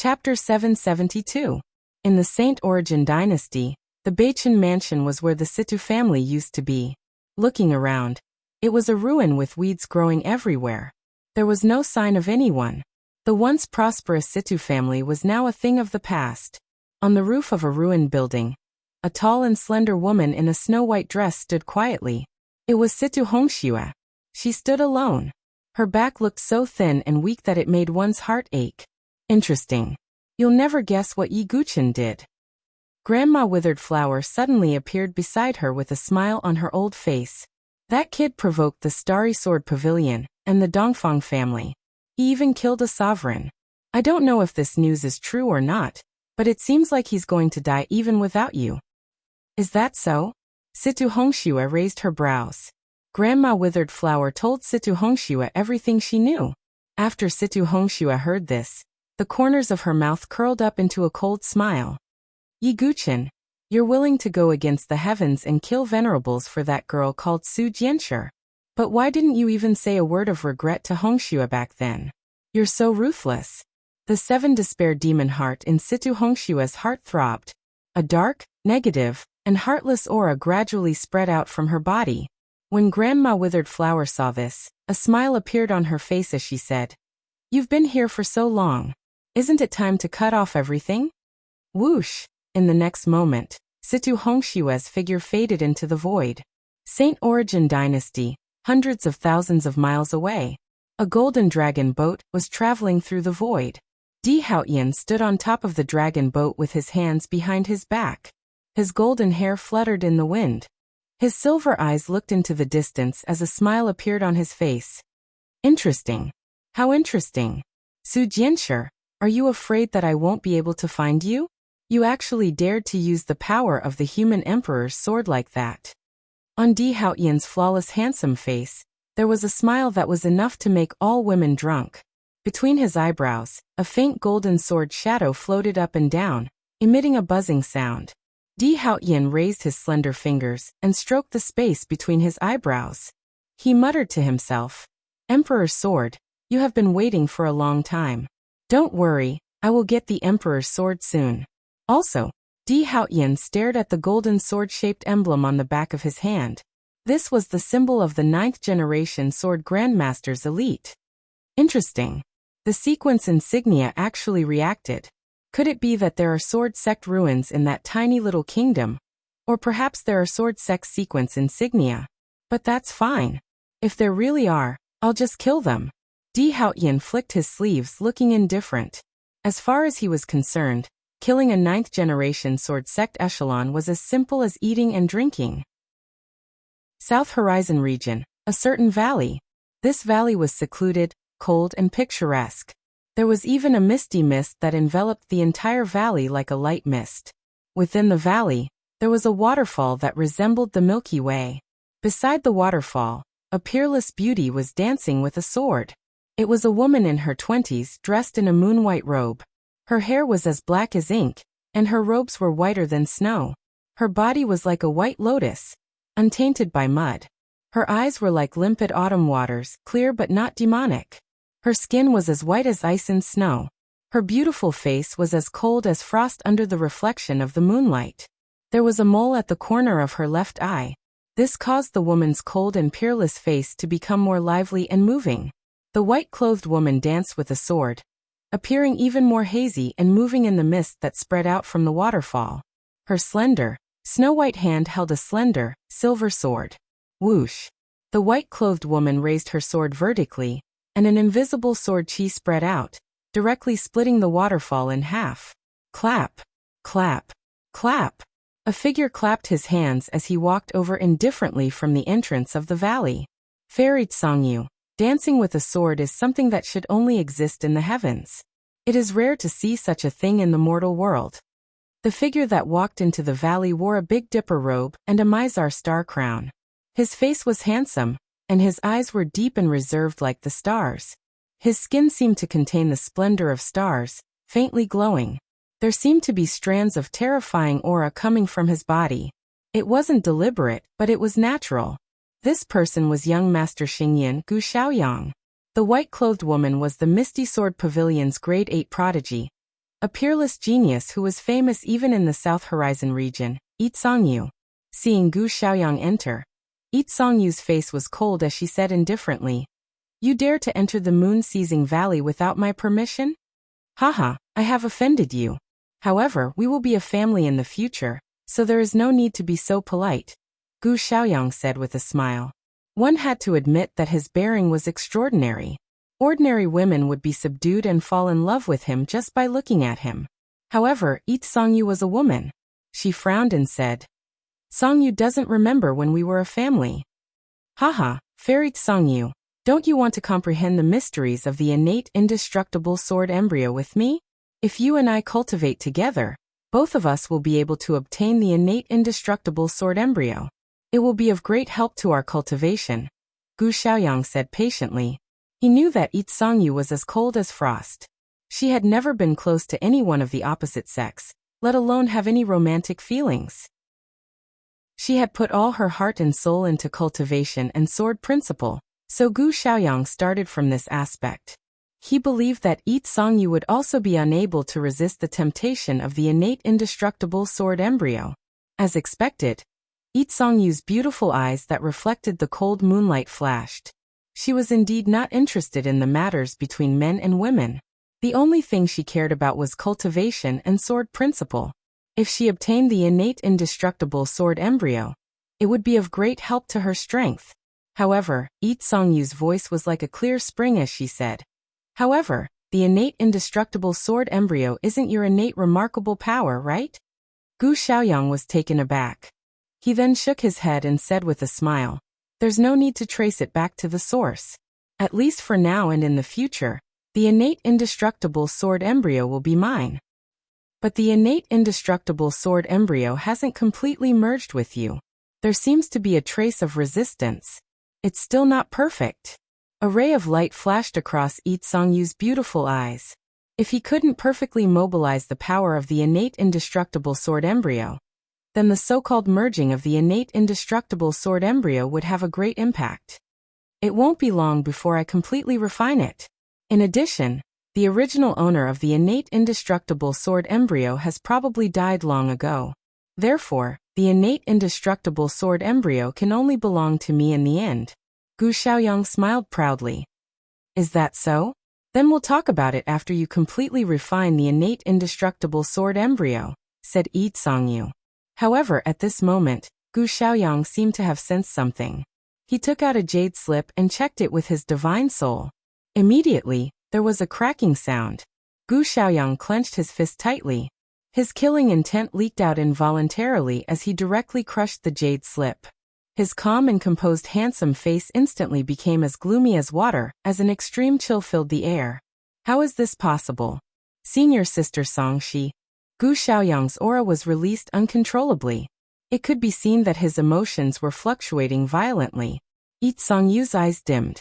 Chapter 772. In the Saint Origin dynasty, the Beichen mansion was where the Situ family used to be. Looking around, it was a ruin with weeds growing everywhere. There was no sign of anyone. The once prosperous Situ family was now a thing of the past. On the roof of a ruined building, a tall and slender woman in a snow-white dress stood quietly. It was Situ Hongxue. She stood alone. Her back looked so thin and weak that it made one's heart ache. Interesting. You'll never guess what Yi Guqin did. Grandma Withered Flower suddenly appeared beside her with a smile on her old face. That kid provoked the Starry Sword Pavilion and the Dongfang family. He even killed a sovereign. I don't know if this news is true or not, but it seems like he's going to die even without you. Is that so? Situ Hongxue raised her brows. Grandma Withered Flower told Situ Hongxue everything she knew. After Situ Hongxue heard this, the corners of her mouth curled up into a cold smile. Yi Guqin, you're willing to go against the heavens and kill venerables for that girl called Su Jianshi. But why didn't you even say a word of regret to Hongxue back then? You're so ruthless. The 7 despair demon heart in Situ Hongxue's heart throbbed. A dark, negative, and heartless aura gradually spread out from her body. When Grandma Withered Flower saw this, a smile appeared on her face as she said, "You've been here for so long. Isn't it time to cut off everything?" Whoosh! In the next moment, Situ Hongxue's figure faded into the void. Saint Origin dynasty, hundreds of thousands of miles away. A golden dragon boat was traveling through the void. Di Haoyan stood on top of the dragon boat with his hands behind his back. His golden hair fluttered in the wind. His silver eyes looked into the distance as a smile appeared on his face. Interesting. How interesting. Su Jianshi, are you afraid that I won't be able to find you? You actually dared to use the power of the human emperor's sword like that. On Di Haoyan's flawless handsome face, there was a smile that was enough to make all women drunk. Between his eyebrows, a faint golden sword shadow floated up and down, emitting a buzzing sound. Di Haoyan raised his slender fingers and stroked the space between his eyebrows. He muttered to himself, "Emperor's sword, you have been waiting for a long time. Don't worry, I will get the Emperor's sword soon." Also, Di Haoyan stared at the golden sword-shaped emblem on the back of his hand. This was the symbol of the 9th generation Sword Grandmaster's elite. Interesting. The sequence insignia actually reacted. Could it be that there are sword sect ruins in that tiny little kingdom? Or perhaps there are sword sect sequence insignia. But that's fine. If there really are, I'll just kill them. Di Haoyan flicked his sleeves, looking indifferent. As far as he was concerned, killing a 9th generation sword sect echelon was as simple as eating and drinking. South Horizon region, a certain valley. This valley was secluded, cold and picturesque. There was even a misty mist that enveloped the entire valley like a light mist. Within the valley, there was a waterfall that resembled the Milky Way. Beside the waterfall, a peerless beauty was dancing with a sword. It was a woman in her 20s dressed in a moon-white robe. Her hair was as black as ink, and her robes were whiter than snow. Her body was like a white lotus, untainted by mud. Her eyes were like limpid autumn waters, clear but not demonic. Her skin was as white as ice and snow. Her beautiful face was as cold as frost under the reflection of the moonlight. There was a mole at the corner of her left eye. This caused the woman's cold and peerless face to become more lively and moving. The white-clothed woman danced with a sword, appearing even more hazy and moving in the mist that spread out from the waterfall. Her slender, snow-white hand held a slender, silver sword. Whoosh! The white-clothed woman raised her sword vertically, and an invisible sword chi spread out, directly splitting the waterfall in half. Clap! Clap! Clap! A figure clapped his hands as he walked over indifferently from the entrance of the valley. Fairy Tsangyu, dancing with a sword is something that should only exist in the heavens. It is rare to see such a thing in the mortal world. The figure that walked into the valley wore a Big Dipper robe and a Mizar star crown. His face was handsome, and his eyes were deep and reserved like the stars. His skin seemed to contain the splendor of stars, faintly glowing. There seemed to be strands of terrifying aura coming from his body. It wasn't deliberate, but it was natural. This person was young Master Xingyan Gu Xiaoyang. The white-clothed woman was the Misty Sword Pavilion's grade 8 prodigy, a peerless genius who was famous even in the South Horizon region, Yi Songyu. Seeing Gu Xiaoyang enter, Yi Songyu's face was cold as she said indifferently, "You dare to enter the moon-seizing valley without my permission? Haha, I have offended you. However, we will be a family in the future, so there is no need to be so polite," Gu Xiaoyang said with a smile. One had to admit that his bearing was extraordinary. Ordinary women would be subdued and fall in love with him just by looking at him. However, Yi Songyu was a woman. She frowned and said, "Songyu doesn't remember when we were a family." Haha, Fairy Songyu, don't you want to comprehend the mysteries of the innate indestructible sword embryo with me? If you and I cultivate together, both of us will be able to obtain the innate indestructible sword embryo. It will be of great help to our cultivation, Gu Xiaoyang said patiently. He knew that Yi Songyu was as cold as frost. She had never been close to anyone of the opposite sex, let alone have any romantic feelings. She had put all her heart and soul into cultivation and sword principle, so Gu Xiaoyang started from this aspect. He believed that Yi Songyu would also be unable to resist the temptation of the innate indestructible sword embryo. As expected, Yi Songyu's beautiful eyes that reflected the cold moonlight flashed. She was indeed not interested in the matters between men and women. The only thing she cared about was cultivation and sword principle. If she obtained the innate indestructible sword embryo, it would be of great help to her strength. However, Yi Songyu's voice was like a clear spring as she said, "However, the innate indestructible sword embryo isn't your innate remarkable power, right?" Gu Xiaoyang was taken aback. He then shook his head and said with a smile, "There's no need to trace it back to the source. At least for now and in the future, the innate indestructible sword embryo will be mine." But the innate indestructible sword embryo hasn't completely merged with you. There seems to be a trace of resistance. It's still not perfect. A ray of light flashed across Yi Songyu's beautiful eyes. If he couldn't perfectly mobilize the power of the innate indestructible sword embryo, then the so-called merging of the innate indestructible sword embryo would have a great impact. It won't be long before I completely refine it. In addition, the original owner of the innate indestructible sword embryo has probably died long ago. Therefore, the innate indestructible sword embryo can only belong to me in the end. Gu Xiaoyang smiled proudly. "Is that so? Then we'll talk about it after you completely refine the innate indestructible sword embryo," said Yi Songyu. However, at this moment, Gu Xiaoyang seemed to have sensed something. He took out a jade slip and checked it with his divine soul. Immediately, there was a cracking sound. Gu Xiaoyang clenched his fist tightly. His killing intent leaked out involuntarily as he directly crushed the jade slip. His calm and composed handsome face instantly became as gloomy as water as an extreme chill filled the air. "How is this possible? Senior Sister Songshi." Gu Xiaoyang's aura was released uncontrollably. It could be seen that his emotions were fluctuating violently. Yi Songyu's eyes dimmed.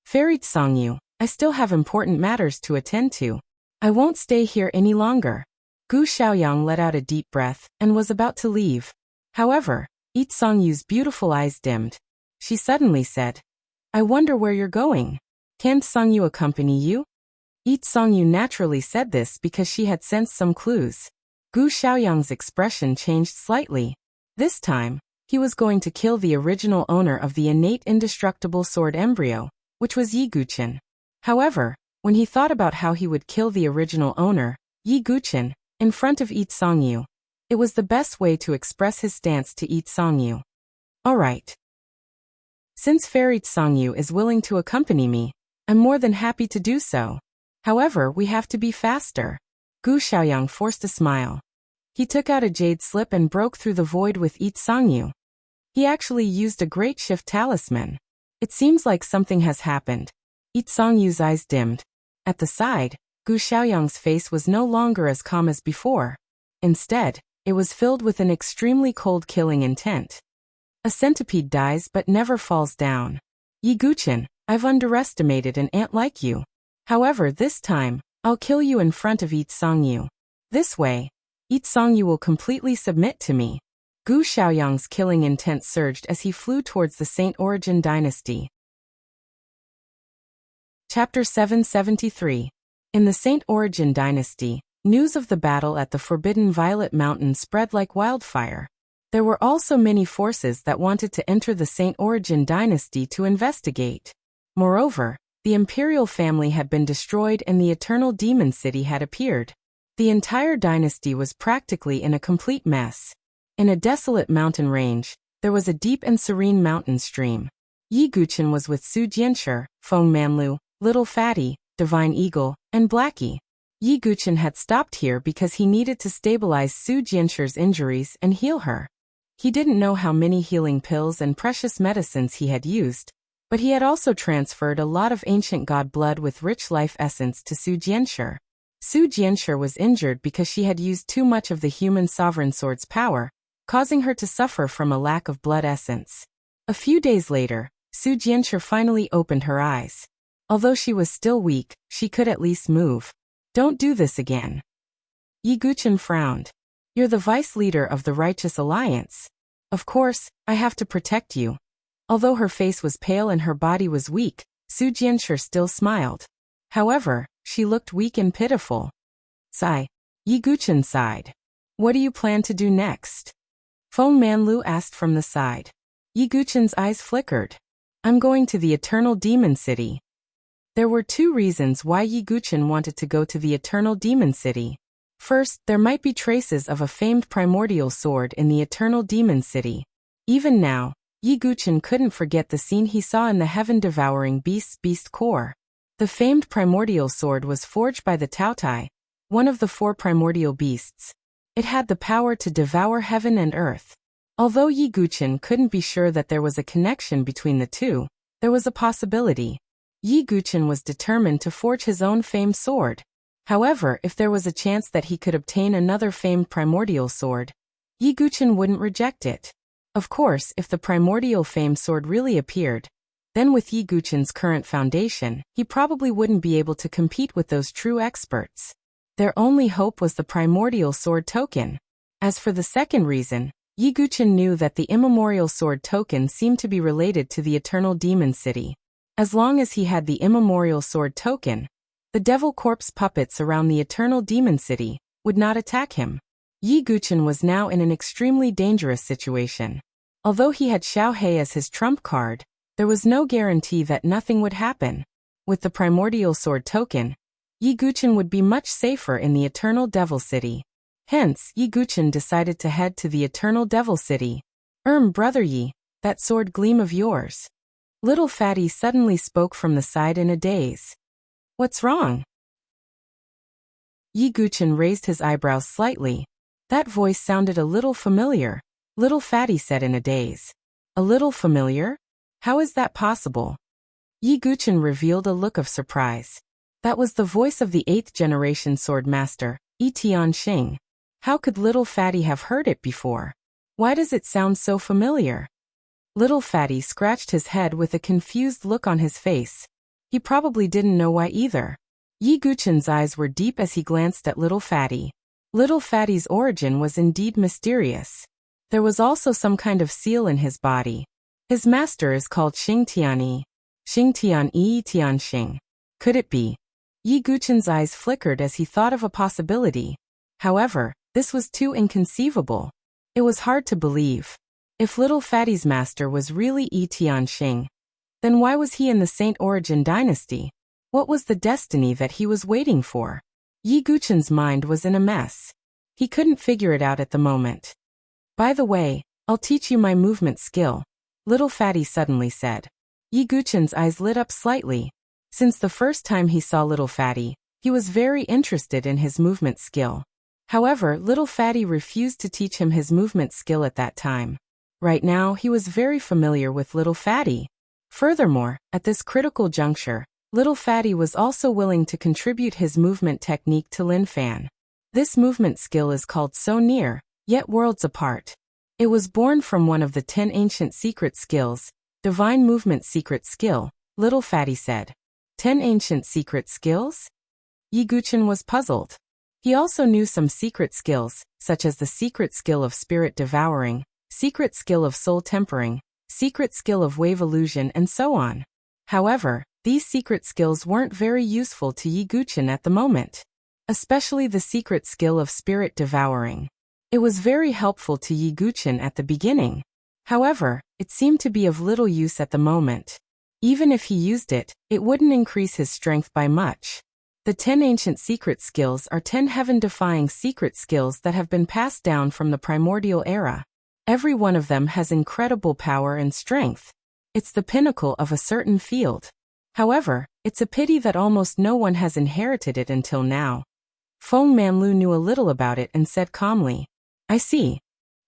"Fairy Songyu, I still have important matters to attend to. I won't stay here any longer." Gu Xiaoyang let out a deep breath and was about to leave. However, Yi Songyu's beautiful eyes dimmed. She suddenly said, "I wonder where you're going. Can't Songyu accompany you?" Yi Songyu naturally said this because she had sensed some clues. Gu Xiaoyang's expression changed slightly. This time, he was going to kill the original owner of the innate indestructible sword embryo, which was Yi Guqin. However, when he thought about how he would kill the original owner, Yi Guqin, in front of Yi Songyu, it was the best way to express his stance to Yi Songyu. "All right. Since Fairy Songyu is willing to accompany me, I'm more than happy to do so. However, we have to be faster." Gu Xiaoyang forced a smile. He took out a jade slip and broke through the void with Yi Songyu. He actually used a great shift talisman. It seems like something has happened. Yi Songyu's eyes dimmed. At the side, Gu Xiaoyang's face was no longer as calm as before. Instead, it was filled with an extremely cold killing intent. "A centipede dies but never falls down. Yi Guqin, I've underestimated an ant like you. However, this time, I'll kill you in front of Yi Songyu. This way, Yi Songyu will completely submit to me." Gu Xiaoyang's killing intent surged as he flew towards the Saint Origin dynasty. Chapter 773. In the Saint Origin dynasty, News of the battle at the Forbidden Violet Mountain spread like wildfire. There were also many forces that wanted to enter the Saint Origin dynasty to investigate. Moreover, the imperial family had been destroyed and the Eternal Demon City had appeared. The entire dynasty was practically in a complete mess. In a desolate mountain range, there was a deep and serene mountain stream. Yi Guqin was with Su Jianshi, Feng Manlu, Little Fatty, Divine Eagle, and Blackie. Yi Guqin had stopped here because he needed to stabilize Su Jianshi's injuries and heal her. He didn't know how many healing pills and precious medicines he had used, but he had also transferred a lot of ancient god blood with rich life essence to Su Jianshi. Su Jianshi was injured because she had used too much of the human sovereign sword's power, causing her to suffer from a lack of blood essence. A few days later, Su Jianshi finally opened her eyes. Although she was still weak, she could at least move. Don't do this again. Yi Guqin frowned. You're the vice leader of the Righteous Alliance. Of course, I have to protect you. Although her face was pale and her body was weak, Su Jianshi still smiled. However, she looked weak and pitiful. Sigh. Yi Guqin sighed. What do you plan to do next? Feng Manlu asked from the side. Yi Guqin's eyes flickered. I'm going to the Eternal Demon City. There were two reasons why Yi Guqin wanted to go to the Eternal Demon City. First, there might be traces of a famed primordial sword in the Eternal Demon City. Even now, Yi Guqin couldn't forget the scene he saw in the heaven-devouring beast's beast core. The famed primordial sword was forged by the Taotai, one of the four primordial beasts. It had the power to devour heaven and earth. Although Yi Guqin couldn't be sure that there was a connection between the two, there was a possibility. Yi Guqin was determined to forge his own famed sword. However, if there was a chance that he could obtain another famed primordial sword, Yi Guqin wouldn't reject it. Of course, if the primordial famed sword really appeared, then with Yi Guqin's current foundation, he probably wouldn't be able to compete with those true experts. Their only hope was the primordial sword token. As for the second reason, Yi Guqin knew that the immemorial sword token seemed to be related to the Eternal Demon City. As long as he had the immemorial sword token, the devil corpse puppets around the Eternal Demon City would not attack him. Yi Guqin was now in an extremely dangerous situation. Although he had Xiao He as his trump card, there was no guarantee that nothing would happen. With the primordial sword token, Yi Guqin would be much safer in the Eternal Devil City. Hence, Yi Guqin decided to head to the Eternal Devil City. Brother Yi, that sword gleam of yours. Little Fatty suddenly spoke from the side in a daze. What's wrong? Yi Guqin raised his eyebrows slightly. That voice sounded a little familiar. Little Fatty said in a daze. A little familiar? How is that possible? Yi Guqin revealed a look of surprise. That was the voice of the 8th generation sword master, Yi Tianxing. How could Little Fatty have heard it before? Why does it sound so familiar? Little Fatty scratched his head with a confused look on his face. He probably didn't know why either. Yi Guqin's eyes were deep as he glanced at Little Fatty. Little Fatty's origin was indeed mysterious. There was also some kind of seal in his body. His master is called Xingtian Yi Tianxing. Could it be? Yi Guqin's eyes flickered as he thought of a possibility. However, this was too inconceivable. It was hard to believe. If Little Fatty's master was really Yi Tianxing, then why was he in the Saint Origin dynasty? What was the destiny that he was waiting for? Yi Guqin's mind was in a mess. He couldn't figure it out at the moment. By the way, I'll teach you my movement skill, Little Fatty suddenly said. Yi Guqin's eyes lit up slightly. Since the first time he saw Little Fatty, he was very interested in his movement skill. However, Little Fatty refused to teach him his movement skill at that time. Right now, he was very familiar with Little Fatty. Furthermore, at this critical juncture, Little Fatty was also willing to contribute his movement technique to Lin Fan. This movement skill is called So Near, Yet Worlds Apart. It was born from one of the 10 ancient secret skills, Divine Movement Secret Skill, Little Fatty said. 10 ancient secret skills? Yi Guqin was puzzled. He also knew some secret skills, such as the secret skill of spirit devouring, secret skill of soul tempering, secret skill of wave illusion, and so on. However, these secret skills weren't very useful to Yi Guqin at the moment. especially the secret skill of spirit devouring. It was very helpful to Yi Guqin at the beginning. However, it seemed to be of little use at the moment. Even if he used it, it wouldn't increase his strength by much. The 10 ancient secret skills are 10 heaven-defying secret skills that have been passed down from the primordial era. Every one of them has incredible power and strength. It's the pinnacle of a certain field. However, it's a pity that almost no one has inherited it until now. Feng Manlu knew a little about it and said calmly, "I see."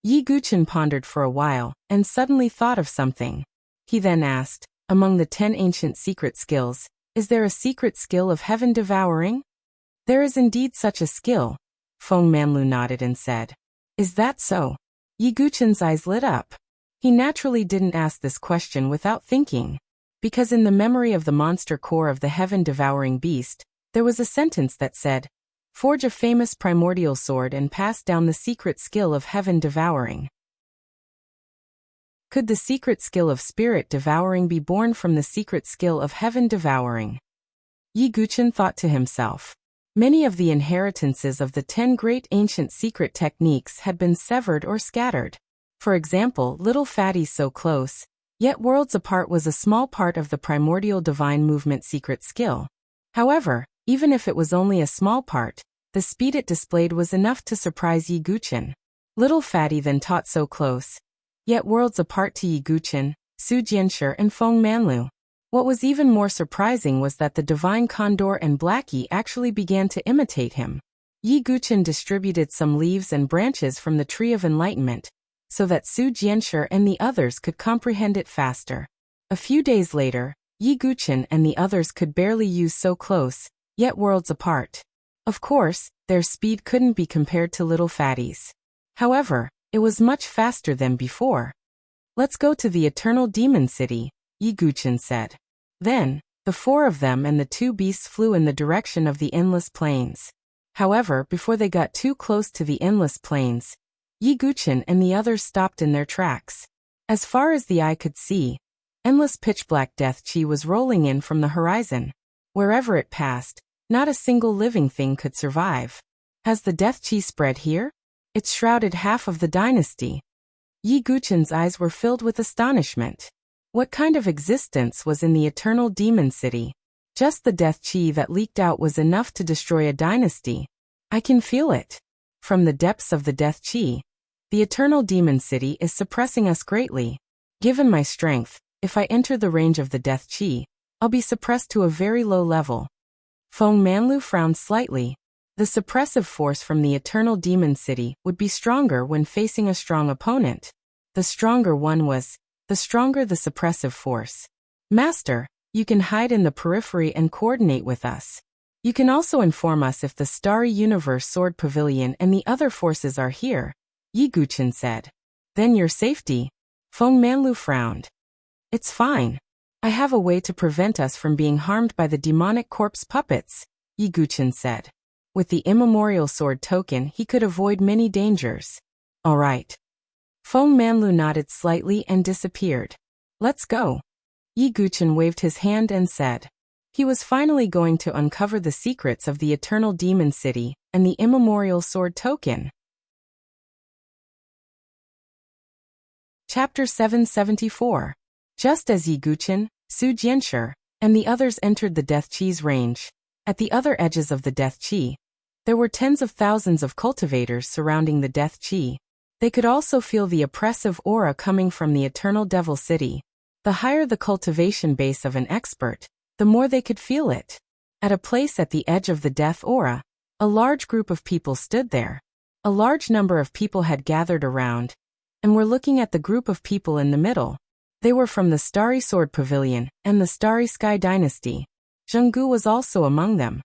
Yi Guqin pondered for a while, and suddenly thought of something. He then asked, "Among the 10 ancient secret skills, is there a secret skill of heaven devouring?" "There is indeed such a skill," Feng Manlu nodded and said. "Is that so?" Yi Guqin's eyes lit up. He naturally didn't ask this question without thinking. Because in the memory of the monster core of the heaven-devouring beast, there was a sentence that said, "Forge a famous primordial sword and pass down the secret skill of heaven devouring." Could the secret skill of spirit devouring be born from the secret skill of heaven devouring? Yi Guqin thought to himself. Many of the inheritances of the 10 great ancient secret techniques had been severed or scattered. For example, little fatties so close, yet worlds apart was a small part of the primordial divine movement secret skill. However, even if it was only a small part, the speed it displayed was enough to surprise Yi Guqin. Little fatty then taught so close, yet worlds apart to Yi Guqin, Su Jianshi and Feng Manlu. What was even more surprising was that the divine condor and Blackie actually began to imitate him. Yi Guqin distributed some leaves and branches from the Tree of Enlightenment, so that Su Jianshi and the others could comprehend it faster. A few days later, Yi Guqin and the others could barely use so close, yet worlds apart. Of course, their speed couldn't be compared to little fatties. However, it was much faster than before. "Let's go to the Eternal Demon City," Yi Guqin said. Then, the 4 of them and the 2 beasts flew in the direction of the endless plains. However, before they got too close to the endless plains, Yi Guqin and the others stopped in their tracks. As far as the eye could see, endless pitch-black death chi was rolling in from the horizon. Wherever it passed, not a single living thing could survive. Has the death chi spread here? It's shrouded half of the dynasty. Yi Guqin's eyes were filled with astonishment. What kind of existence was in the Eternal Demon City? Just the death chi that leaked out was enough to destroy a dynasty. I can feel it. From the depths of the death chi, the Eternal Demon City is suppressing us greatly. Given my strength, if I enter the range of the death chi, I'll be suppressed to a very low level. Feng Manlu frowned slightly. The suppressive force from the Eternal Demon City would be stronger when facing a strong opponent. The stronger one was, the stronger the suppressive force. "Master, you can hide in the periphery and coordinate with us. You can also inform us if the Starry Universe Sword Pavilion and the other forces are here," Yi Guqin said. "Then your safety?" Feng Manlu frowned. "It's fine. I have a way to prevent us from being harmed by the demonic corpse puppets," Yi Guqin said. With the immemorial sword token, he could avoid many dangers. "All right." Feng Manlu nodded slightly and disappeared. "Let's go." Yi Guqin waved his hand and said. He was finally going to uncover the secrets of the Eternal Demon City and the immemorial sword token. Chapter 774. Just as Yi Guqin, Su Jianshi, and the others entered the Death Chi's range, at the other edges of the Death Chi, there were tens of thousands of cultivators surrounding the Death Chi. They could also feel the oppressive aura coming from the Eternal Devil City. The higher the cultivation base of an expert, the more they could feel it. At a place at the edge of the death aura, a large group of people stood there. A large number of people had gathered around, and were looking at the group of people in the middle. They were from the Starry Sword Pavilion and the Starry Sky Dynasty. Zhenggu was also among them.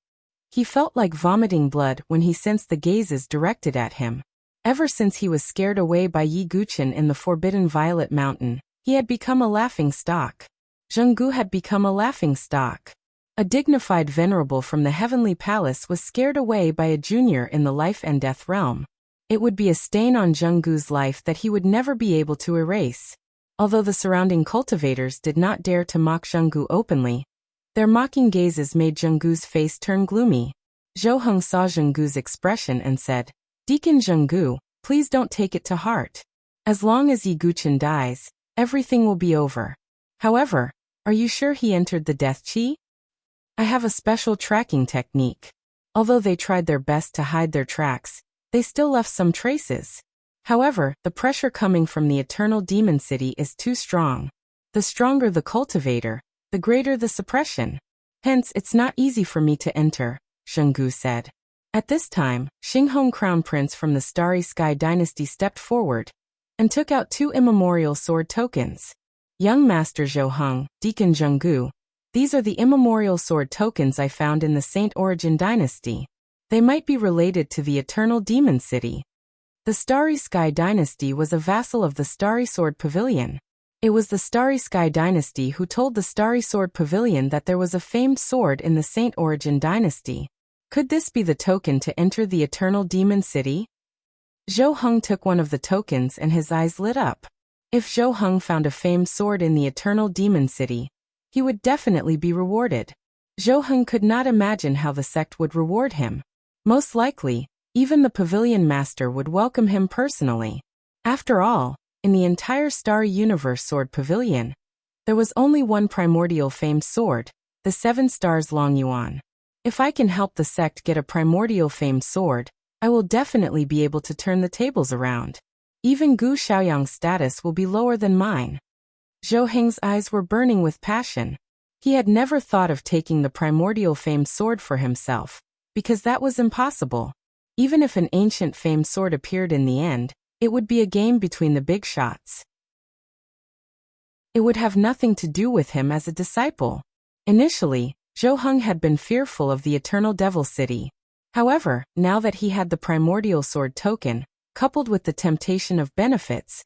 He felt like vomiting blood when he sensed the gazes directed at him. Ever since he was scared away by Yi Guqin in the Forbidden Violet Mountain, he had become a laughing stock. Zhenggu had become a laughing stock. A dignified venerable from the Heavenly Palace was scared away by a junior in the life and death realm. It would be a stain on Zhenggu's life that he would never be able to erase. Although the surrounding cultivators did not dare to mock Zhenggu openly, their mocking gazes made Zhenggu's face turn gloomy. Zhou Heng saw Zhenggu's expression and said, Deacon Zhenggu, please don't take it to heart. As long as Yi Guchen dies, everything will be over. However, are you sure he entered the death chi? I have a special tracking technique. Although they tried their best to hide their tracks, they still left some traces. However, the pressure coming from the eternal demon city is too strong. The stronger the cultivator, the greater the suppression. Hence, it's not easy for me to enter, Zhenggu said. At this time, Xinghong Crown Prince from the Starry Sky Dynasty stepped forward and took out 2 immemorial sword tokens. Young Master Zhou Heng, Deacon Zhenggu, these are the immemorial sword tokens I found in the Saint Origin Dynasty. They might be related to the Eternal Demon City. The Starry Sky Dynasty was a vassal of the Starry Sword Pavilion. It was the Starry Sky Dynasty who told the Starry Sword Pavilion that there was a famed sword in the Saint Origin Dynasty. Could this be the token to enter the Eternal Demon City? Zhou Heng took one of the tokens and his eyes lit up. If Zhou Heng found a famed sword in the Eternal Demon City, he would definitely be rewarded. Zhou Heng could not imagine how the sect would reward him. Most likely, even the pavilion master would welcome him personally. After all, in the entire Starry Universe Sword Pavilion, there was only one primordial famed sword, the 7 stars Long Yuan. If I can help the sect get a primordial famed sword, I will definitely be able to turn the tables around. Even Gu Xiaoyang's status will be lower than mine. Zhou Heng's eyes were burning with passion. He had never thought of taking the primordial famed sword for himself, because that was impossible. Even if an ancient famed sword appeared in the end, it would be a game between the big shots. It would have nothing to do with him as a disciple. Initially, Zhou Heng had been fearful of the Eternal Devil City. However, now that he had the primordial sword token, coupled with the temptation of benefits,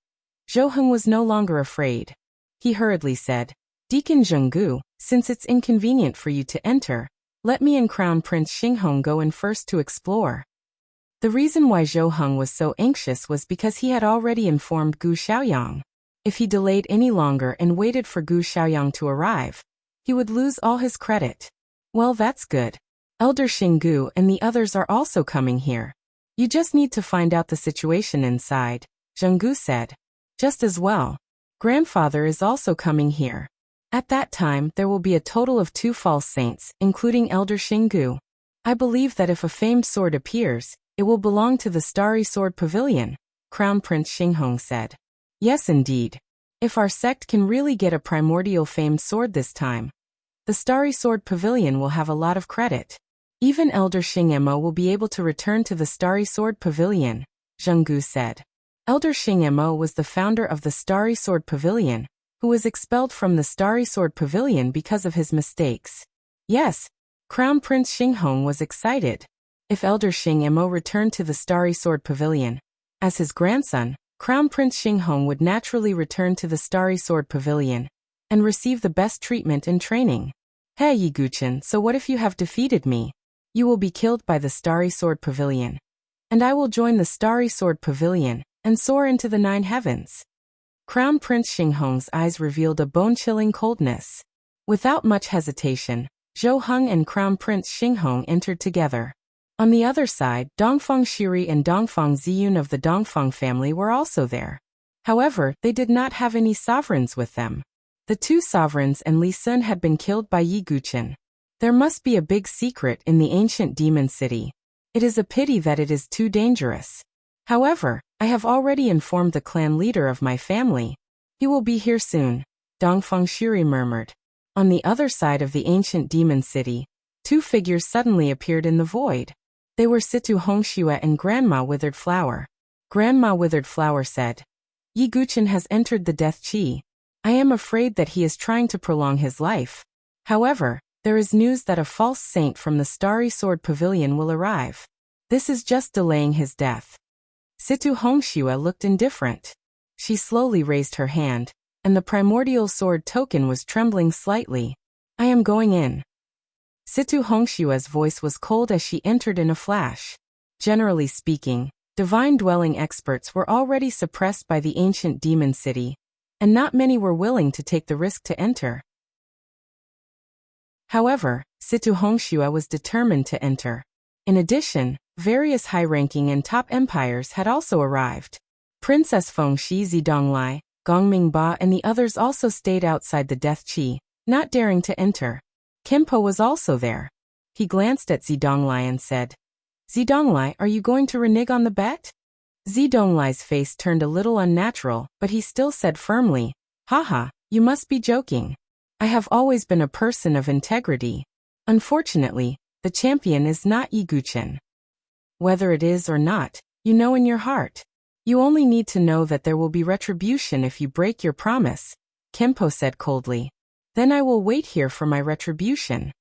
Zhou Heng was no longer afraid. He hurriedly said, Deacon Zhenggu, since it's inconvenient for you to enter, let me and Crown Prince Xinghong go in first to explore. The reason why Zhou Heng was so anxious was because he had already informed Gu Xiaoyang. If he delayed any longer and waited for Gu Xiaoyang to arrive, he would lose all his credit. Well, that's good. Elder Xinggu and the others are also coming here. You just need to find out the situation inside, Zhenggu said. Just as well. Grandfather is also coming here. At that time, there will be a total of 2 false saints, including Elder Xinggu. I believe that if a famed sword appears, it will belong to the Starry Sword Pavilion, Crown Prince Xinghong said. Yes, indeed. If our sect can really get a primordial famed sword this time, the Starry Sword Pavilion will have a lot of credit. Even Elder Xingemo will be able to return to the Starry Sword Pavilion, Zhenggu said. Elder Xingemo was the founder of the Starry Sword Pavilion, who was expelled from the Starry Sword Pavilion because of his mistakes. Yes, Crown Prince Xinghong was excited. If Elder Xingemo returned to the Starry Sword Pavilion, as his grandson, Crown Prince Xinghong would naturally return to the Starry Sword Pavilion and receive the best treatment and training. Hey Yi Guchen, so what if you have defeated me? You will be killed by the Starry Sword Pavilion, and I will join the Starry Sword Pavilion and soar into the 9 heavens. Crown Prince Xinghong's eyes revealed a bone-chilling coldness. Without much hesitation, Zhou Heng and Crown Prince Xinghong entered together. On the other side, Dongfang Shiri and Dongfang Ziyun of the Dongfang family were also there. However, they did not have any sovereigns with them. The 2 sovereigns and Li Sun had been killed by Yi Guchen. There must be a big secret in the ancient demon city. It is a pity that it is too dangerous. However, I have already informed the clan leader of my family. He will be here soon, Dongfang Shiri murmured. On the other side of the ancient demon city, 2 figures suddenly appeared in the void. They were Situ Hongxue and Grandma Withered Flower. Grandma Withered Flower said, Yi Guchen has entered the death chi. I am afraid that he is trying to prolong his life. However, there is news that a false saint from the Starry Sword Pavilion will arrive. This is just delaying his death. Situ Hongxue looked indifferent. She slowly raised her hand, and the primordial sword token was trembling slightly. I am going in. Situ Hongshua's voice was cold as she entered in a flash. Generally speaking, divine dwelling experts were already suppressed by the ancient demon city, and not many were willing to take the risk to enter. However, Situ Hongxue was determined to enter. In addition, various high-ranking and top empires had also arrived. Princess Fengxi Zidonglai, Gongming Ba and the others also stayed outside the Death Qi, not daring to enter. Kimpo was also there. He glanced at Zidonglai and said, "Zidonglai, are you going to renege on the bet?" Zidonglai's face turned a little unnatural, but he still said firmly, "Haha, you must be joking. I have always been a person of integrity. Unfortunately, the champion is not Yi Guchen. Whether it is or not, you know in your heart. You only need to know that there will be retribution if you break your promise," Kimpo said coldly. "Then I will wait here for my retribution."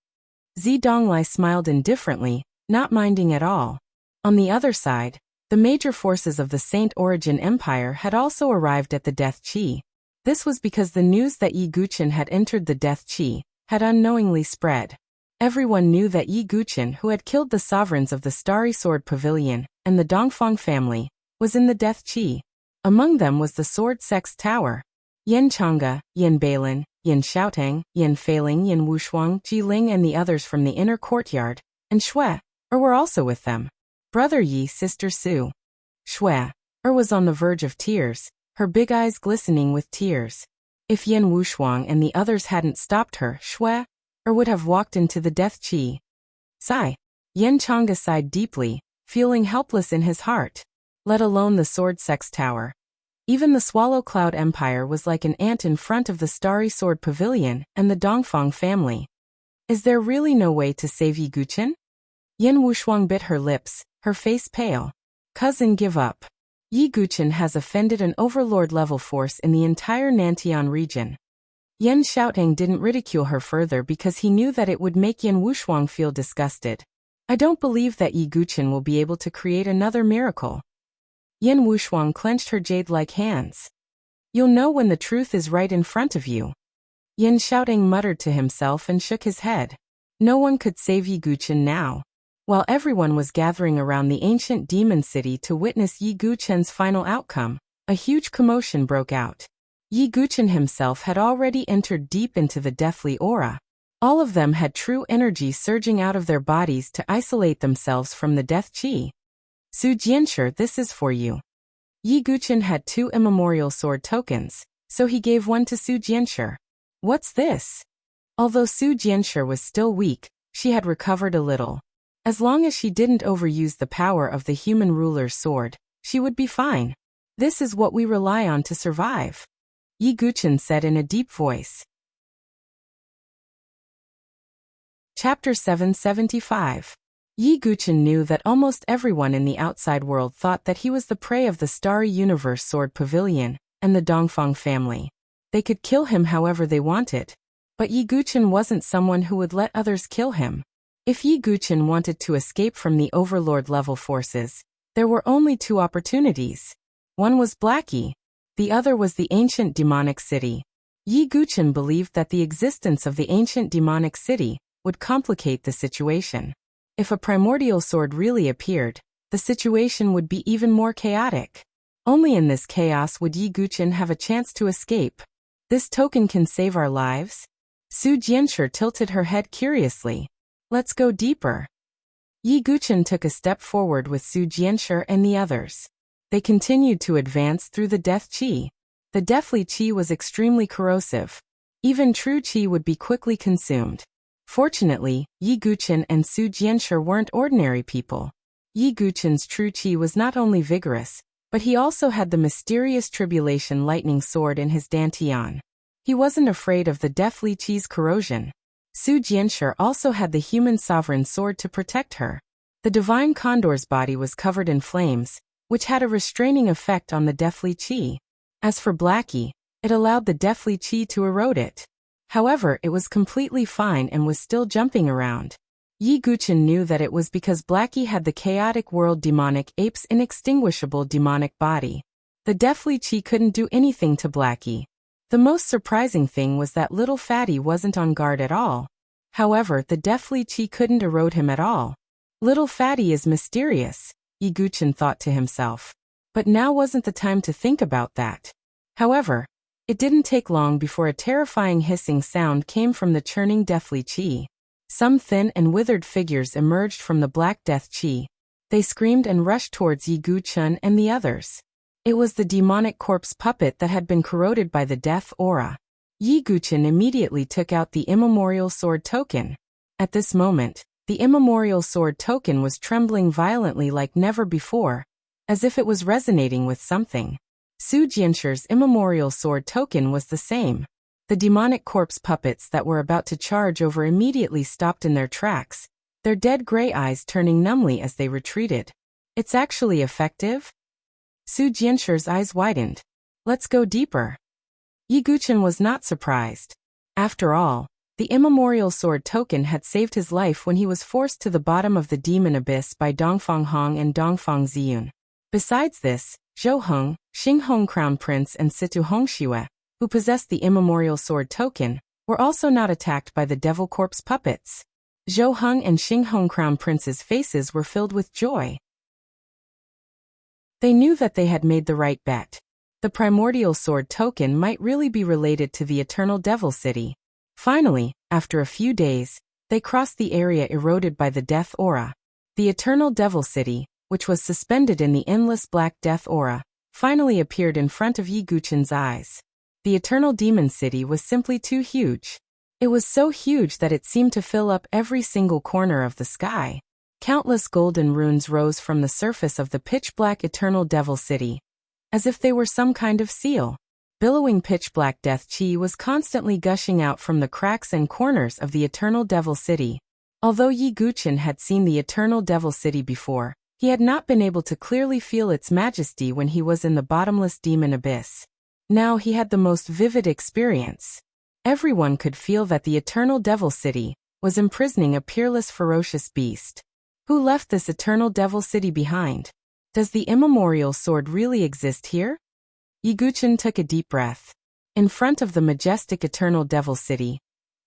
Zidonglai smiled indifferently, not minding at all. On the other side, the major forces of the Saint Origin Empire had also arrived at the Death Qi. This was because the news that Yi Guchen had entered the Death Qi had unknowingly spread. Everyone knew that Yi Guchen, who had killed the sovereigns of the Starry Sword Pavilion and the Dongfang family, was in the Death Qi. Among them was the Sword Sex Tower. Yan Changge, Yan Beilin, Yan Xiaotang, Yan Feiling, Yan Wushuang, Ji Ling and the others from the inner courtyard, and Shui were also with them. Brother Yi, sister Su. Shui was on the verge of tears, her big eyes glistening with tears. If Yan Wushuang and the others hadn't stopped her, Shui would have walked into the Death Qi. Sigh. Yan Changge sighed deeply, feeling helpless in his heart. Let alone the Sword Sex Tower. Even the Swallow Cloud Empire was like an ant in front of the Starry Sword Pavilion and the Dongfang family. Is there really no way to save Yi Guchen? Yan Wushuang bit her lips, her face pale. Cousin, give up. Yi Guchen has offended an overlord-level force in the entire Nantian region. Yan Xiaotang didn't ridicule her further because he knew that it would make Yan Wushuang feel disgusted. I don't believe that Yi Guchen will be able to create another miracle. Yan Wushuang clenched her jade-like hands. You'll know when the truth is right in front of you. Yan Xiaotang muttered to himself and shook his head. No one could save Yi Guchen now. While everyone was gathering around the ancient demon city to witness Yi Guchen's final outcome, a huge commotion broke out. Yi Guchen himself had already entered deep into the deathly aura. All of them had true energy surging out of their bodies to isolate themselves from the Death Qi. Su Jianshi, this is for you. Yi Guchen had 2 immemorial sword tokens, so he gave one to Su Jianshi. What's this? Although Su Jianshi was still weak, she had recovered a little. As long as she didn't overuse the power of the human ruler's sword, she would be fine. This is what we rely on to survive, Yi Guchen said in a deep voice. Chapter 775. Yi Guchen knew that almost everyone in the outside world thought that he was the prey of the Starry Universe Sword Pavilion and the Dongfang family. They could kill him however they wanted. But Yi Guchen wasn't someone who would let others kill him. If Yi Guchen wanted to escape from the Overlord-level forces, there were only 2 opportunities. One was Blackie. The other was the ancient demonic city. Yi Guchen believed that the existence of the ancient demonic city would complicate the situation. If a primordial sword really appeared, the situation would be even more chaotic. Only in this chaos would Yi Guchen have a chance to escape. This token can save our lives? Su Jianshi tilted her head curiously. Let's go deeper. Yi Guchen took a step forward with Su Jianshi and the others. They continued to advance through the Death Qi. The deathly Qi was extremely corrosive. Even true Qi would be quickly consumed. Fortunately, Yi Guchen and Su Jianshi weren't ordinary people. Yi Guchen's true Qi was not only vigorous, but he also had the mysterious Tribulation Lightning Sword in his dantian. He wasn't afraid of the deathly Qi's corrosion. Su Jianshi also had the human sovereign sword to protect her. The divine condor's body was covered in flames, which had a restraining effect on the deathly Qi. As for Blackie, it allowed the deathly Qi to erode it. However, it was completely fine and was still jumping around. Yi Guchen knew that it was because Blackie had the chaotic world demonic ape's inextinguishable demonic body. The deathly Qi couldn't do anything to Blackie. The most surprising thing was that little fatty wasn't on guard at all. However, the deathly Qi couldn't erode him at all. Little fatty is mysterious, Yi Guchen thought to himself. But now wasn't the time to think about that. However, it didn't take long before a terrifying hissing sound came from the churning deathly Qi. Some thin and withered figures emerged from the Black Death Chi. They screamed and rushed towards Yi Guchen and the others. It was the demonic corpse puppet that had been corroded by the death aura. Yi Guchen immediately took out the immemorial sword token. At this moment, the immemorial sword token was trembling violently like never before, as if it was resonating with something. Su Jianshi's immemorial sword token was the same. The demonic corpse puppets that were about to charge over immediately stopped in their tracks, their dead gray eyes turning numbly as they retreated. It's actually effective? Su Jianshi's eyes widened. Let's go deeper. Yi Guchen was not surprised. After all, the immemorial sword token had saved his life when he was forced to the bottom of the demon abyss by Dongfang Hong and Dongfang Ziyun. Besides this, Zhou Heng, Xing Hong Crown Prince and Situ Hongxue, who possessed the immemorial sword token, were also not attacked by the devil corpse puppets. Zhou Heng and Xing Hong Crown Prince's faces were filled with joy. They knew that they had made the right bet. The primordial sword token might really be related to the Eternal Devil City. Finally, after a few days, they crossed the area eroded by the death aura. The Eternal Devil City, which was suspended in the endless Black Death aura, finally appeared in front of Yi Guchen's eyes. The Eternal Demon City was simply too huge. It was so huge that it seemed to fill up every single corner of the sky. Countless golden runes rose from the surface of the pitch-black Eternal Devil City, as if they were some kind of seal. Billowing pitch-black death chi was constantly gushing out from the cracks and corners of the Eternal Devil City. Although Yi Guchen had seen the Eternal Devil City before, he had not been able to clearly feel its majesty when he was in the bottomless demon abyss. Now he had the most vivid experience. Everyone could feel that the Eternal Devil City was imprisoning a peerless ferocious beast. Who left this Eternal Devil City behind? Does the immemorial sword really exist here? Yi Guchen took a deep breath. In front of the majestic Eternal Devil City,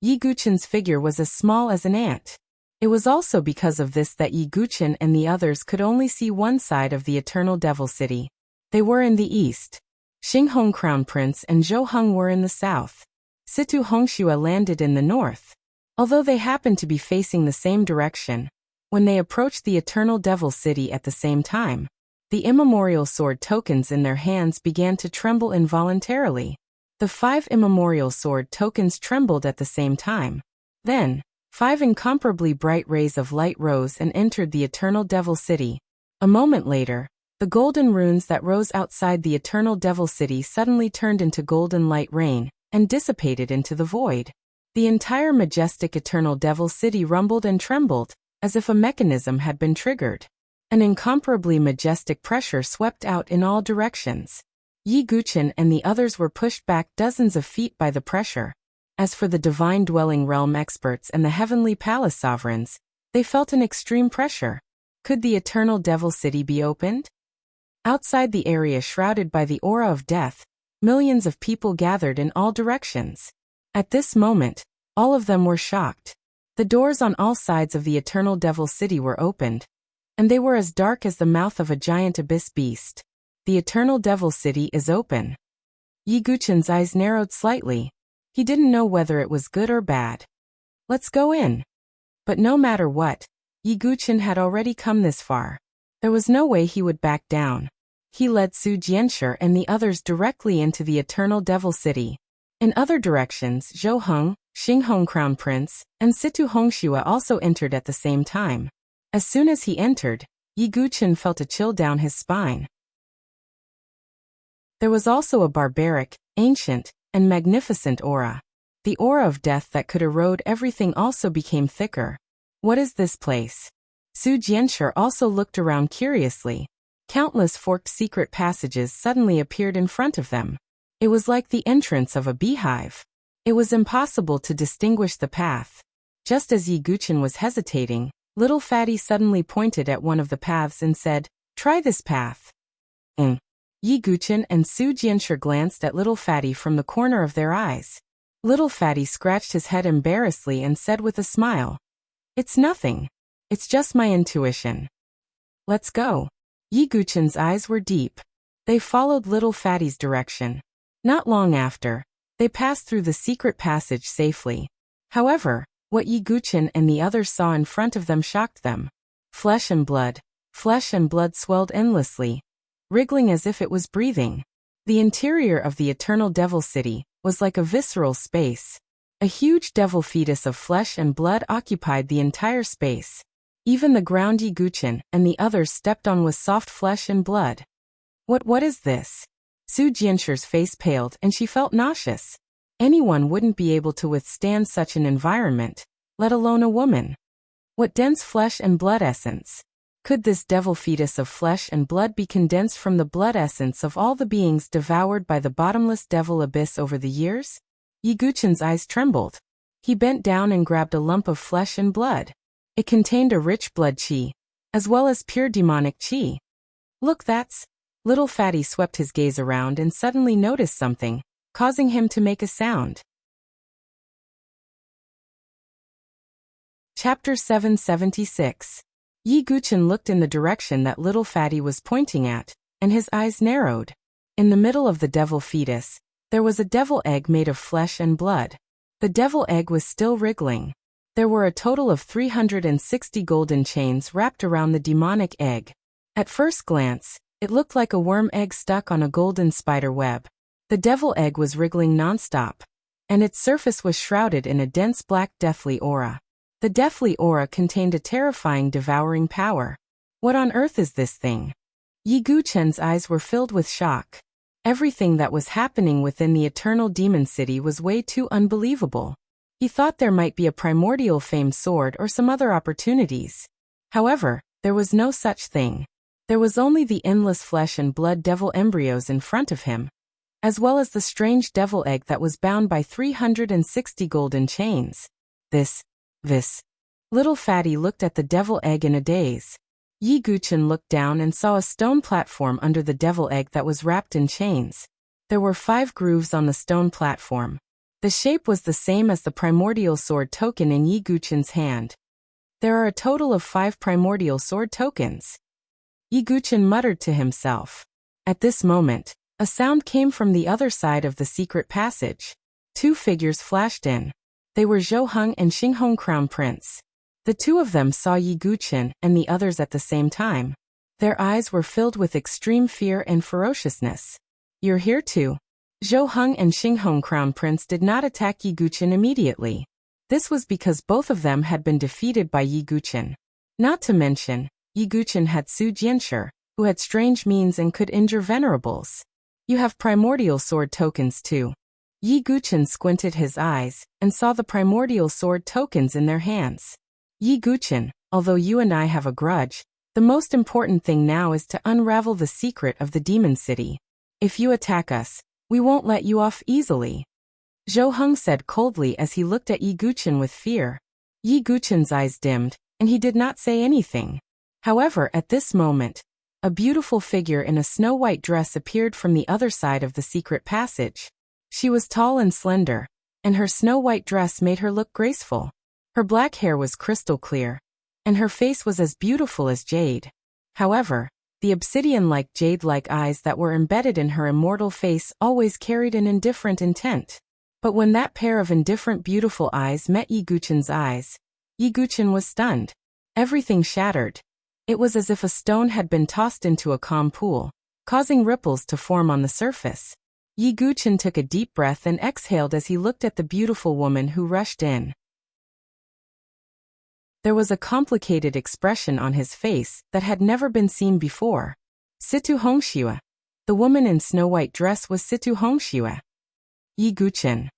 Yi Guchen's figure was as small as an ant. It was also because of this that Yi Guchen and the others could only see one side of the Eternal Devil City. They were in the east. Xing Hong Crown Prince and Zhou Heng were in the south. Situ Hongxue landed in the north. Although they happened to be facing the same direction, when they approached the Eternal Devil City at the same time, the immemorial sword tokens in their hands began to tremble involuntarily. The 5 immemorial sword tokens trembled at the same time. Then, 5 incomparably bright rays of light rose and entered the Eternal Devil City. A moment later, the golden runes that rose outside the Eternal Devil City suddenly turned into golden light rain and dissipated into the void. The entire majestic Eternal Devil City rumbled and trembled, as if a mechanism had been triggered. An incomparably majestic pressure swept out in all directions. Yi Guchen and the others were pushed back dozens of feet by the pressure. As for the Divine Dwelling Realm experts and the Heavenly Palace sovereigns, they felt an extreme pressure. Could the Eternal Devil City be opened? Outside the area shrouded by the aura of death, millions of people gathered in all directions. At this moment, all of them were shocked. The doors on all sides of the Eternal Devil City were opened, and they were as dark as the mouth of a giant abyss beast. The Eternal Devil City is open. Yi Guchen's eyes narrowed slightly. He didn't know whether it was good or bad. Let's go in. But no matter what, Yi Guchen had already come this far. There was no way he would back down. He led Su Jianshi and the others directly into the Eternal Devil City. In other directions, Zhou Heng, Xing Hong Crown Prince, and Situ Hongxue also entered at the same time. As soon as he entered, Yi Guchen felt a chill down his spine. There was also a barbaric, ancient, and magnificent aura. The aura of death that could erode everything also became thicker. What is this place? Su Jianshi also looked around curiously. Countless forked secret passages suddenly appeared in front of them. It was like the entrance of a beehive. It was impossible to distinguish the path. Just as Yi Guchen was hesitating, Little Fatty suddenly pointed at one of the paths and said, "Try this path." Yi Guchen and Su Jianshi glanced at Little Fatty from the corner of their eyes. Little Fatty scratched his head embarrassedly and said with a smile, "It's nothing. It's just my intuition. Let's go." Yi Guchen's eyes were deep. They followed Little Fatty's direction. Not long after, they passed through the secret passage safely. However, What Yi Guchen and the others saw in front of them shocked them. Flesh and blood swelled endlessly, wriggling as if it was breathing. The interior of the Eternal Devil City was like a visceral space. A huge devil fetus of flesh and blood occupied the entire space. Even the ground Yi Guchen and the others stepped on was soft flesh and blood. What is this? Su Jianshir's face paled and she felt nauseous. Anyone wouldn't be able to withstand such an environment, let alone a woman. What dense flesh and blood essence? Could this devil fetus of flesh and blood be condensed from the blood essence of all the beings devoured by the bottomless devil abyss over the years? Yi Guchen's eyes trembled. He bent down and grabbed a lump of flesh and blood. It contained a rich blood qi, as well as pure demonic qi. Look, that's... Little Fatty swept his gaze around and suddenly noticed something, causing him to make a sound. Chapter 776. Yi Guchen looked in the direction that Little Fatty was pointing at, and his eyes narrowed. In the middle of the devil fetus, there was a devil egg made of flesh and blood. The devil egg was still wriggling. There were a total of 360 golden chains wrapped around the demonic egg. At first glance, it looked like a worm egg stuck on a golden spider web. The devil egg was wriggling nonstop, and its surface was shrouded in a dense black deathly aura. The deathly aura contained a terrifying devouring power. What on earth is this thing? Yi Guchen's eyes were filled with shock. Everything that was happening within the Eternal Demon City was way too unbelievable. He thought there might be a primordial famed sword or some other opportunities. However, there was no such thing. There was only the endless flesh and blood devil embryos in front of him, as well as the strange devil egg that was bound by 360 golden chains. This. Little Fatty looked at the devil egg in a daze. Yi Guchen looked down and saw a stone platform under the devil egg that was wrapped in chains. There were 5 grooves on the stone platform. The shape was the same as the primordial sword token in Yi Guchen's hand. There are a total of 5 primordial sword tokens. Yi Guchen muttered to himself. At this moment, a sound came from the other side of the secret passage. 2 figures flashed in. They were Zhou Heng and Xinghong Crown Prince. The 2 of them saw Yi Guchen and the others at the same time. Their eyes were filled with extreme fear and ferociousness. You're here too. Zhou Heng and Xinghong Crown Prince did not attack Yi Guchen immediately. This was because both of them had been defeated by Yi Guchen. Not to mention, Yi Guchen had Su Jianshir, who had strange means and could injure venerables. You have primordial sword tokens too. Yi Guchen squinted his eyes and saw the primordial sword tokens in their hands. Yi Guchen, although you and I have a grudge, the most important thing now is to unravel the secret of the Demon City. If you attack us, we won't let you off easily. Zhou Heng said coldly as he looked at Yi Guchen with fear. Yi Guchen's eyes dimmed, and he did not say anything. However, at this moment, a beautiful figure in a snow-white dress appeared from the other side of the secret passage. She was tall and slender, and her snow-white dress made her look graceful. Her black hair was crystal clear, and her face was as beautiful as jade. However, the obsidian-like jade-like eyes that were embedded in her immortal face always carried an indifferent intent. But when that pair of indifferent beautiful eyes met Yi Guchen's eyes, Yi Guchen was stunned. Everything shattered. It was as if a stone had been tossed into a calm pool, causing ripples to form on the surface. Yi Guchen took a deep breath and exhaled as he looked at the beautiful woman who rushed in. There was a complicated expression on his face that had never been seen before. Situ Hongxue. The woman in snow-white dress was Situ Hongxue. Yi Guchen.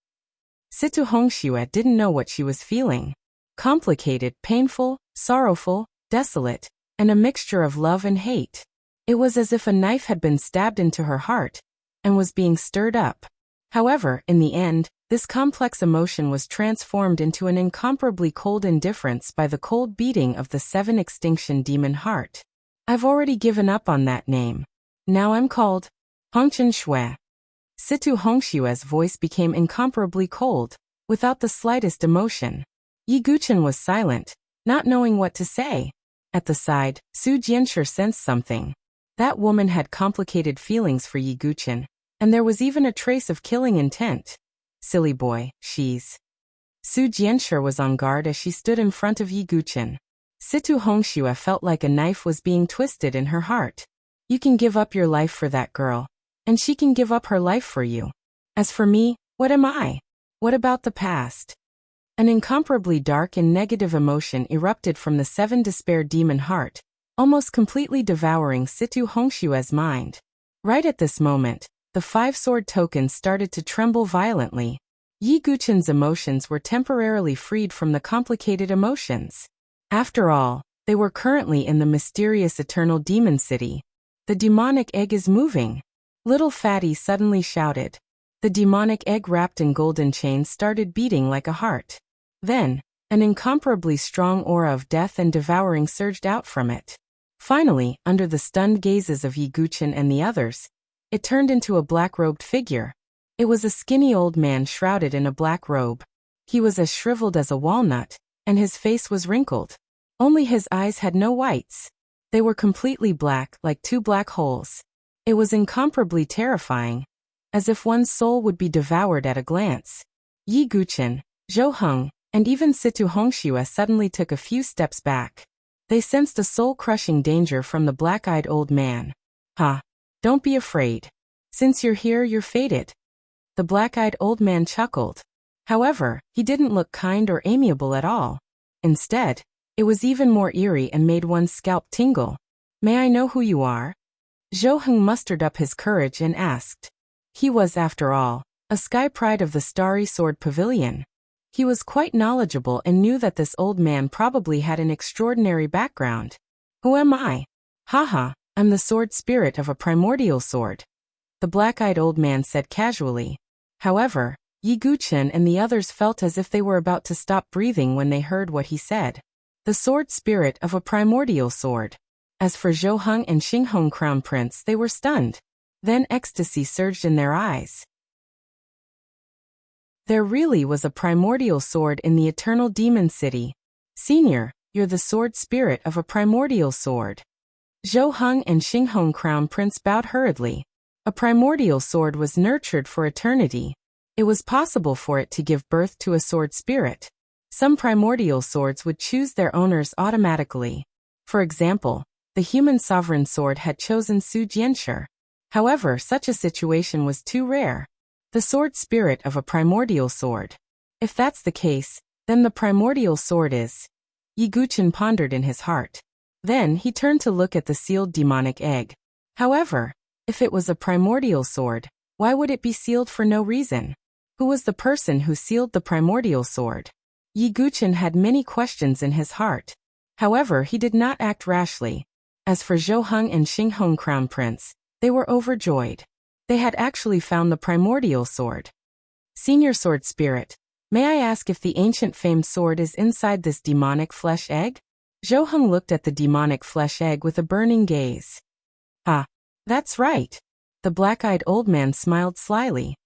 Situ Hongxue didn't know what she was feeling. Complicated, painful, sorrowful, desolate, and a mixture of love and hate. It was as if a knife had been stabbed into her heart and was being stirred up. However, in the end, this complex emotion was transformed into an incomparably cold indifference by the cold beating of the 7 extinction demon heart. I've already given up on that name. Now I'm called Hongchen Shui. Situ Hongshue's voice became incomparably cold, without the slightest emotion. Yi Guchen was silent, not knowing what to say. At the side, Su Jianshir sensed something. That woman had complicated feelings for Yi Guchen, and there was even a trace of killing intent. Silly boy, she's... Su Jianshi was on guard as she stood in front of Yi Guqin. Situ Hongxue felt like a knife was being twisted in her heart. You can give up your life for that girl, and she can give up her life for you. As for me, what am I? What about the past? An incomparably dark and negative emotion erupted from the seven despair demon heart, almost completely devouring Situ Hongshue's mind. Right at this moment, the five-sword token started to tremble violently. Yi Guqin's emotions were temporarily freed from the complicated emotions. After all, they were currently in the mysterious Eternal Demon City. The demonic egg is moving. Little Fatty suddenly shouted. The demonic egg wrapped in golden chains started beating like a heart. Then, an incomparably strong aura of death and devouring surged out from it. Finally, under the stunned gazes of Yi Guqin and the others, it turned into a black-robed figure. It was a skinny old man shrouded in a black robe. He was as shriveled as a walnut, and his face was wrinkled. Only his eyes had no whites. They were completely black, like two black holes. It was incomparably terrifying, as if one's soul would be devoured at a glance. Yi Guqin, Zhou Heng, and even Situ Hongxue suddenly took a few steps back. They sensed a soul-crushing danger from the black-eyed old man. Don't be afraid. Since you're here, you're fated. The black-eyed old man chuckled. However, he didn't look kind or amiable at all. Instead, it was even more eerie and made one's scalp tingle. May I know who you are? Zhou Heng mustered up his courage and asked. He was, after all, a sky pride of the Starry Sword Pavilion. He was quite knowledgeable and knew that this old man probably had an extraordinary background. Who am I? I'm the sword spirit of a primordial sword. The black-eyed old man said casually. However, Yi Guqin and the others felt as if they were about to stop breathing when they heard what he said. The sword spirit of a primordial sword. As for Zhou Heng and Xinghong Crown Prince, they were stunned. Then ecstasy surged in their eyes. There really was a primordial sword in the Eternal Demon City. Senior, you're the sword spirit of a primordial sword. Zhou Heng and Xinghong Crown Prince bowed hurriedly. A primordial sword was nurtured for eternity. It was possible for it to give birth to a sword spirit. Some primordial swords would choose their owners automatically. For example, the human sovereign sword had chosen Su Jianshi. However, such a situation was too rare. The sword spirit of a primordial sword. If that's the case, then the primordial sword is. Yi Guqin pondered in his heart. Then he turned to look at the sealed demonic egg. However, if it was a primordial sword, why would it be sealed for no reason? Who was the person who sealed the primordial sword? Yi Guqin had many questions in his heart. However, he did not act rashly. As for Zhou Heng and Xinghong Crown Prince, they were overjoyed. They had actually found the primordial sword. Senior Sword Spirit, may I ask if the ancient famed sword is inside this demonic flesh egg? Zhou Heng looked at the demonic flesh egg with a burning gaze. That's right. The black-eyed old man smiled slyly.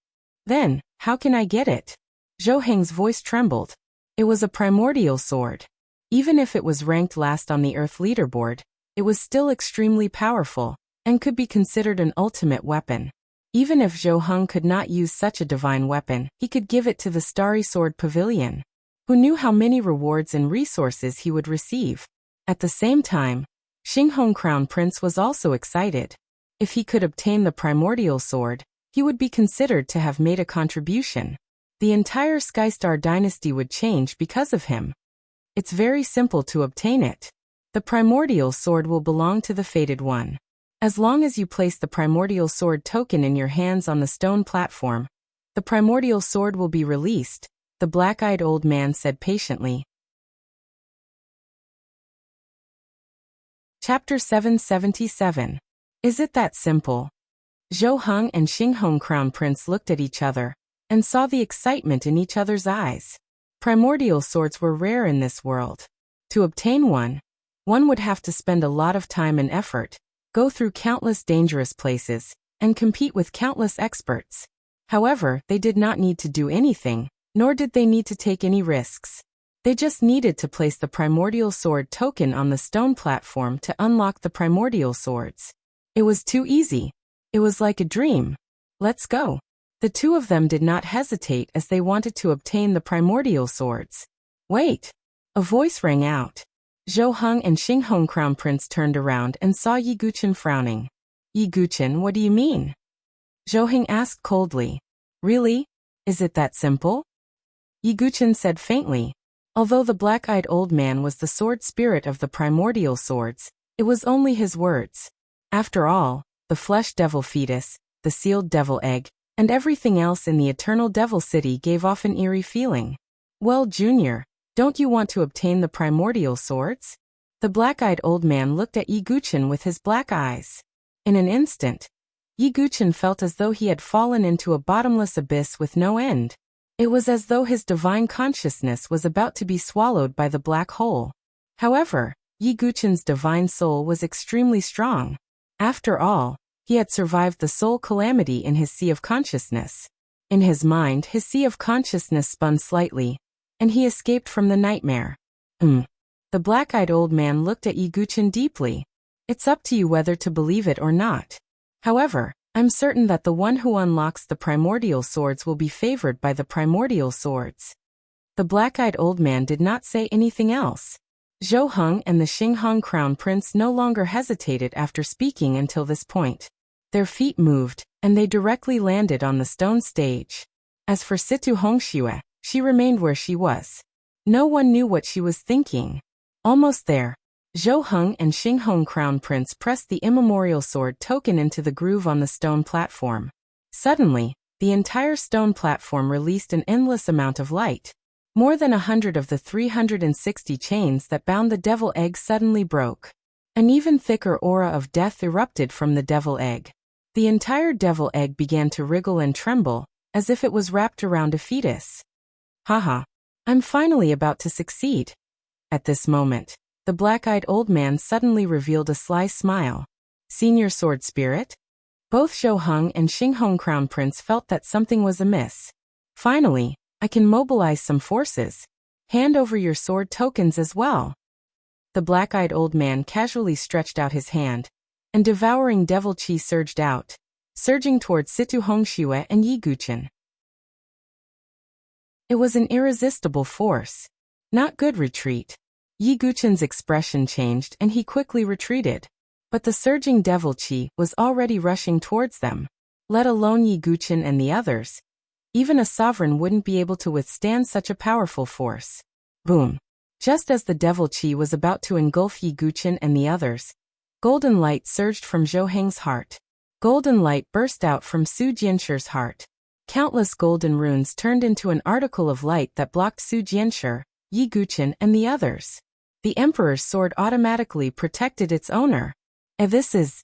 Then, how can I get it? Zhou Heng's voice trembled. It was a primordial sword. Even if it was ranked last on the Earth leaderboard, it was still extremely powerful, and could be considered an ultimate weapon. Even if Zhou Heng could not use such a divine weapon, he could give it to the Starry Sword Pavilion. Who knew how many rewards and resources he would receive? At the same time, Xinghong Crown Prince was also excited. If he could obtain the primordial sword, he would be considered to have made a contribution. The entire Skystar dynasty would change because of him. It's very simple to obtain it. The primordial sword will belong to the fated one. As long as you place the primordial sword token in your hands on the stone platform, the primordial sword will be released, the black-eyed old man said patiently. Chapter 777. Is it that simple? Zhou Heng and Xinghong Crown Prince looked at each other, and saw the excitement in each other's eyes. Primordial swords were rare in this world. To obtain one would have to spend a lot of time and effort, go through countless dangerous places, and compete with countless experts. However, they did not need to do anything, nor did they need to take any risks. They just needed to place the primordial sword token on the stone platform to unlock the primordial swords. It was too easy. It was like a dream. Let's go. The two of them did not hesitate as they wanted to obtain the primordial swords. Wait! A voice rang out. Zhou Heng and Xing Hong Crown Prince turned around and saw Yi Guchen frowning. Yi Guchen, what do you mean? Zhou Heng asked coldly. Really? Is it that simple? Yi Guchen said faintly. Although the black-eyed old man was the sword spirit of the primordial swords, it was only his words. After all, the flesh devil fetus, the sealed devil egg, and everything else in the eternal devil city gave off an eerie feeling. Well, Junior, don't you want to obtain the primordial swords? The black-eyed old man looked at Yi Guchen with his black eyes. In an instant, Yi Guchen felt as though he had fallen into a bottomless abyss with no end. It was as though his divine consciousness was about to be swallowed by the black hole. However, Yi Guchen's divine soul was extremely strong. After all, he had survived the soul calamity in his sea of consciousness. In his mind, his sea of consciousness spun slightly, and he escaped from the nightmare. The black-eyed old man looked at Yi Guchen deeply. It's up to you whether to believe it or not. However, I'm certain that the one who unlocks the primordial swords will be favored by the primordial swords. The black-eyed old man did not say anything else. Zhou Heng and the Xing Hong Crown Prince no longer hesitated after speaking until this point. Their feet moved, and they directly landed on the stone stage. As for Situ Hongxue, she remained where she was. No one knew what she was thinking. Almost there, Zhou Heng and Xing Hong Crown Prince pressed the immemorial sword token into the groove on the stone platform. Suddenly, the entire stone platform released an endless amount of light. More than 100 of the 360 chains that bound the devil egg suddenly broke. An even thicker aura of death erupted from the devil egg. The entire devil egg began to wriggle and tremble, as if it was wrapped around a fetus. Haha, I'm finally about to succeed. At this moment, the black-eyed old man suddenly revealed a sly smile. Senior Sword Spirit? Both Zhou Heng and Xing Hong Crown Prince felt that something was amiss. Finally, I can mobilize some forces. Hand over your sword tokens as well. The black-eyed old man casually stretched out his hand, and devouring devil chi surged out, surging towards Situ Hongxue and Yi Guchen. It was an irresistible force. Not good retreat. Yi Guchen's expression changed and he quickly retreated. But the surging devil chi was already rushing towards them. Let alone Yi Guchen and the others. Even a sovereign wouldn't be able to withstand such a powerful force. Boom. Just as the devil chi was about to engulf Yi Guchen and the others, golden light surged from Zhou Heng's heart. Golden light burst out from Su Jianshi's heart. Countless golden runes turned into an article of light that blocked Su Jianshi, Yi Guchen and the others. The Emperor's sword automatically protected its owner. This is...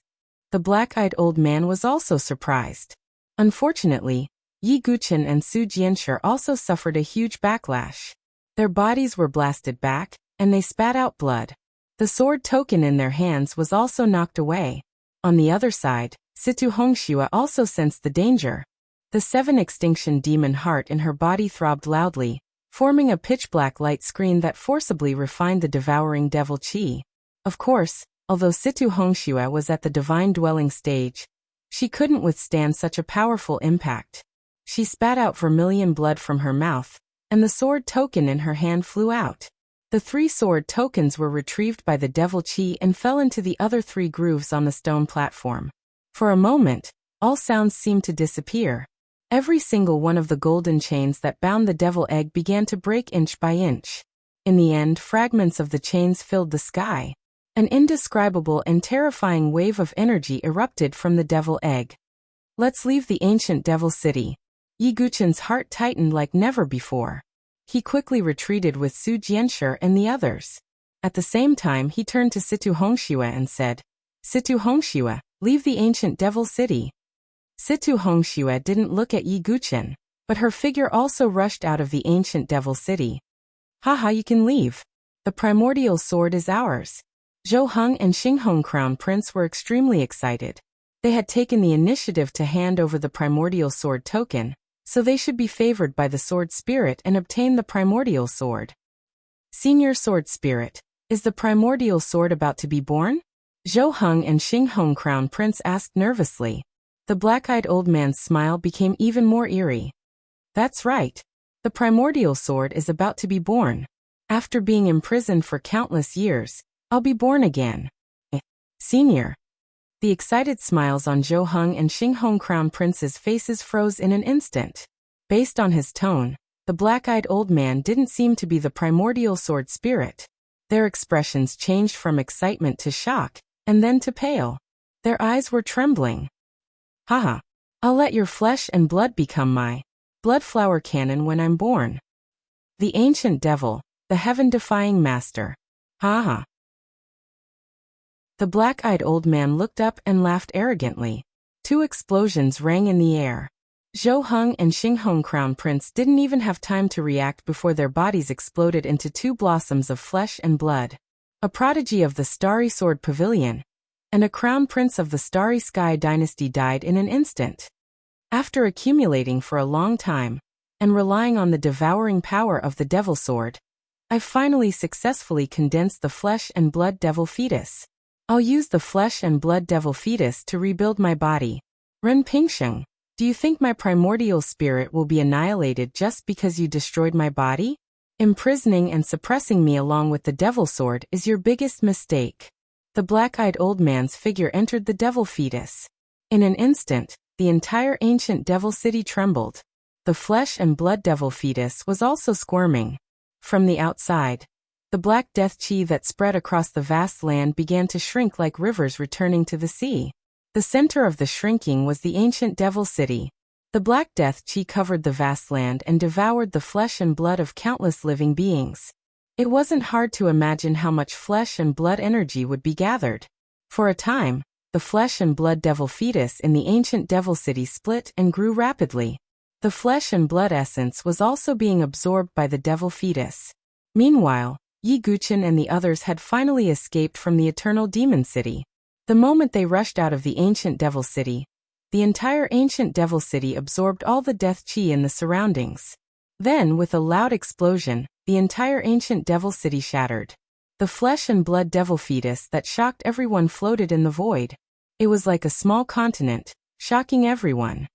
The black-eyed old man was also surprised. Unfortunately, Yi Guchen and Su Jianshi also suffered a huge backlash. Their bodies were blasted back, and they spat out blood. The sword token in their hands was also knocked away. On the other side, Situ Hongxue also sensed the danger. The 7 extinction demon heart in her body throbbed loudly, forming a pitch-black light screen that forcibly refined the devouring devil chi. Of course, although Situ Hongxue was at the divine dwelling stage, she couldn't withstand such a powerful impact. She spat out vermilion blood from her mouth, and the sword token in her hand flew out. The 3 sword tokens were retrieved by the devil chi and fell into the other 3 grooves on the stone platform. For a moment, all sounds seemed to disappear. Every single one of the golden chains that bound the devil egg began to break inch by inch. In the end, fragments of the chains filled the sky. An indescribable and terrifying wave of energy erupted from the devil egg. Let's leave the ancient devil city. Yi Guchen's heart tightened like never before. He quickly retreated with Su Jianshi and the others. At the same time, he turned to Situ Hongxue and said, Situ Hongxue, leave the ancient devil city. Situ Hongxue didn't look at Yi Guchen, but her figure also rushed out of the ancient devil city. Haha, you can leave. The primordial sword is ours. Zhou Heng and Xing Hong Crown Prince were extremely excited. They had taken the initiative to hand over the primordial sword token, so they should be favored by the sword spirit and obtain the primordial sword. Senior Sword Spirit, is the primordial sword about to be born? Zhou Heng and Xing Hong Crown Prince asked nervously. The black-eyed old man's smile became even more eerie. That's right. The primordial sword is about to be born. After being imprisoned for countless years, I'll be born again. Senior. The excited smiles on Zhou Heng and Xing Hong Crown Prince's faces froze in an instant. Based on his tone, the black-eyed old man didn't seem to be the primordial sword spirit. Their expressions changed from excitement to shock, and then to pale. Their eyes were trembling. Haha. I'll let your flesh and blood become my blood-flower cannon when I'm born. The ancient devil, the heaven-defying master. Haha. The black-eyed old man looked up and laughed arrogantly. Two explosions rang in the air. Zhou Heng and Xing Hong Crown Prince didn't even have time to react before their bodies exploded into two blossoms of flesh and blood. A prodigy of the Starry Sword Pavilion, and a crown prince of the Starry Sky dynasty died in an instant. After accumulating for a long time, and relying on the devouring power of the devil sword, I've finally successfully condensed the flesh and blood devil fetus. I'll use the flesh and blood devil fetus to rebuild my body. Ren Pingsheng, do you think my primordial spirit will be annihilated just because you destroyed my body? Imprisoning and suppressing me along with the devil sword is your biggest mistake. The black-eyed old man's figure entered the devil fetus. In an instant, the entire ancient devil city trembled. The flesh and blood devil fetus was also squirming. From the outside, the black death chi that spread across the vast land began to shrink like rivers returning to the sea. The center of the shrinking was the ancient devil city. The black death chi covered the vast land and devoured the flesh and blood of countless living beings. It wasn't hard to imagine how much flesh and blood energy would be gathered. For a time, the flesh and blood devil fetus in the ancient devil city split and grew rapidly. The flesh and blood essence was also being absorbed by the devil fetus. Meanwhile, Yi Guchen and the others had finally escaped from the eternal demon city. The moment they rushed out of the ancient devil city, the entire ancient devil city absorbed all the death chi in the surroundings. Then, with a loud explosion, the entire ancient devil city shattered. The flesh and blood devil fetus that shocked everyone floated in the void. It was like a small continent, shocking everyone.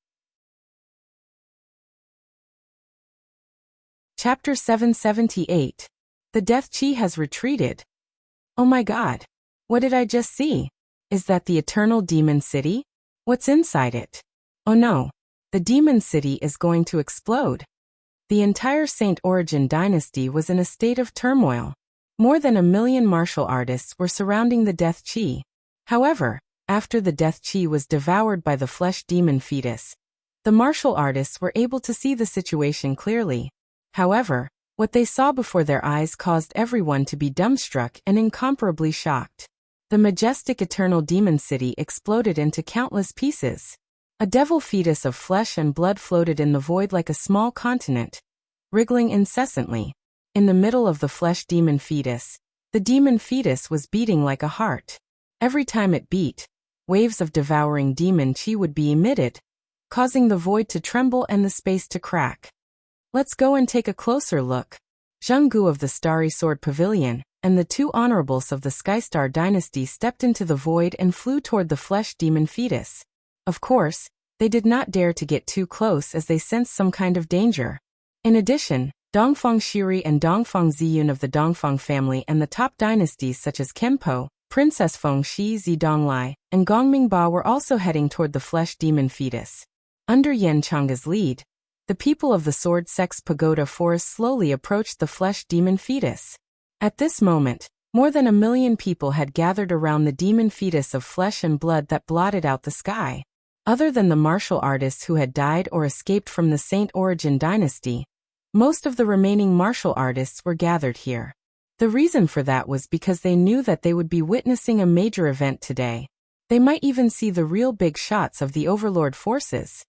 Chapter 778. The death chi has retreated. Oh my god. What did I just see? Is that the eternal demon city? What's inside it? Oh no. The demon city is going to explode. The entire Saint Origin dynasty was in a state of turmoil. More than 1 million martial artists were surrounding the death chi. However, after the death chi was devoured by the flesh demon fetus, the martial artists were able to see the situation clearly. However, what they saw before their eyes caused everyone to be dumbstruck and incomparably shocked. The majestic eternal demon city exploded into countless pieces. A devil fetus of flesh and blood floated in the void like a small continent, wriggling incessantly. In the middle of the flesh demon fetus, the demon fetus was beating like a heart. Every time it beat, waves of devouring demon chi would be emitted, causing the void to tremble and the space to crack. Let's go and take a closer look. Zheng Gu of the Starry Sword Pavilion and the two honorables of the Skystar dynasty stepped into the void and flew toward the flesh demon fetus. Of course, they did not dare to get too close as they sensed some kind of danger. In addition, Dongfang Shiri and Dongfang Ziyun of the Dongfang family and the top dynasties such as Kempo, Princess Feng Shi Zidonglai, and Gongming Ba were also heading toward the flesh demon fetus. Under Yan Chang's lead, the people of the Sword Sex Pagoda Forest slowly approached the flesh demon fetus. At this moment, more than 1 million people had gathered around the demon fetus of flesh and blood that blotted out the sky. Other than the martial artists who had died or escaped from the Saint Origin dynasty, most of the remaining martial artists were gathered here. The reason for that was because they knew that they would be witnessing a major event today. They might even see the real big shots of the Overlord forces.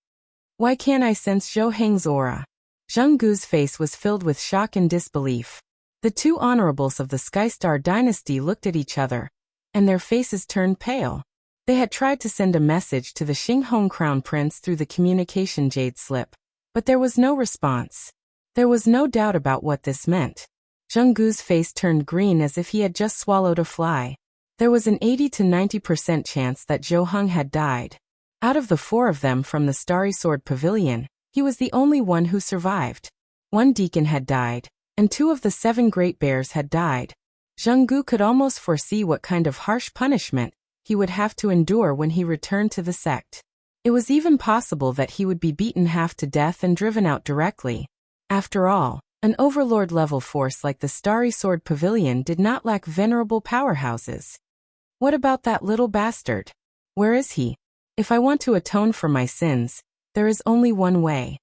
Why can't I sense Zhou Heng's aura? Zheng Gu's face was filled with shock and disbelief. The two honorables of the Skystar dynasty looked at each other, and their faces turned pale. They had tried to send a message to the Xing Hong Crown Prince through the communication jade slip, but there was no response. There was no doubt about what this meant. Zheng Gu's face turned green as if he had just swallowed a fly. There was an 80 to 90% chance that Zhou Heng had died. Out of the 4 of them from the Starry Sword Pavilion, he was the only one who survived. 1 deacon had died, and 2 of the 7 great bears had died. Zheng Gu could almost foresee what kind of harsh punishment he would have to endure when he returned to the sect. It was even possible that he would be beaten half to death and driven out directly. After all, an overlord-level force like the Starry Sword Pavilion did not lack venerable powerhouses. What about that little bastard? Where is he? If I want to atone for my sins, there is only one way.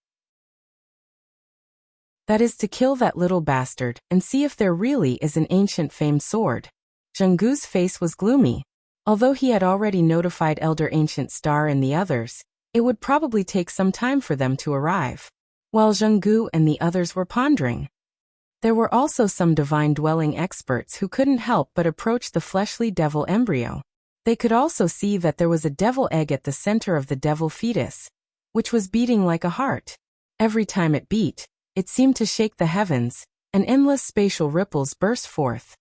That is to kill that little bastard and see if there really is an ancient famed sword. Zheng Gu's face was gloomy. Although he had already notified Elder Ancient Star and the others, it would probably take some time for them to arrive. While Zheng Gu and the others were pondering, there were also some divine dwelling experts who couldn't help but approach the fleshly devil embryo. They could also see that there was a devil egg at the center of the devil fetus, which was beating like a heart. Every time it beat, it seemed to shake the heavens, and endless spatial ripples burst forth.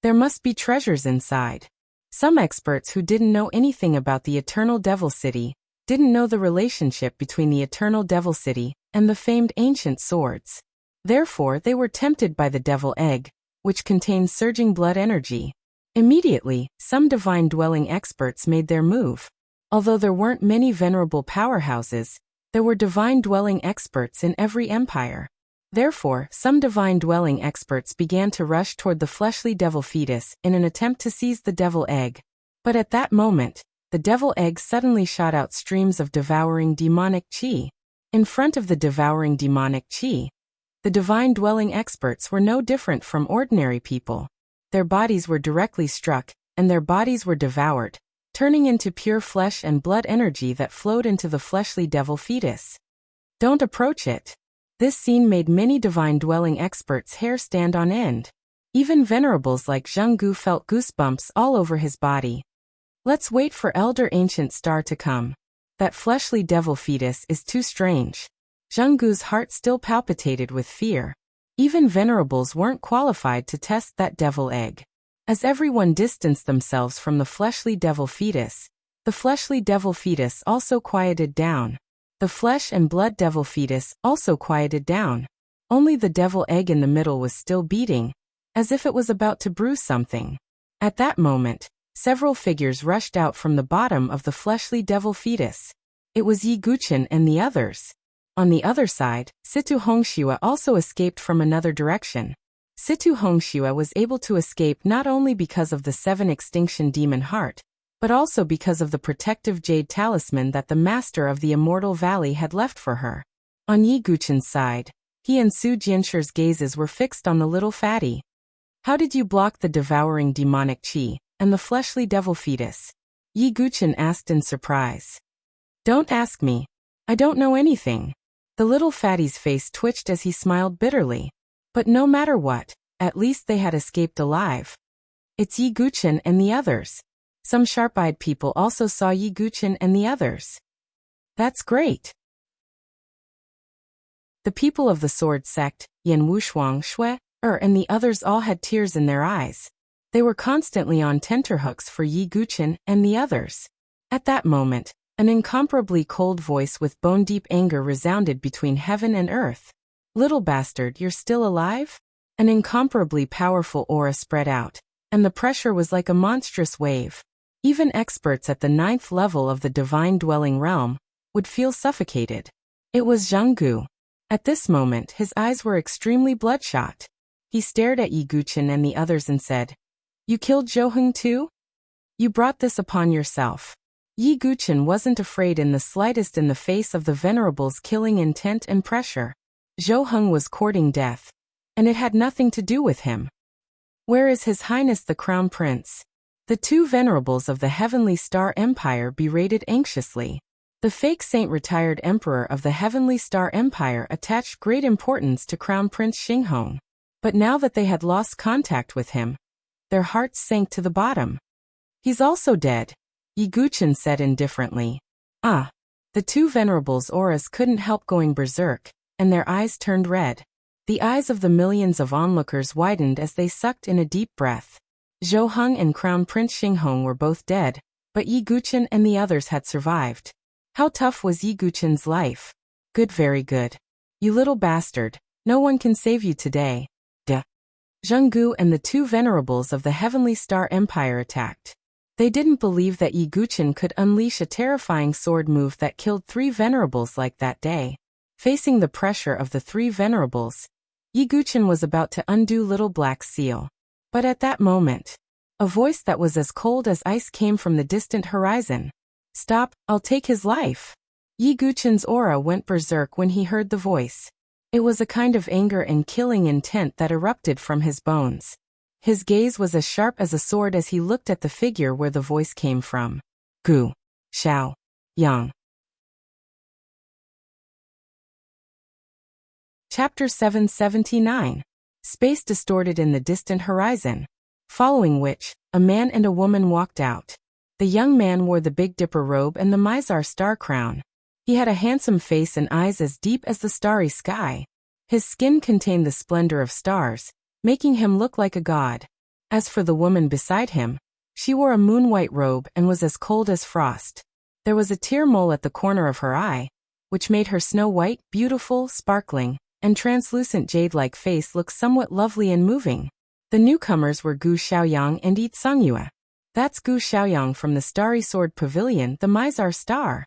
There must be treasures inside. Some experts who didn't know anything about the Eternal Devil City didn't know the relationship between the Eternal Devil City and the famed ancient swords. Therefore, they were tempted by the devil egg, which contained surging blood energy. Immediately, some divine dwelling experts made their move. Although there weren't many venerable powerhouses, there were divine dwelling experts in every empire. Therefore, some divine dwelling experts began to rush toward the fleshly devil fetus in an attempt to seize the devil egg. But at that moment, the devil egg suddenly shot out streams of devouring demonic chi. In front of the devouring demonic chi, the divine dwelling experts were no different from ordinary people. Their bodies were directly struck, and their bodies were devoured, turning into pure flesh and blood energy that flowed into the fleshly devil fetus. Don't approach it. This scene made many divine dwelling experts' hair stand on end. Even venerables like Zheng Gu felt goosebumps all over his body. Let's wait for Elder Ancient Star to come. That fleshly devil fetus is too strange. Zheng Gu's heart still palpitated with fear. Even venerables weren't qualified to test that devil egg. As everyone distanced themselves from the fleshly devil fetus, the fleshly devil fetus also quieted down. The flesh and blood devil fetus also quieted down. Only the devil egg in the middle was still beating, as if it was about to brew something. At that moment, several figures rushed out from the bottom of the fleshly devil fetus. It was Yi Guchen and the others. On the other side, Situ Hongxue also escaped from another direction. Situ Hongxue was able to escape not only because of the 7 extinction demon heart, but also because of the protective jade talisman that the master of the Immortal Valley had left for her. On Yi Guchen's side, he and Su Jianshi's gazes were fixed on the little fatty. How did you block the devouring demonic chi and the fleshly devil fetus? Yi Guchen asked in surprise. Don't ask me. I don't know anything. The little fatty's face twitched as he smiled bitterly. But no matter what, at least they had escaped alive. It's Yi Guchen and the others. Some sharp-eyed people also saw Yi Guchen and the others. That's great. The people of the sword sect, Yan Wushuang Shui, and the others all had tears in their eyes. They were constantly on tenterhooks for Yi Guchen and the others. At that moment, an incomparably cold voice with bone-deep anger resounded between heaven and earth. Little bastard, you're still alive? An incomparably powerful aura spread out, and the pressure was like a monstrous wave. Even experts at the 9th level of the divine dwelling realm would feel suffocated. It was Zheng Gu. At this moment, his eyes were extremely bloodshot. He stared at Yi Guchen and the others and said, You killed Zhou Heng too? You brought this upon yourself. Yi Guchen wasn't afraid in the slightest in the face of the venerable's killing intent and pressure. Zhou Heng was courting death, and it had nothing to do with him. Where is His Highness the Crown Prince? The 2 venerables of the Heavenly Star Empire berated anxiously. The fake saint retired emperor of the Heavenly Star Empire attached great importance to Crown Prince Xinghong. But now that they had lost contact with him, their hearts sank to the bottom. He's also dead, Yi Guchen said indifferently. The 2 venerables' auras couldn't help going berserk, and their eyes turned red. The eyes of the millions of onlookers widened as they sucked in a deep breath. Zhou Heng and Crown Prince Xinghong were both dead, but Yi Guchen and the others had survived. How tough was Yi Guchen's life? Good, very good. You little bastard. No one can save you today. Duh. Zhenggu and the two venerables of the Heavenly Star Empire attacked. They didn't believe that Yi Guchen could unleash a terrifying sword move that killed 3 venerables like that day. Facing the pressure of the 3 venerables, Yi Guchen was about to undo Little Black Seal. But at that moment, a voice that was as cold as ice came from the distant horizon. Stop, I'll take his life. Yi Guchen's aura went berserk when he heard the voice. It was a kind of anger and killing intent that erupted from his bones. His gaze was as sharp as a sword as he looked at the figure where the voice came from. Gu Xiao Yang. Chapter 779. Space distorted in the distant horizon. Following which, a man and a woman walked out. The young man wore the Big Dipper robe and the Mizar star crown. He had a handsome face and eyes as deep as the starry sky. His skin contained the splendor of stars, making him look like a god. As for the woman beside him, she wore a moon-white robe and was as cold as frost. There was a tear mole at the corner of her eye, which made her snow-white, beautiful, sparkling, and translucent jade-like face look somewhat lovely and moving. The newcomers were Gu Xiaoyang and Yi Tsangyue. That's Gu Xiaoyang from the Starry Sword Pavilion, the Mizar Star.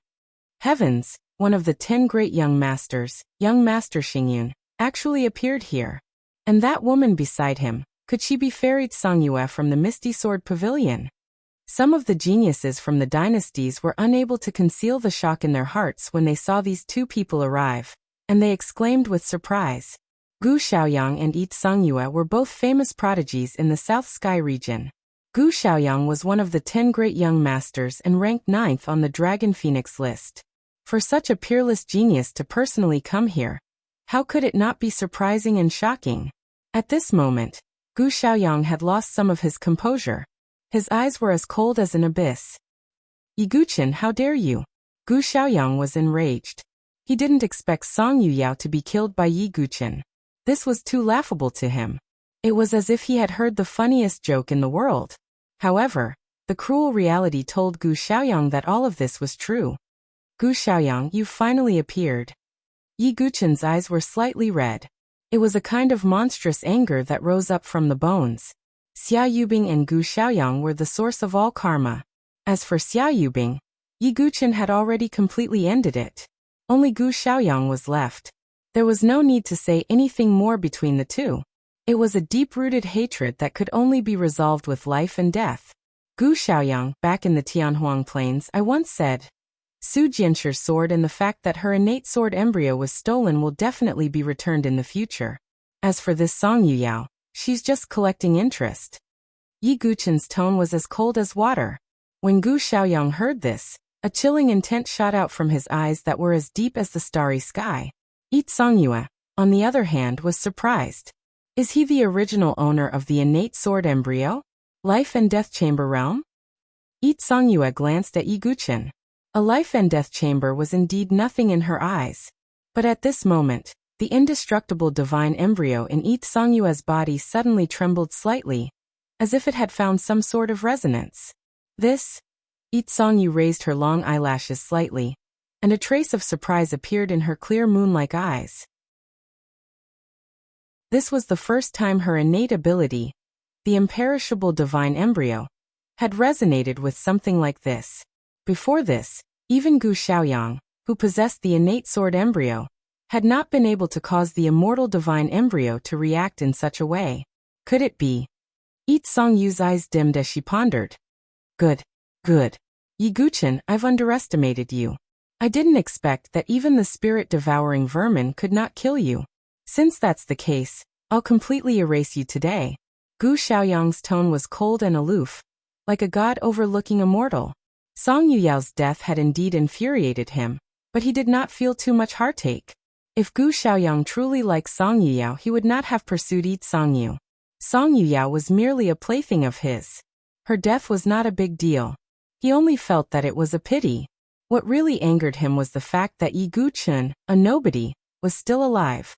Heavens, one of the 10 great young masters, young Master Xingyun, actually appeared here. And that woman beside him, could she be Fairy Tsangyue from the Misty Sword Pavilion? Some of the geniuses from the dynasties were unable to conceal the shock in their hearts when they saw these 2 people arrive, and they exclaimed with surprise. Gu Xiaoyang and Yi Tsangyue were both famous prodigies in the South Sky region. Gu Xiaoyang was one of the 10 great young masters and ranked 9th on the Dragon Phoenix list. For such a peerless genius to personally come here, how could it not be surprising and shocking? At this moment, Gu Xiaoyang had lost some of his composure. His eyes were as cold as an abyss. Yi Guchen, how dare you? Gu Xiaoyang was enraged. He didn't expect Song Yuyao to be killed by Yi Guchen. This was too laughable to him. It was as if he had heard the funniest joke in the world. However, the cruel reality told Gu Xiaoyang that all of this was true. Gu Xiaoyang, you finally appeared. Yi Guchen's eyes were slightly red. It was a kind of monstrous anger that rose up from the bones. Xia Yubing and Gu Xiaoyang were the source of all karma. As for Xia Yubing, Yi Guchen had already completely ended it. Only Gu Xiaoyang was left. There was no need to say anything more between the two. It was a deep-rooted hatred that could only be resolved with life and death. Gu Xiaoyang, back in the Tianhuang Plains, I once said, Su Jianshi's sword and the fact that her innate sword embryo was stolen will definitely be returned in the future. As for this Song Yuyao, she's just collecting interest. Yi Guchen's tone was as cold as water. When Gu Xiaoyang heard this, a chilling intent shot out from his eyes that were as deep as the starry sky. Yi Tsangyue, on the other hand, was surprised. Is he the original owner of the innate sword embryo? Life and death chamber realm? Yi Tsangyue glanced at Yi Guchen. A life and death chamber was indeed nothing in her eyes. But at this moment, the indestructible divine embryo in Yi Tsangyue's body suddenly trembled slightly, as if it had found some sort of resonance. This? Yi Tsangyue raised her long eyelashes slightly, and a trace of surprise appeared in her clear moon-like eyes. This was the first time her innate ability, the imperishable divine embryo, had resonated with something like this. Before this, even Gu Xiaoyang, who possessed the innate sword embryo, had not been able to cause the immortal divine embryo to react in such a way. Could it be? Yi Tsangyue's eyes dimmed as she pondered. Good. Yi Guchen, I've underestimated you. I didn't expect that even the spirit-devouring vermin could not kill you. Since that's the case, I'll completely erase you today. Gu Xiaoyang's tone was cold and aloof, like a god overlooking a mortal. Song Yuyao's death had indeed infuriated him, but he did not feel too much heartache. If Gu Xiaoyang truly liked Song Yuyao, he would not have pursued Yi Tsangyue. Song Yuyao was merely a plaything of his. Her death was not a big deal. He only felt that it was a pity. What really angered him was the fact that Yi Guchen, a nobody, was still alive.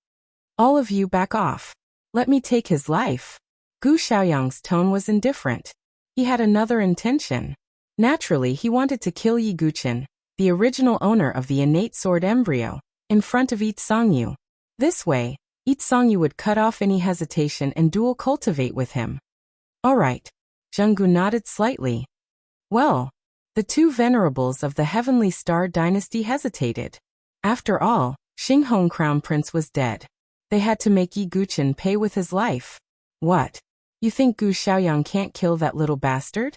All of you back off. Let me take his life. Gu Xiaoyang's tone was indifferent. He had another intention. Naturally, he wanted to kill Yi Guchen, the original owner of the innate sword embryo, in front of Yi Songyu. This way, Yi Songyu would cut off any hesitation and dual cultivate with him. All right. Zhenggu nodded slightly. Well, the two venerables of the Heavenly Star dynasty hesitated. After all, Xinghong Crown Prince was dead. They had to make Yi Guqin pay with his life. What? You think Gu Xiaoyang can't kill that little bastard?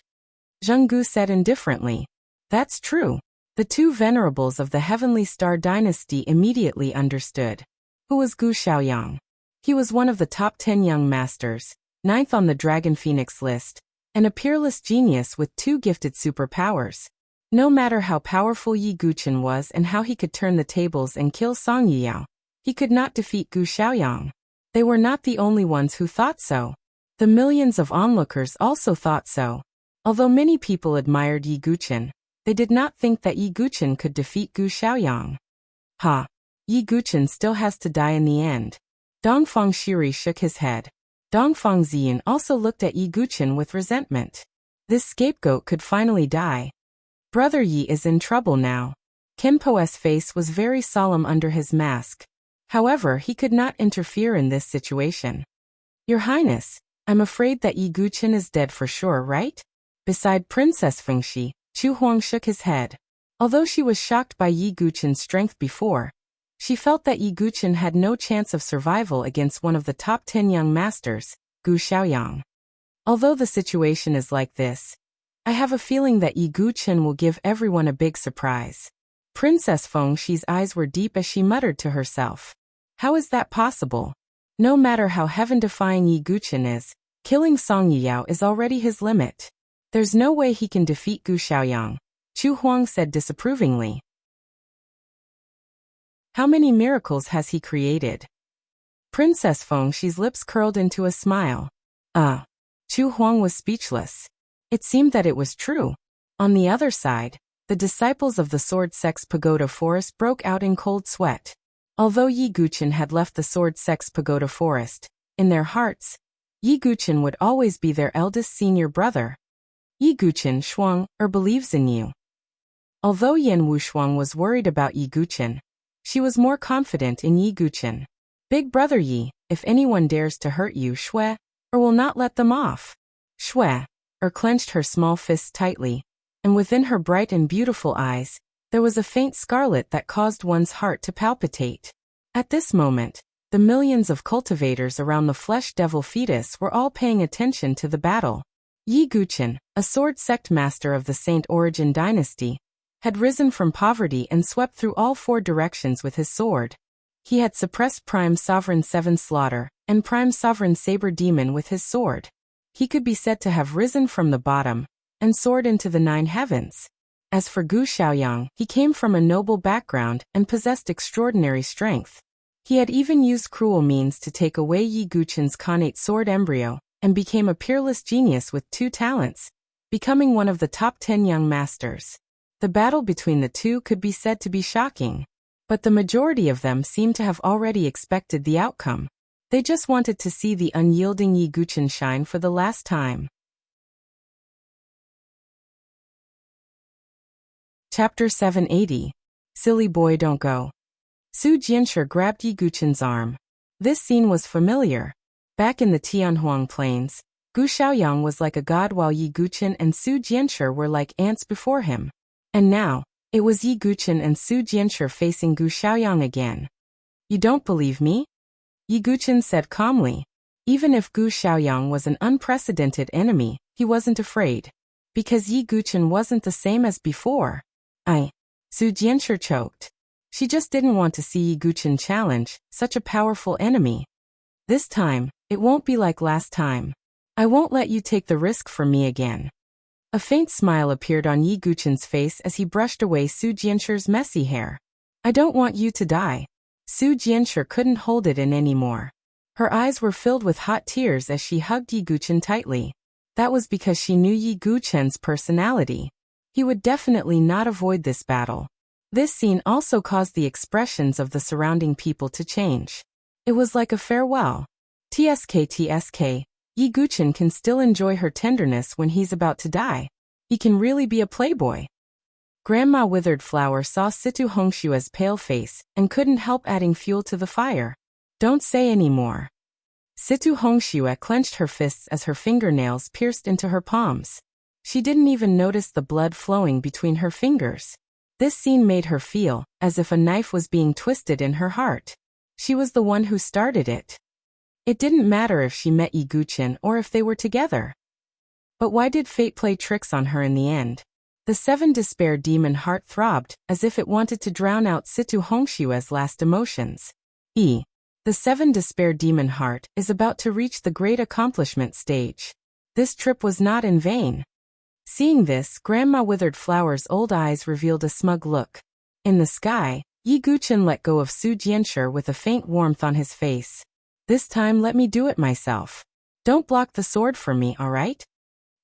Zhenggu said indifferently. That's true. The two venerables of the Heavenly Star dynasty immediately understood. Who was Gu Xiaoyang? He was one of the top 10 young masters, 9th on the Dragon Phoenix list, and a peerless genius with 2 gifted superpowers. No matter how powerful Yi Guqin was and how he could turn the tables and kill Song Yiyao, he could not defeat Gu Xiaoyang. They were not the only ones who thought so. The millions of onlookers also thought so. Although many people admired Yi Guqin, they did not think that Yi Guqin could defeat Gu Xiaoyang. Ha! Yi Guqin still has to die in the end. Dongfang Shiri shook his head. Dongfang Ziyin also looked at Yi Guqin with resentment. This scapegoat could finally die. Brother Yi is in trouble now. Kenpo's face was very solemn under his mask. However, he could not interfere in this situation. Your Highness, I'm afraid that Yi Guqin is dead for sure, right? Beside Princess Fengxi, Chu Huang shook his head. Although she was shocked by Yi Guqin's strength before, she felt that Yi Guqin had no chance of survival against one of the top 10 young masters, Gu Xiaoyang. Although the situation is like this, I have a feeling that Yi Guqin will give everyone a big surprise. Princess Fengxi's eyes were deep as she muttered to herself. How is that possible? No matter how heaven-defying Yi Guqin is, killing Song Yiyao is already his limit. There's no way he can defeat Gu Xiaoyang, Chu Huang said disapprovingly. How many miracles has he created? Princess Fengxi's lips curled into a smile. Chu Huang was speechless. It seemed that it was true. On the other side, the disciples of the Sword Sex Pagoda Forest broke out in cold sweat. Although Yi Guqin had left the Sword Sex Pagoda Forest, in their hearts, Yi Guqin would always be their eldest senior brother. Yi Guqin Shuang believes in you. Although Yan Wushuang was worried about Yi Guqin, she was more confident in Yi Guqin. Big brother Yi, if anyone dares to hurt you, Shui, will not let them off. Shui, clenched her small fists tightly, and within her bright and beautiful eyes, there was a faint scarlet that caused one's heart to palpitate. At this moment, the millions of cultivators around the flesh devil fetus were all paying attention to the battle. Yi Guqin, a sword sect master of the Saint Origin dynasty, had risen from poverty and swept through all 4 directions with his sword. He had suppressed Prime Sovereign 7 Slaughter and Prime Sovereign Saber Demon with his sword. He could be said to have risen from the bottom and soared into the 9 heavens. As for Gu Xiaoyang, he came from a noble background and possessed extraordinary strength. He had even used cruel means to take away Yi Guqin's connate sword embryo and became a peerless genius with 2 talents, becoming one of the top 10 young masters. The battle between the two could be said to be shocking, but the majority of them seemed to have already expected the outcome. They just wanted to see the unyielding Yi Guqin shine for the last time. Chapter 780. Silly boy, don't go. Su Jianshi grabbed Yi Guqin's arm. This scene was familiar. Back in the Tianhuang Plains, Gu Xiaoyang was like a god while Yi Guqin and Su Jianshi were like ants before him. And now, it was Yi Guqin and Su Jianshi facing Gu Xiaoyang again. You don't believe me? Yi Guqin said calmly. Even if Gu Xiaoyang was an unprecedented enemy, he wasn't afraid. Because Yi Guqin wasn't the same as before. Su Jianshi choked. She just didn't want to see Yi Guqin challenge such a powerful enemy. This time, it won't be like last time. I won't let you take the risk for me again. A faint smile appeared on Yi Guqin's face as he brushed away Su Jianshi's messy hair. I don't want you to die. Su Jianshi couldn't hold it in anymore. Her eyes were filled with hot tears as she hugged Yi Guqin tightly. That was because she knew Yi Guqin's personality. He would definitely not avoid this battle. This scene also caused the expressions of the surrounding people to change. It was like a farewell. TSK, Yi Guqin can still enjoy her tenderness when he's about to die. He can really be a playboy. Grandma Withered Flower saw Situ Hongshua's pale face and couldn't help adding fuel to the fire. Don't say any more. Situ Hongxue clenched her fists as her fingernails pierced into her palms. She didn't even notice the blood flowing between her fingers. This scene made her feel as if a knife was being twisted in her heart. She was the one who started it. It didn't matter if she met Yi Guqin or if they were together. But why did fate play tricks on her in the end? The seven despair demon heart throbbed as if it wanted to drown out Situ Hongshue's last emotions. The seven despair demon heart is about to reach the great accomplishment stage. This trip was not in vain. Seeing this, Grandma Withered Flower's old eyes revealed a smug look. In the sky, Yi Guqin let go of Su Jianshi with a faint warmth on his face. This time let me do it myself. Don't block the sword for me, alright?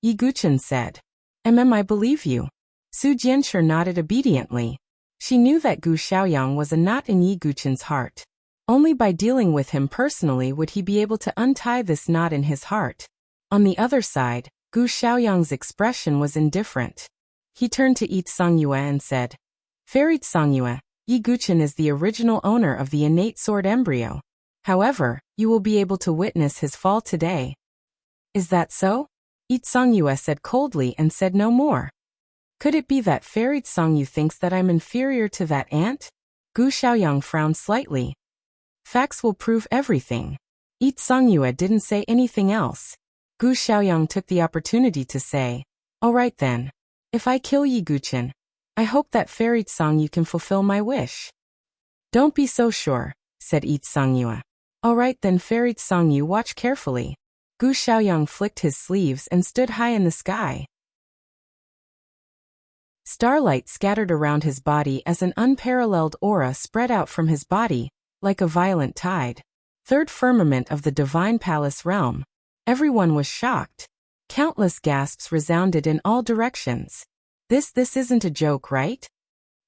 Yi Guqin said. I believe you. Su Jianshi nodded obediently. She knew that Gu Xiaoyang was a knot in Yi Guqin's heart. Only by dealing with him personally would he be able to untie this knot in his heart. On the other side, Gu Xiaoyang's expression was indifferent. He turned to Yi Songyue and said, Fairy Songyue, Yi Guqin is the original owner of the innate sword embryo. However, you will be able to witness his fall today. Is that so? Yi Songyue said coldly and said no more. Could it be that Fairy Songyue thinks that I'm inferior to that ant? Gu Xiaoyang frowned slightly. Facts will prove everything. Yi Songyue didn't say anything else. Gu Xiaoyang took the opportunity to say, Alright then. If I kill Yi Guqin, I hope that Fairy Songyue can fulfill my wish. Don't be so sure, said Yi Songyue. Alright then Fairy Songyue, watch carefully. Gu Xiaoyang flicked his sleeves and stood high in the sky. Starlight scattered around his body as an unparalleled aura spread out from his body, like a violent tide. Third firmament of the divine palace realm. Everyone was shocked. Countless gasps resounded in all directions. This isn't a joke, right?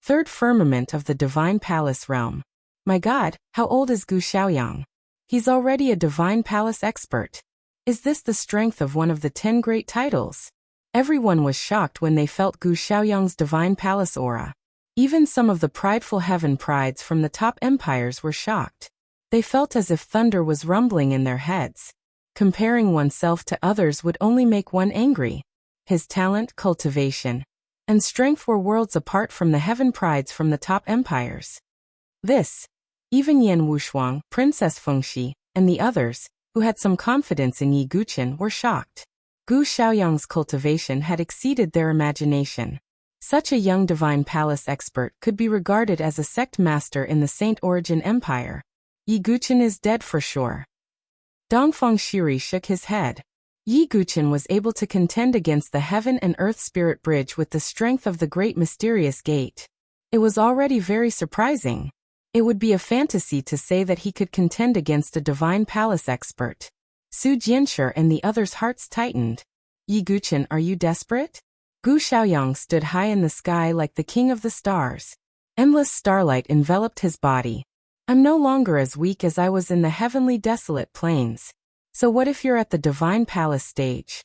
Third firmament of the divine palace realm. My God, how old is Gu Xiaoyang? He's already a divine palace expert. Is this the strength of one of the 10 great titles? Everyone was shocked when they felt Gu Xiaoyang's divine palace aura. Even some of the prideful heaven prides from the top empires were shocked. They felt as if thunder was rumbling in their heads. Comparing oneself to others would only make one angry. His talent, cultivation, and strength were worlds apart from the heaven prides from the top empires. Even Yan Wushuang, Princess Fengxi, and the others, who had some confidence in Yi Guqin, were shocked. Gu Xiaoyang's cultivation had exceeded their imagination. Such a young divine palace expert could be regarded as a sect master in the Saint Origin Empire. Yi Guqin is dead for sure. Dongfeng Shiri shook his head. Yi Guqin was able to contend against the heaven and earth spirit bridge with the strength of the great mysterious gate. It was already very surprising. It would be a fantasy to say that he could contend against a divine palace expert. Su Jianshi and the others' hearts tightened. Yi Guqin, are you desperate? Gu Xiaoyang stood high in the sky like the king of the stars. Endless starlight enveloped his body. I'm no longer as weak as I was in the heavenly desolate plains. So what if you're at the divine palace stage?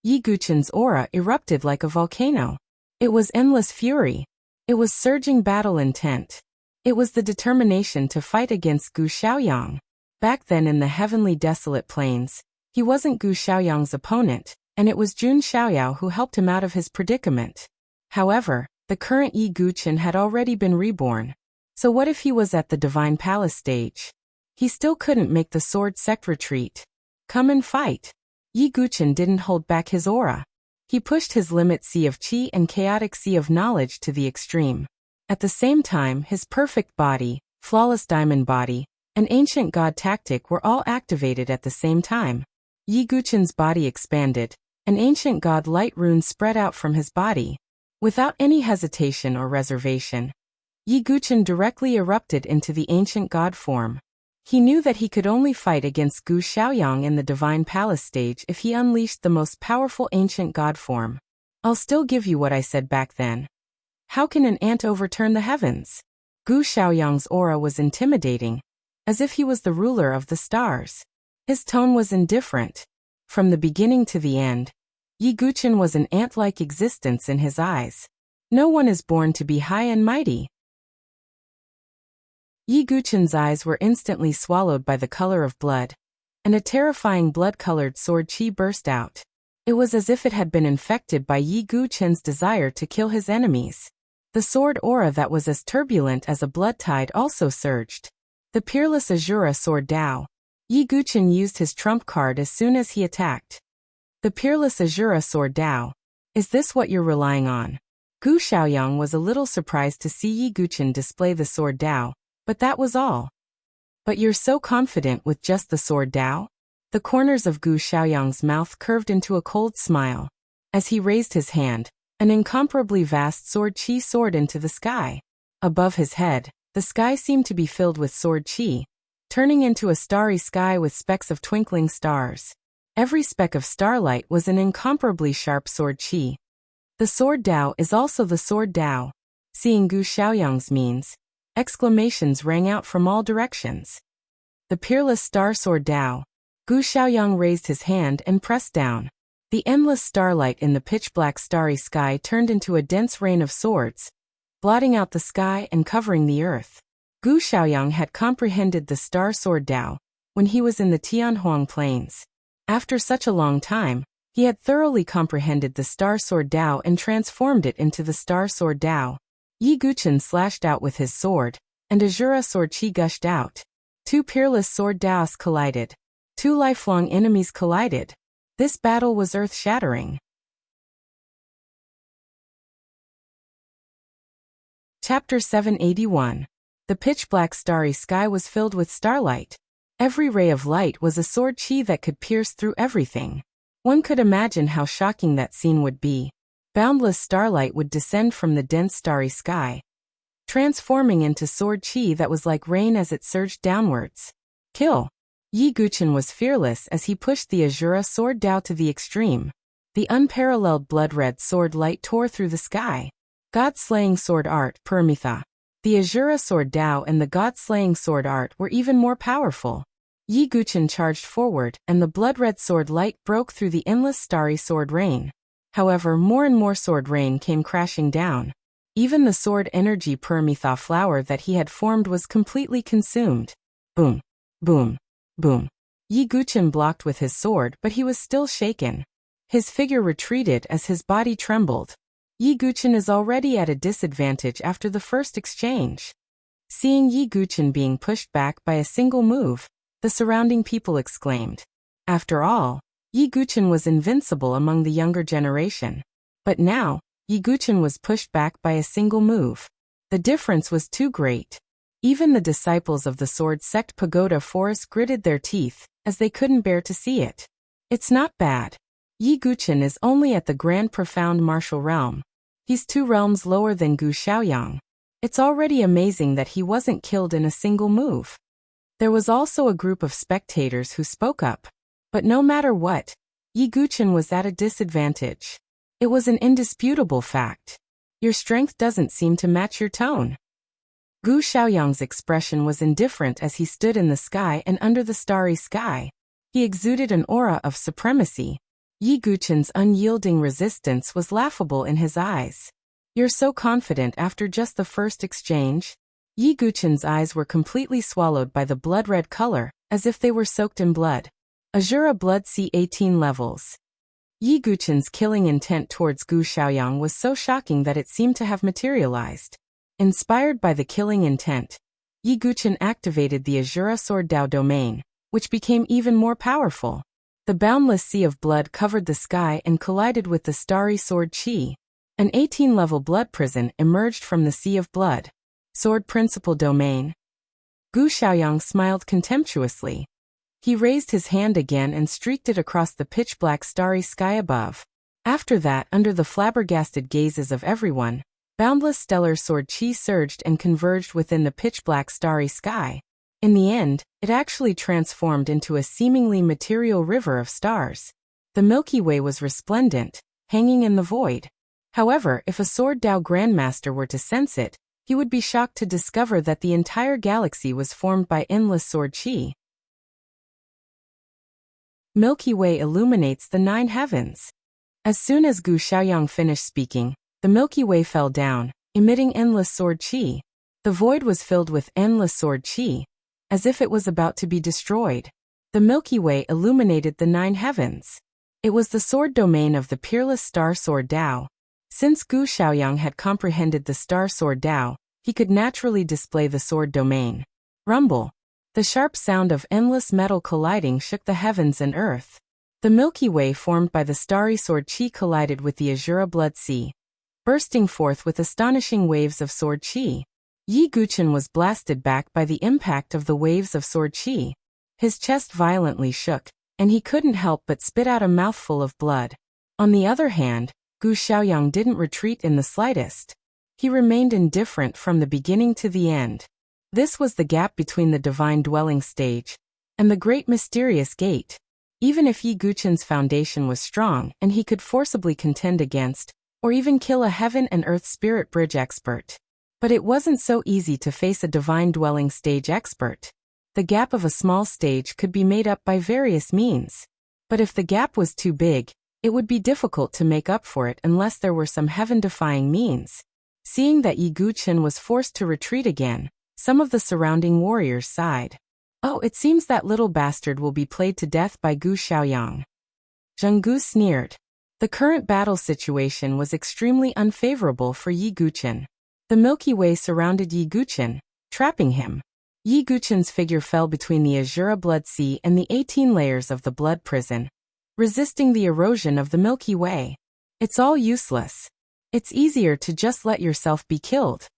Yi Guqin's aura erupted like a volcano. It was endless fury. It was surging battle intent. It was the determination to fight against Gu Xiaoyang. Back then in the heavenly desolate plains, he wasn't Gu Xiaoyang's opponent, and it was Jun Xiaoyao who helped him out of his predicament. However, the current Yi Guqin had already been reborn. So what if he was at the divine palace stage? He still couldn't make the sword sect retreat. Come and fight. Yi Guqin didn't hold back his aura. He pushed his limit sea of qi and chaotic sea of knowledge to the extreme. At the same time, his perfect body, flawless diamond body, and ancient god tactic were all activated at the same time. Yi Guqin's body expanded, an ancient god light rune spread out from his body. Without any hesitation or reservation, Yi Guqin directly erupted into the ancient god form. He knew that he could only fight against Gu Xiaoyang in the divine palace stage if he unleashed the most powerful ancient god form. I'll still give you what I said back then. How can an ant overturn the heavens? Gu Xiaoyang's aura was intimidating, as if he was the ruler of the stars. His tone was indifferent. From the beginning to the end, Yi Guqin was an ant-like existence in his eyes. No one is born to be high and mighty. Yi Guqin's eyes were instantly swallowed by the color of blood, and a terrifying blood-colored sword qi burst out. It was as if it had been infected by Yi Guqin's desire to kill his enemies. The sword aura that was as turbulent as a blood tide also surged. The peerless Azura sword Dao. Yi Guqin used his trump card as soon as he attacked. The peerless Azura sword Dao. Is this what you're relying on? Gu Xiaoyang was a little surprised to see Yi Guqin display the sword Dao, but that was all. But you're so confident with just the sword Dao? The corners of Gu Xiaoyang's mouth curved into a cold smile. As he raised his hand, an incomparably vast sword qi soared into the sky. Above his head, the sky seemed to be filled with sword qi, turning into a starry sky with specks of twinkling stars. Every speck of starlight was an incomparably sharp sword qi. The sword Dao is also the sword Dao. Seeing Gu Xiaoyang's means, exclamations rang out from all directions. The peerless star sword Dao. Gu Xiaoyang raised his hand and pressed down. The endless starlight in the pitch-black starry sky turned into a dense rain of swords, blotting out the sky and covering the earth. Gu Xiaoyang had comprehended the star sword Dao when he was in the Tianhuang Plains. After such a long time, he had thoroughly comprehended the star sword Dao and transformed it into the star sword Dao. Yi Guqin slashed out with his sword, and Azura sword qi gushed out. Two peerless sword Daos collided. Two lifelong enemies collided. This battle was earth-shattering. Chapter 781. The pitch-black starry sky was filled with starlight. Every ray of light was a sword qi that could pierce through everything. One could imagine how shocking that scene would be. Boundless starlight would descend from the dense starry sky, transforming into sword qi that was like rain as it surged downwards. Kill! Yi Guqin was fearless as he pushed the Azura sword Dao to the extreme. The unparalleled blood-red sword light tore through the sky. God-slaying sword art Paramitha. The Azura sword Dao and the god-slaying sword art were even more powerful. Yi Guqin charged forward, and the blood-red sword light broke through the endless starry sword rain. However, more and more sword rain came crashing down. Even the sword energy Paramitha flower that he had formed was completely consumed. Boom! Boom! Boom! Yi Guqin blocked with his sword, but he was still shaken. His figure retreated as his body trembled. Yi Guqin is already at a disadvantage after the first exchange. Seeing Yi Guqin being pushed back by a single move, the surrounding people exclaimed. After all, Yi Guqin was invincible among the younger generation. But now, Yi Guqin was pushed back by a single move. The difference was too great. Even the disciples of the Sword Sect Pagoda Forest gritted their teeth, as they couldn't bear to see it. It's not bad. Yi Guqin is only at the Grand Profound Martial Realm. He's 2 realms lower than Gu Xiaoyang. It's already amazing that he wasn't killed in a single move. There was also a group of spectators who spoke up. But no matter what, Yi Guqin was at a disadvantage. It was an indisputable fact. Your strength doesn't seem to match your tone. Gu Xiaoyang's expression was indifferent as he stood in the sky and under the starry sky. He exuded an aura of supremacy. Yi Guqin's unyielding resistance was laughable in his eyes. You're so confident after just the first exchange? Yi Guqin's eyes were completely swallowed by the blood-red color, as if they were soaked in blood. Azura blood C18 levels. Yi Guqin's killing intent towards Gu Xiaoyang was so shocking that it seemed to have materialized. Inspired by the killing intent, Yi Guqin activated the Azura sword Dao domain, which became even more powerful. The boundless sea of blood covered the sky and collided with the starry sword qi. An 18-level blood prison emerged from the sea of blood. Sword principal domain. Gu Xiaoyang smiled contemptuously. He raised his hand again and streaked it across the pitch-black starry sky above. After that, under the flabbergasted gazes of everyone, boundless stellar sword qi surged and converged within the pitch-black starry sky. In the end, it actually transformed into a seemingly material river of stars. The Milky Way was resplendent, hanging in the void. However, if a Sword Dao Grandmaster were to sense it, he would be shocked to discover that the entire galaxy was formed by endless sword qi. Milky Way illuminates the 9 heavens. As soon as Gu Xiaoyang finished speaking, The Milky Way fell down, emitting endless sword chi. The void was filled with endless sword chi, as if it was about to be destroyed. The Milky Way illuminated the 9 heavens. It was the sword domain of the peerless star sword Tao. Since Gu Xiaoyang had comprehended the star sword Tao, he could naturally display the sword domain. Rumble. The sharp sound of endless metal colliding shook the heavens and earth. The Milky Way formed by the starry sword chi collided with the Azura blood sea, bursting forth with astonishing waves of sword chi. Yi Guchen was blasted back by the impact of the waves of sword chi. His chest violently shook, and he couldn't help but spit out a mouthful of blood. On the other hand, Gu Xiaoyang didn't retreat in the slightest. He remained indifferent from the beginning to the end. This was the gap between the divine dwelling stage and the great mysterious gate. Even if Yi Guchen's foundation was strong and he could forcibly contend against, or even kill a heaven and earth spirit bridge expert. But it wasn't so easy to face a divine dwelling stage expert. The gap of a small stage could be made up by various means. But if the gap was too big, it would be difficult to make up for it unless there were some heaven-defying means. Seeing that Yi Guchen was forced to retreat again, some of the surrounding warriors sighed. Oh, it seems that little bastard will be played to death by Gu Xiaoyang. Zheng Gu sneered. The current battle situation was extremely unfavorable for Yi Guchen. The Milky Way surrounded Yi Guchen, trapping him. Yi Guchen's figure fell between the Azura blood sea and the 18 layers of the blood prison, resisting the erosion of the Milky Way. It's all useless. It's easier to just let yourself be killed.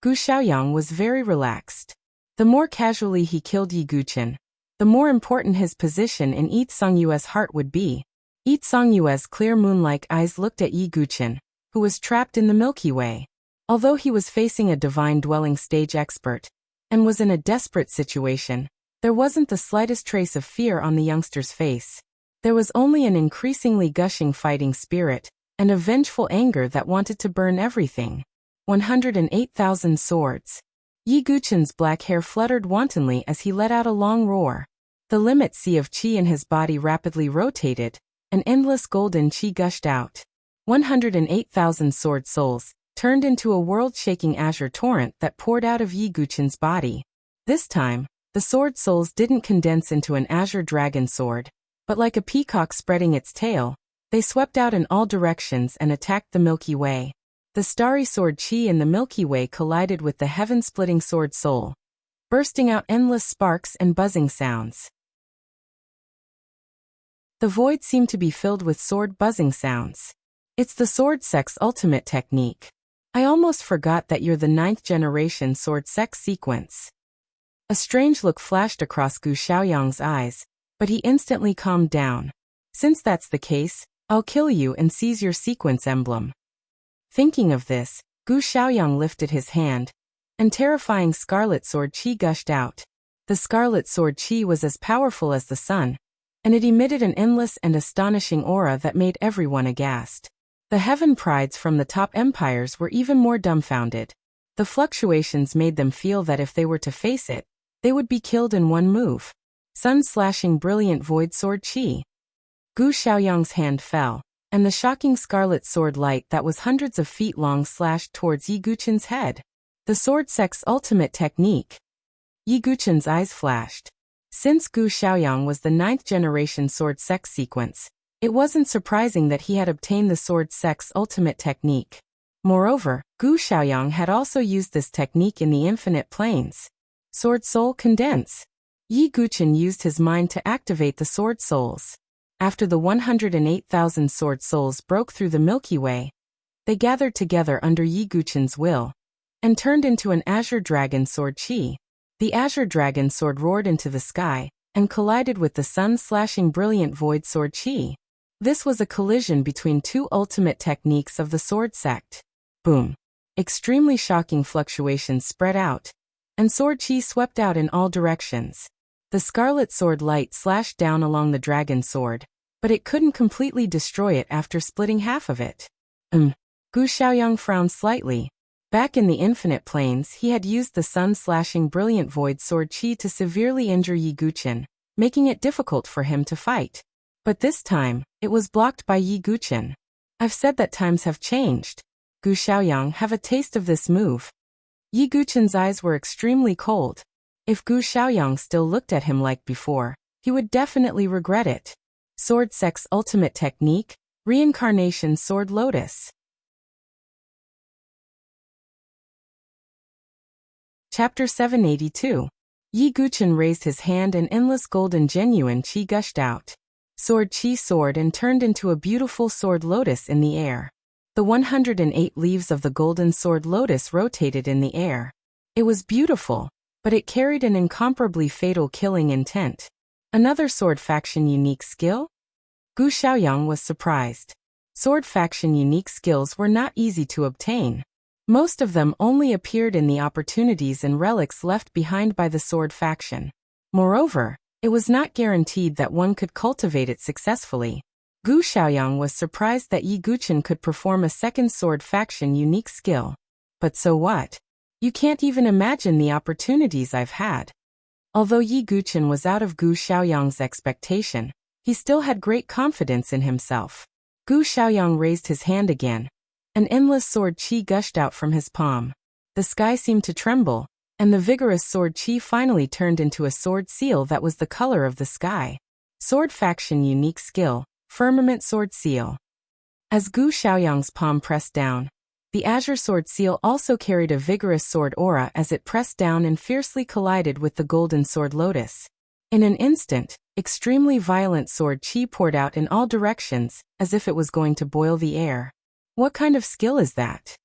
Gu Xiaoyang was very relaxed. The more casually he killed Yi Guchen, the more important his position in Yi Songyue's heart would be. Yi Songyue's clear moon-like eyes looked at Yi Guchen, who was trapped in the Milky Way. Although he was facing a divine dwelling stage expert, and was in a desperate situation, there wasn't the slightest trace of fear on the youngster's face. There was only an increasingly gushing fighting spirit, and a vengeful anger that wanted to burn everything. 108,000 swords. Yi Guchen's black hair fluttered wantonly as he let out a long roar. The limit sea of qi in his body rapidly rotated, and endless golden qi gushed out. 108,000 sword souls turned into a world-shaking azure torrent that poured out of Yi Guchen's body. This time, the sword souls didn't condense into an azure dragon sword, but like a peacock spreading its tail, they swept out in all directions and attacked the Milky Way. The starry sword chi in the Milky Way collided with the heaven-splitting sword soul, bursting out endless sparks and buzzing sounds. The void seemed to be filled with sword buzzing sounds. It's the sword sex ultimate technique. I almost forgot that you're the 9th generation sword sex sequence. A strange look flashed across Gu Xiaoyang's eyes, but he instantly calmed down. Since that's the case, I'll kill you and seize your sequence emblem. Thinking of this, Gu Xiaoyang lifted his hand, and terrifying scarlet sword chi gushed out. The scarlet sword chi was as powerful as the sun, and it emitted an endless and astonishing aura that made everyone aghast. The heaven prides from the top empires were even more dumbfounded. The fluctuations made them feel that if they were to face it, they would be killed in one move. Sun-slashing brilliant void sword chi. Gu Xiaoyang's hand fell, and the shocking scarlet sword light that was hundreds of feet long slashed towards Yi Guchen's head. The sword sex ultimate technique. Yi Guchen's eyes flashed. Since Gu Xiaoyang was the 9th generation sword sex sequence, it wasn't surprising that he had obtained the sword sex ultimate technique. Moreover, Gu Xiaoyang had also used this technique in the infinite planes. Sword soul condense. Yi Guchen used his mind to activate the sword souls. After the 108,000 sword souls broke through the Milky Way, they gathered together under Yi Guchen's will, and turned into an azure dragon sword chi. The azure dragon sword roared into the sky, and collided with the sun-slashing brilliant void sword chi. This was a collision between two ultimate techniques of the sword sect. Boom. Extremely shocking fluctuations spread out, and sword chi swept out in all directions. The scarlet sword light slashed down along the dragon sword, but it couldn't completely destroy it after splitting half of it. Gu Xiaoyang frowned slightly. Back in the infinite planes, he had used the sun-slashing brilliant void sword chi to severely injure Yi Guchen, making it difficult for him to fight. But this time, it was blocked by Yi Guchen. I've said that times have changed. Gu Xiaoyang have a taste of this move? Yi Guchen's eyes were extremely cold. If Gu Xiaoyang still looked at him like before, he would definitely regret it. Sword Sect's ultimate technique, Reincarnation Sword Lotus. Chapter 782. Yi Guchen raised his hand and endless golden genuine qi gushed out. Sword qi soared and turned into a beautiful sword lotus in the air. The 108 leaves of the golden sword lotus rotated in the air. It was beautiful, but it carried an incomparably fatal killing intent. Another sword faction unique skill? Gu Xiaoyang was surprised. Sword faction unique skills were not easy to obtain. Most of them only appeared in the opportunities and relics left behind by the sword faction. Moreover, it was not guaranteed that one could cultivate it successfully. Gu Xiaoyang was surprised that Yi Guchen could perform a second sword faction unique skill. But so what? You can't even imagine the opportunities I've had. Although Yi Guchen was out of Gu Xiaoyang's expectation, he still had great confidence in himself. Gu Xiaoyang raised his hand again. An endless sword qi gushed out from his palm. The sky seemed to tremble, and the vigorous sword qi finally turned into a sword seal that was the color of the sky. Sword faction unique skill, Firmament Sword Seal. As Gu Xiaoyang's palm pressed down, the azure sword seal also carried a vigorous sword aura as it pressed down and fiercely collided with the golden sword lotus. In an instant, extremely violent sword qi poured out in all directions, as if it was going to boil the air. What kind of skill is that?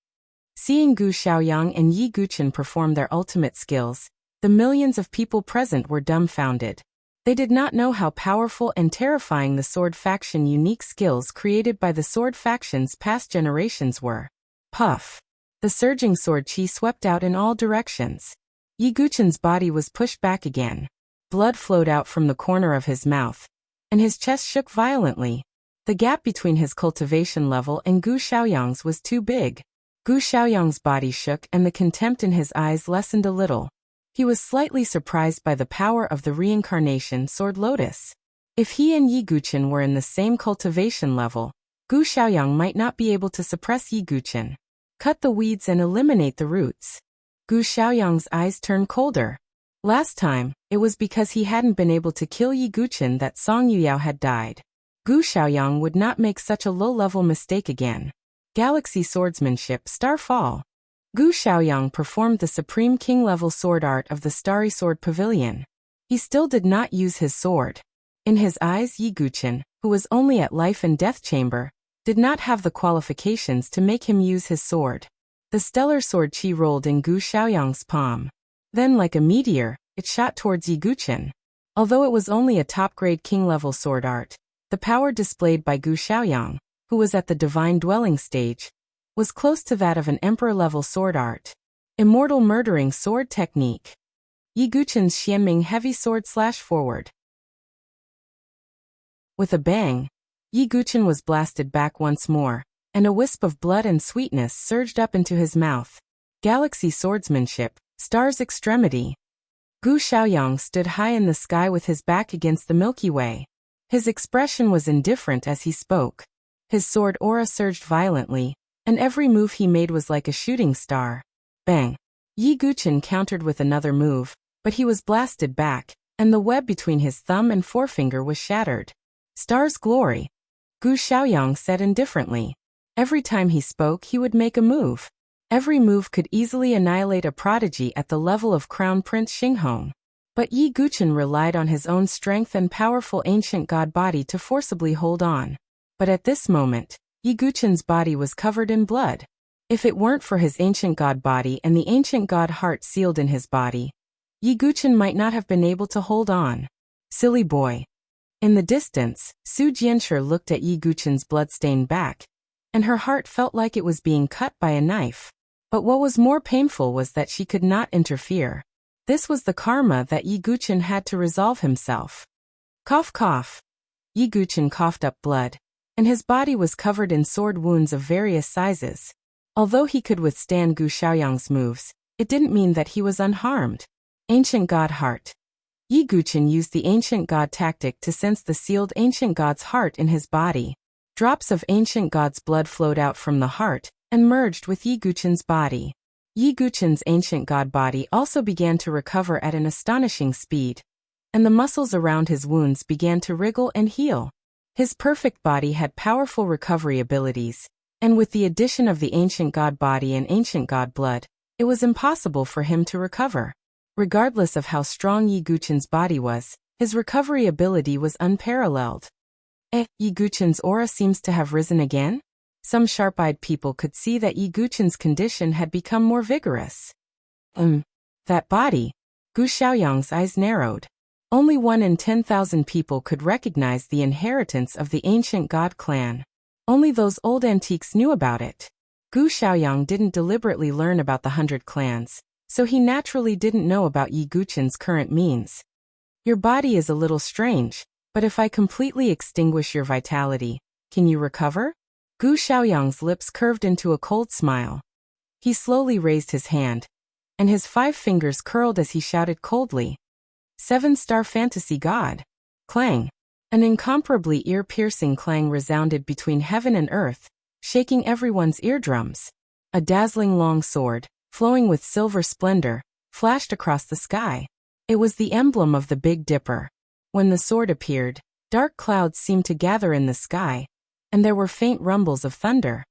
Seeing Gu Xiaoyang and Yi Guchen perform their ultimate skills, the millions of people present were dumbfounded. They did not know how powerful and terrifying the sword faction unique skills created by the sword faction's past generations were. Puff! The surging sword qi swept out in all directions. Yi Guchen's body was pushed back again. Blood flowed out from the corner of his mouth, and his chest shook violently. The gap between his cultivation level and Gu Xiaoyang's was too big. Gu Xiaoyang's body shook and the contempt in his eyes lessened a little. He was slightly surprised by the power of the reincarnation sword lotus. If he and Yi Guchen were in the same cultivation level, Gu Xiaoyang might not be able to suppress Yi Guchen. Cut the weeds and eliminate the roots. Gu Xiaoyang's eyes turned colder. Last time, it was because he hadn't been able to kill Yi Guchen that Song Yuyao had died. Gu Xiaoyang would not make such a low-level mistake again. Galaxy Swordsmanship Starfall. Gu Xiaoyang performed the supreme king-level sword art of the Starry Sword Pavilion. He still did not use his sword. In his eyes, Yi Guchen, who was only at life and death chamber, did not have the qualifications to make him use his sword. The stellar sword qi rolled in Gu Xiaoyang's palm. Then, like a meteor, it shot towards Yi Guchen. Although it was only a top-grade king-level sword art, the power displayed by Gu Xiaoyang, who was at the divine dwelling stage, was close to that of an emperor-level sword art. Immortal murdering sword technique. Yi Guchen's Xianming heavy sword slash forward. With a bang, Yi Guchen was blasted back once more, and a wisp of blood and sweetness surged up into his mouth. Galaxy Swordsmanship, Star's Extremity. Gu Xiaoyang stood high in the sky with his back against the Milky Way. His expression was indifferent as he spoke. His sword aura surged violently, and every move he made was like a shooting star. Bang! Yi Guchen countered with another move, but he was blasted back, and the web between his thumb and forefinger was shattered. Star's glory. Gu Xiaoyang said indifferently. Every time he spoke he would make a move. Every move could easily annihilate a prodigy at the level of Crown Prince Xinghong. But Yi Guchen relied on his own strength and powerful ancient god body to forcibly hold on. But at this moment, Yi Guchen's body was covered in blood. If it weren't for his ancient god body and the ancient god heart sealed in his body, Yi Guchen might not have been able to hold on. Silly boy. In the distance, Su Jianshi looked at Yi Guchen's blood-stained back, and her heart felt like it was being cut by a knife. But what was more painful was that she could not interfere. This was the karma that Yi Guchen had to resolve himself. Cough cough. Yi Guchen coughed up blood, and his body was covered in sword wounds of various sizes. Although he could withstand Gu Xiaoyang's moves, it didn't mean that he was unharmed. Ancient God Heart. Yi Guchen used the ancient god tactic to sense the sealed ancient god's heart in his body. Drops of ancient god's blood flowed out from the heart, and merged with Yi Guqin's body. Yi Guqin's ancient god body also began to recover at an astonishing speed, and the muscles around his wounds began to wriggle and heal. His perfect body had powerful recovery abilities, and with the addition of the ancient god body and ancient god blood, it was impossible for him to recover. Regardless of how strong Yi Guqin's body was, his recovery ability was unparalleled. Yi Guqin's aura seems to have risen again? Some sharp-eyed people could see that Yi Guqin's condition had become more vigorous. That body. Gu Xiaoyang's eyes narrowed. Only 1 in 10,000 people could recognize the inheritance of the ancient god clan. Only those old antiques knew about it. Gu Xiaoyang didn't deliberately learn about the 100 clans, so he naturally didn't know about Yi Guqin's current means. Your body is a little strange, but if I completely extinguish your vitality, can you recover? Gu Xiaoyang's lips curved into a cold smile. He slowly raised his hand, and his 5 fingers curled as he shouted coldly, 7-star fantasy god. Clang. An incomparably ear-piercing clang resounded between heaven and earth, shaking everyone's eardrums. A dazzling long sword, flowing with silver splendor, flashed across the sky. It was the emblem of the Big Dipper. When the sword appeared, dark clouds seemed to gather in the sky, and there were faint rumbles of thunder.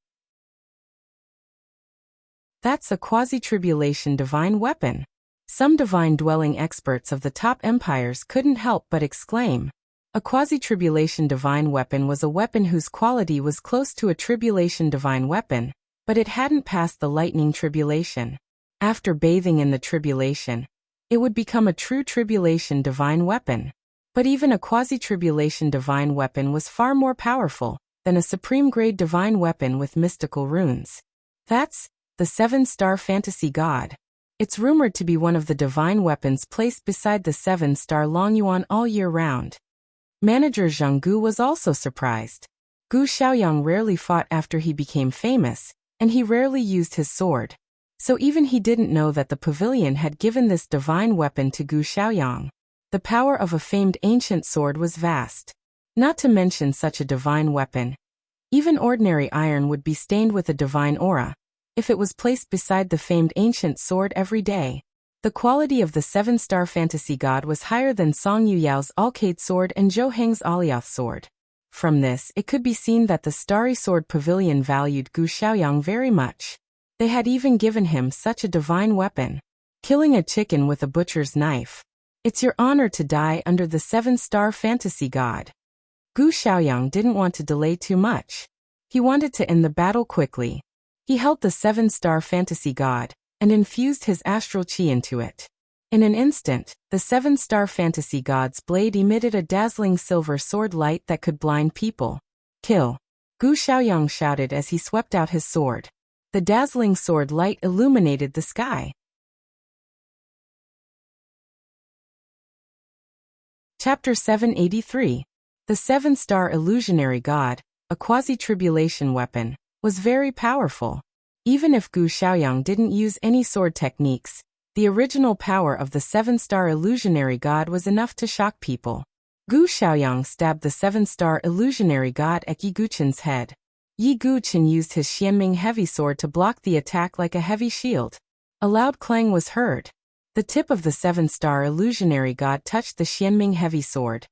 That's a quasi-tribulation divine weapon. Some divine-dwelling experts of the top empires couldn't help but exclaim. A quasi-tribulation divine weapon was a weapon whose quality was close to a tribulation divine weapon, but it hadn't passed the lightning tribulation. After bathing in the tribulation, it would become a true tribulation divine weapon. But even a quasi-tribulation divine weapon was far more powerful than a supreme-grade divine weapon with mystical runes. That's the 7-star fantasy god. It's rumored to be one of the divine weapons placed beside the 7-star Longyuan all year round. Manager Zhang Gu was also surprised. Gu Xiaoyang rarely fought after he became famous, and he rarely used his sword. So even he didn't know that the pavilion had given this divine weapon to Gu Xiaoyang. The power of a famed ancient sword was vast. Not to mention such a divine weapon. Even ordinary iron would be stained with a divine aura if it was placed beside the famed ancient sword every day. The quality of the 7-star fantasy god was higher than Song Yuyao's Alcade sword and Zhou Heng's Alioth sword. From this, it could be seen that the Starry Sword Pavilion valued Gu Xiaoyang very much. They had even given him such a divine weapon. Killing a chicken with a butcher's knife. It's your honor to die under the 7-star fantasy god. Gu Xiaoyang didn't want to delay too much. He wanted to end the battle quickly. He held the 7-star fantasy god and infused his astral chi into it. In an instant, the 7-star fantasy god's blade emitted a dazzling silver sword light that could blind people. Kill! Gu Xiaoyang shouted as he swept out his sword. The dazzling sword light illuminated the sky. Chapter 783. The 7-star illusionary god, a quasi-tribulation weapon, was very powerful. Even if Gu Xiaoyang didn't use any sword techniques, the original power of the 7-star illusionary god was enough to shock people. Gu Xiaoyang stabbed the 7-star illusionary god at Yi Guqin's head. Yi Guqin used his Xianming heavy sword to block the attack like a heavy shield. A loud clang was heard. The tip of the 7-star illusionary god touched the Xianming heavy sword,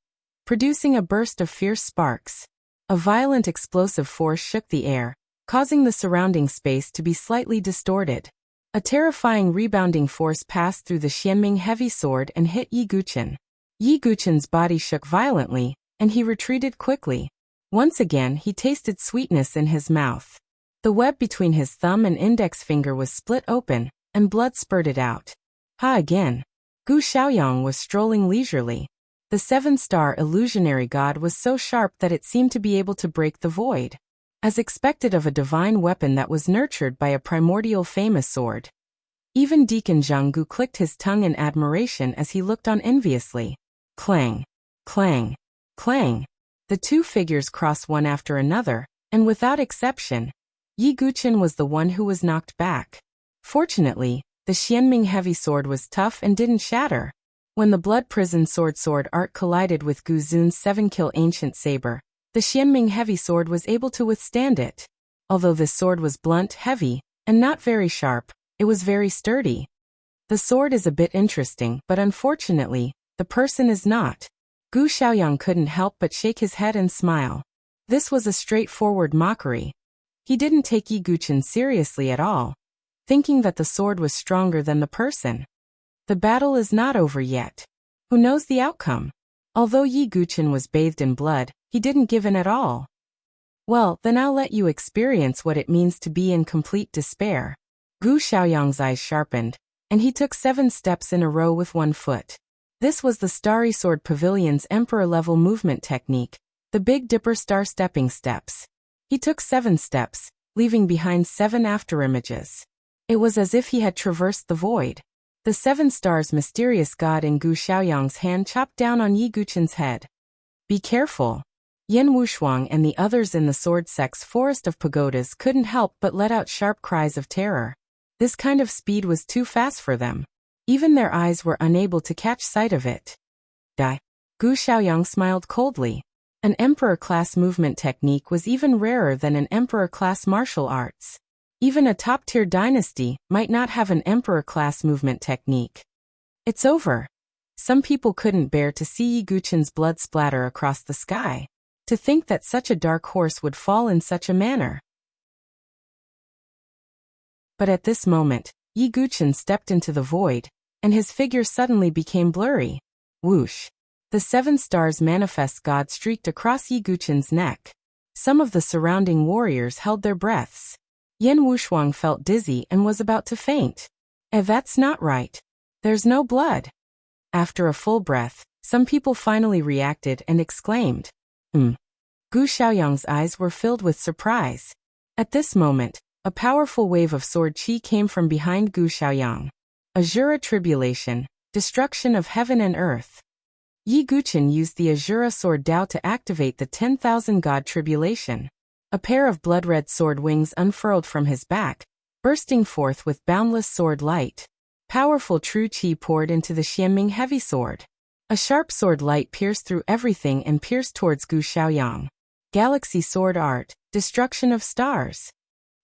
producing a burst of fierce sparks. A violent explosive force shook the air, causing the surrounding space to be slightly distorted. A terrifying rebounding force passed through the Xianming heavy sword and hit Yi Guqin. Yi Guqin's body shook violently, and he retreated quickly. Once again he tasted sweetness in his mouth. The web between his thumb and index finger was split open, and blood spurted out. Again. Gu Xiaoyang was strolling leisurely. The 7-star illusionary god was so sharp that it seemed to be able to break the void. As expected of a divine weapon that was nurtured by a primordial famous sword. Even Deacon Zhang Gu clicked his tongue in admiration as he looked on enviously. Clang! Clang! Clang! The two figures crossed one after another, and without exception, Yi Guqin was the one who was knocked back. Fortunately, the Xianming heavy sword was tough and didn't shatter. When the blood prison sword art collided with Gu Zun's 7-kill ancient saber, the Xianming heavy sword was able to withstand it. Although this sword was blunt, heavy, and not very sharp, it was very sturdy. The sword is a bit interesting, but unfortunately, the person is not. Gu Xiaoyang couldn't help but shake his head and smile. This was a straightforward mockery. He didn't take Yi Guchen seriously at all, thinking that the sword was stronger than the person. The battle is not over yet. Who knows the outcome? Although Yi Guchen was bathed in blood, he didn't give in at all. Well, then I'll let you experience what it means to be in complete despair. Gu Xiaoyang's eyes sharpened, and he took 7 steps in a row with 1 foot. This was the Starry Sword Pavilion's Emperor-level movement technique, the Big Dipper Star Stepping Steps. He took 7 steps, leaving behind 7 afterimages. It was as if he had traversed the void. The 7 stars mysterious god in Gu Xiaoyang's hand chopped down on Yi Guchen's head. Be careful. Yan Wushuang and the others in the Sword Sect's forest of pagodas couldn't help but let out sharp cries of terror. This kind of speed was too fast for them. Even their eyes were unable to catch sight of it. Die. Gu Xiaoyang smiled coldly. An emperor-class movement technique was even rarer than an emperor-class martial arts. Even a top-tier dynasty might not have an emperor-class movement technique. It's over. Some people couldn't bear to see Yi Guchen's blood splatter across the sky. To think that such a dark horse would fall in such a manner. But at this moment, Yi Guchen stepped into the void, and his figure suddenly became blurry. Whoosh! The 7 stars manifest god streaked across Yi Guchen's neck. Some of the surrounding warriors held their breaths. Yan Wushuang felt dizzy and was about to faint. That's not right. There's no blood. After a full breath, some people finally reacted and exclaimed, Gu Xiaoyang's eyes were filled with surprise. At this moment, a powerful wave of sword qi came from behind Gu Xiaoyang. Azura Tribulation, destruction of heaven and earth. Yi Guchen used the Azura sword Dao to activate the 10,000 god tribulation. A pair of blood-red sword wings unfurled from his back, bursting forth with boundless sword light. Powerful true qi poured into the Xianming heavy sword. A sharp sword light pierced through everything and pierced towards Gu Xiaoyang. Galaxy sword art, destruction of stars.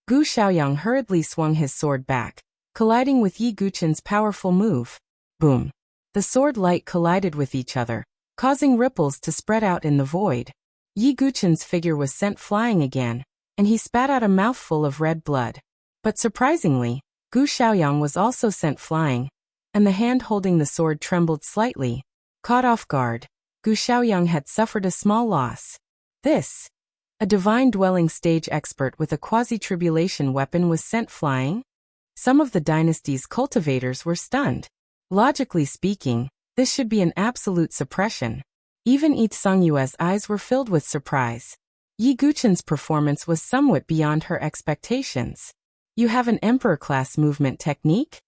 Gu Xiaoyang hurriedly swung his sword back, colliding with Yi Guchen's powerful move. Boom! The sword light collided with each other, causing ripples to spread out in the void. Yi Guchen's figure was sent flying again, and he spat out a mouthful of red blood. But surprisingly, Gu Xiaoyang was also sent flying, and the hand holding the sword trembled slightly. Caught off guard, Gu Xiaoyang had suffered a small loss. This, a divine dwelling stage expert with a quasi-tribulation weapon, was sent flying? Some of the dynasty's cultivators were stunned. Logically speaking, this should be an absolute suppression. Even Yi Songyue's eyes were filled with surprise. Yi Guchen's performance was somewhat beyond her expectations. You have an emperor-class movement technique?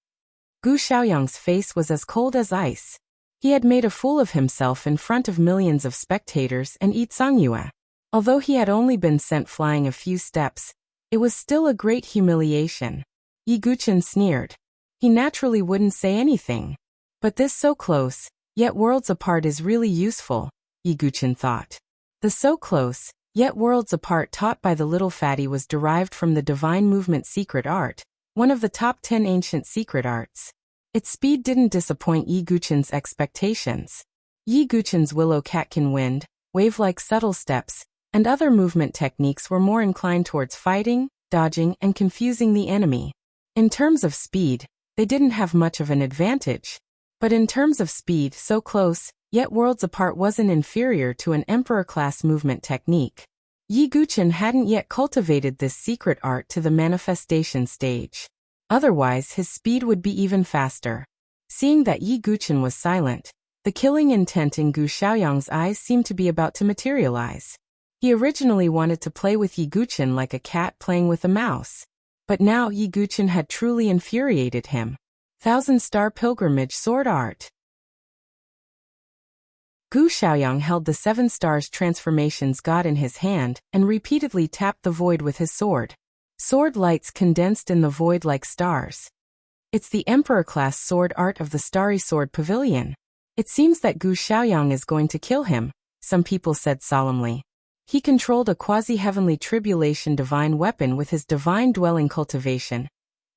Gu Xiaoyang's face was as cold as ice. He had made a fool of himself in front of millions of spectators and Yi Songyue. Although he had only been sent flying a few steps, it was still a great humiliation. Yi Guchen sneered. He naturally wouldn't say anything. But this so close, yet worlds apart is really useful, Yi Guchen thought. The so close, yet worlds apart taught by the little fatty was derived from the divine movement secret art, one of the top 10 ancient secret arts. Its speed didn't disappoint Yi Guchen's expectations. Yi Guchen's willow catkin wind, wave-like subtle steps, and other movement techniques were more inclined towards fighting, dodging, and confusing the enemy. In terms of speed, they didn't have much of an advantage. But in terms of speed, so close, yet worlds apart wasn't inferior to an emperor-class movement technique. Yi Guchen hadn't yet cultivated this secret art to the manifestation stage. Otherwise, his speed would be even faster. Seeing that Yi Guchen was silent, the killing intent in Gu Xiaoyang's eyes seemed to be about to materialize. He originally wanted to play with Yi Guchen like a cat playing with a mouse. But now Yi Guchen had truly infuriated him. 1,000-star pilgrimage sword art. Gu Xiaoyang held the 7 stars transformations god in his hand and repeatedly tapped the void with his sword. Sword lights condensed in the void like stars. It's the emperor-class sword art of the Starry Sword Pavilion. It seems that Gu Xiaoyang is going to kill him, some people said solemnly. He controlled a quasi-heavenly tribulation divine weapon with his divine dwelling cultivation,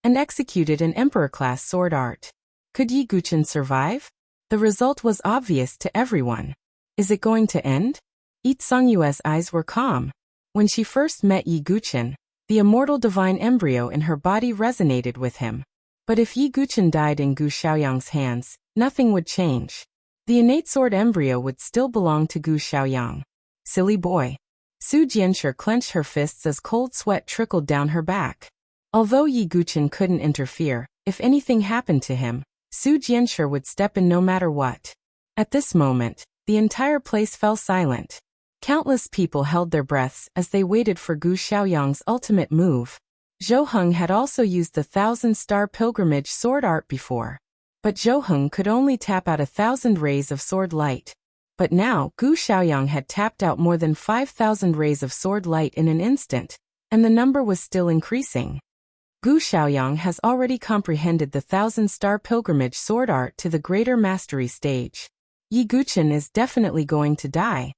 and executed an emperor-class sword art. Could Yi Guqin survive? The result was obvious to everyone. Is it going to end? Yi Songyue's eyes were calm. When she first met Yi Guqin, the immortal divine embryo in her body resonated with him. But if Yi Guqin died in Gu Xiaoyang's hands, nothing would change. The innate sword embryo would still belong to Gu Xiaoyang. Silly boy. Su Jianshi clenched her fists as cold sweat trickled down her back. Although Yi Guqin couldn't interfere, if anything happened to him, Su Jianshi would step in no matter what. At this moment, the entire place fell silent. Countless people held their breaths as they waited for Gu Xiaoyang's ultimate move. Zhou Heng had also used the 1,000-star pilgrimage sword art before. But Zhou Heng could only tap out 1,000 rays of sword light. But now, Gu Xiaoyang had tapped out more than 5,000 rays of sword light in an instant, and the number was still increasing. Gu Xiaoyang has already comprehended the 1,000-star pilgrimage sword art to the greater mastery stage. Yi Guqin is definitely going to die.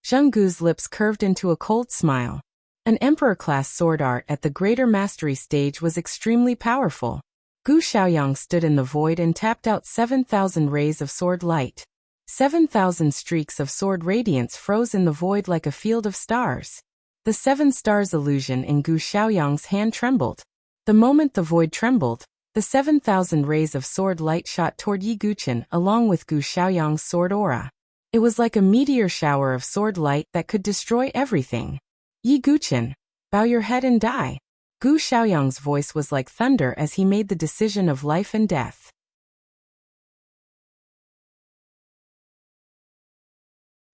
Zheng Gu's lips curved into a cold smile. An emperor-class sword art at the greater mastery stage was extremely powerful. Gu Xiaoyang stood in the void and tapped out 7,000 rays of sword light. 7,000 streaks of sword radiance froze in the void like a field of stars. The 7 stars illusion in Gu Xiaoyang's hand trembled. The moment the void trembled, the 7,000 rays of sword light shot toward Yi Guqin along with Gu Xiaoyang's sword aura. It was like a meteor shower of sword light that could destroy everything. Yi Guqin, bow your head and die. Gu Xiaoyang's voice was like thunder as he made the decision of life and death.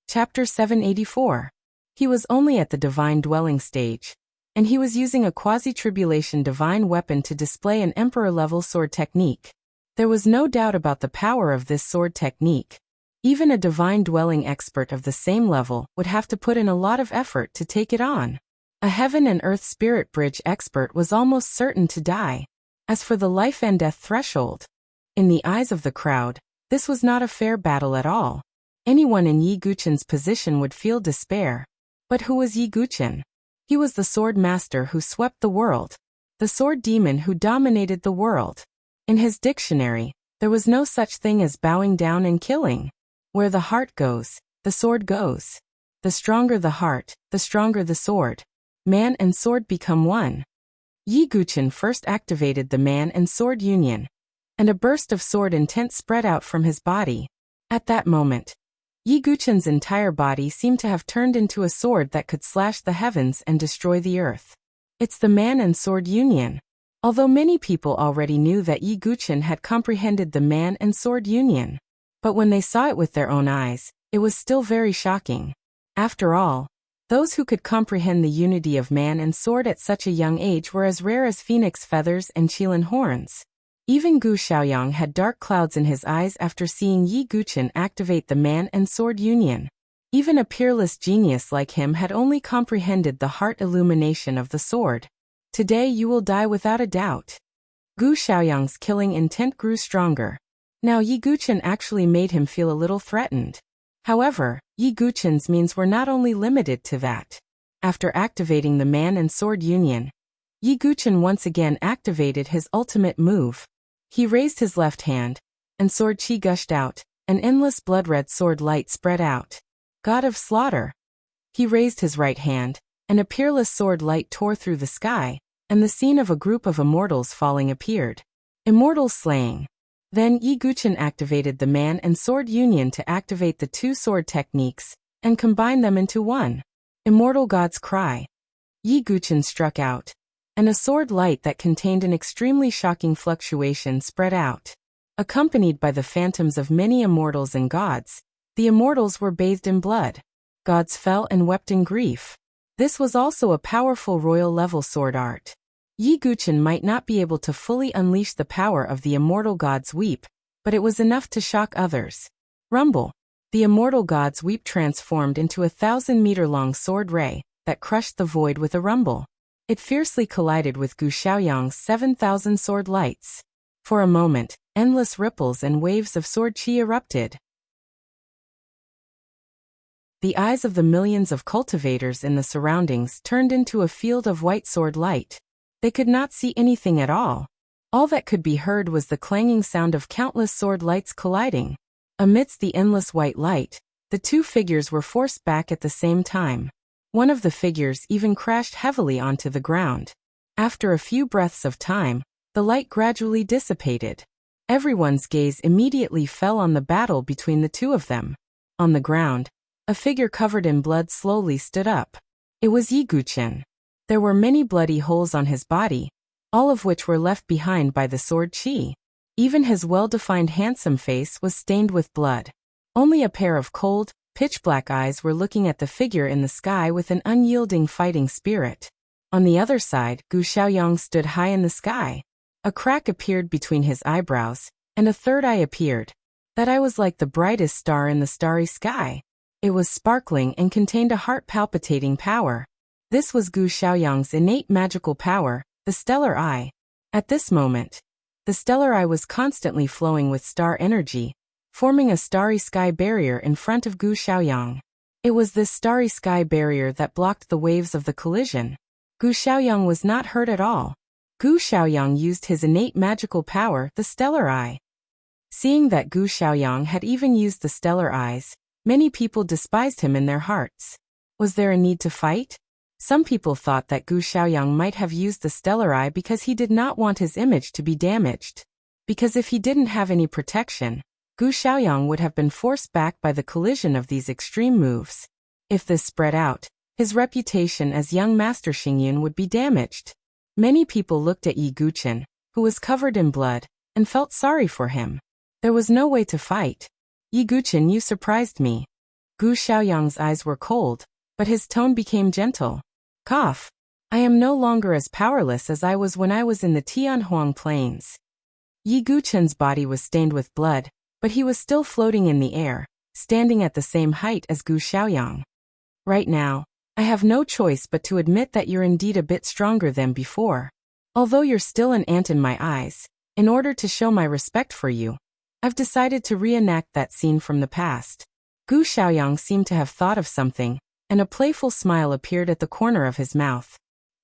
Chapter 784. He was only at the divine dwelling stage, and he was using a quasi-tribulation divine weapon to display an emperor-level sword technique. There was no doubt about the power of this sword technique. Even a divine dwelling expert of the same level would have to put in a lot of effort to take it on. A heaven and earth spirit bridge expert was almost certain to die. As for the life and death threshold, in the eyes of the crowd, this was not a fair battle at all. Anyone in Yi Guqin's position would feel despair. But who was Yi Guqin? He was the sword master who swept the world. The sword demon who dominated the world. In his dictionary, there was no such thing as bowing down and killing. Where the heart goes, the sword goes. The stronger the heart, the stronger the sword. Man and sword become one. Yi Guqin first activated the man and sword union, and a burst of sword intent spread out from his body. At that moment, Yi Guqin's entire body seemed to have turned into a sword that could slash the heavens and destroy the earth. It's the man and sword union. Although many people already knew that Yi Guqin had comprehended the man and sword union, but when they saw it with their own eyes, it was still very shocking. After all, those who could comprehend the unity of man and sword at such a young age were as rare as phoenix feathers and qilin horns. Even Gu Xiaoyang had dark clouds in his eyes after seeing Yi Guqin activate the man and sword union. Even a peerless genius like him had only comprehended the heart illumination of the sword. Today you will die without a doubt. Gu Xiaoyang's killing intent grew stronger. Now Yi Guqin actually made him feel a little threatened. However, Yi Guqin's means were not only limited to that. After activating the man and sword union, Yi Guqin once again activated his ultimate move. He raised his left hand, and sword chi gushed out, an endless blood-red sword light spread out. God of slaughter. He raised his right hand, and a peerless sword light tore through the sky, and the scene of a group of immortals falling appeared. Immortals slaying. Then Yi Guqin activated the man and sword union to activate the two sword techniques, and combine them into one. Immortal God's cry. Yi Guqin struck out, and a sword light that contained an extremely shocking fluctuation spread out. Accompanied by the phantoms of many immortals and gods, the immortals were bathed in blood. Gods fell and wept in grief. This was also a powerful royal-level sword art. Yi Guqin might not be able to fully unleash the power of the immortal god's weep, but it was enough to shock others. Rumble. The immortal god's weep transformed into a 1,000-meter-long sword ray that crushed the void with a rumble. It fiercely collided with Gu Xiaoyang's 7,000 sword lights. For a moment, endless ripples and waves of sword chi erupted. The eyes of the millions of cultivators in the surroundings turned into a field of white sword light. They could not see anything at all. All that could be heard was the clanging sound of countless sword lights colliding. Amidst the endless white light, the two figures were forced back at the same time. One of the figures even crashed heavily onto the ground. After a few breaths of time, the light gradually dissipated. Everyone's gaze immediately fell on the battle between the two of them. On the ground, a figure covered in blood slowly stood up. It was Yi Guchen. There were many bloody holes on his body, all of which were left behind by the sword qi. Even his well-defined handsome face was stained with blood. Only a pair of cold, pitch-black eyes were looking at the figure in the sky with an unyielding fighting spirit. On the other side, Gu Xiaoyang stood high in the sky. A crack appeared between his eyebrows, and a third eye appeared. That eye was like the brightest star in the starry sky. It was sparkling and contained a heart-palpitating power. This was Gu Xiaoyang's innate magical power, the stellar eye. At this moment, the stellar eye was constantly flowing with star energy, forming a starry sky barrier in front of Gu Xiaoyang. It was this starry sky barrier that blocked the waves of the collision. Gu Xiaoyang was not hurt at all. Gu Xiaoyang used his innate magical power, the stellar eye. Seeing that Gu Xiaoyang had even used the stellar eyes, many people despised him in their hearts. Was there a need to fight? Some people thought that Gu Xiaoyang might have used the stellar eye because he did not want his image to be damaged. Because if he didn't have any protection, Gu Xiaoyang would have been forced back by the collision of these extreme moves. If this spread out, his reputation as young Master Xingyun would be damaged. Many people looked at Yi Guchen, who was covered in blood, and felt sorry for him. There was no way to fight. Yi Guchen, you surprised me. Gu Xiaoyang's eyes were cold, but his tone became gentle. Cough. I am no longer as powerless as I was when I was in the Tianhuang Plains. Yi Guchen's body was stained with blood, but he was still floating in the air, standing at the same height as Gu Xiaoyang. Right now, I have no choice but to admit that you're indeed a bit stronger than before. Although you're still an ant in my eyes, in order to show my respect for you, I've decided to reenact that scene from the past. Gu Xiaoyang seemed to have thought of something, and a playful smile appeared at the corner of his mouth.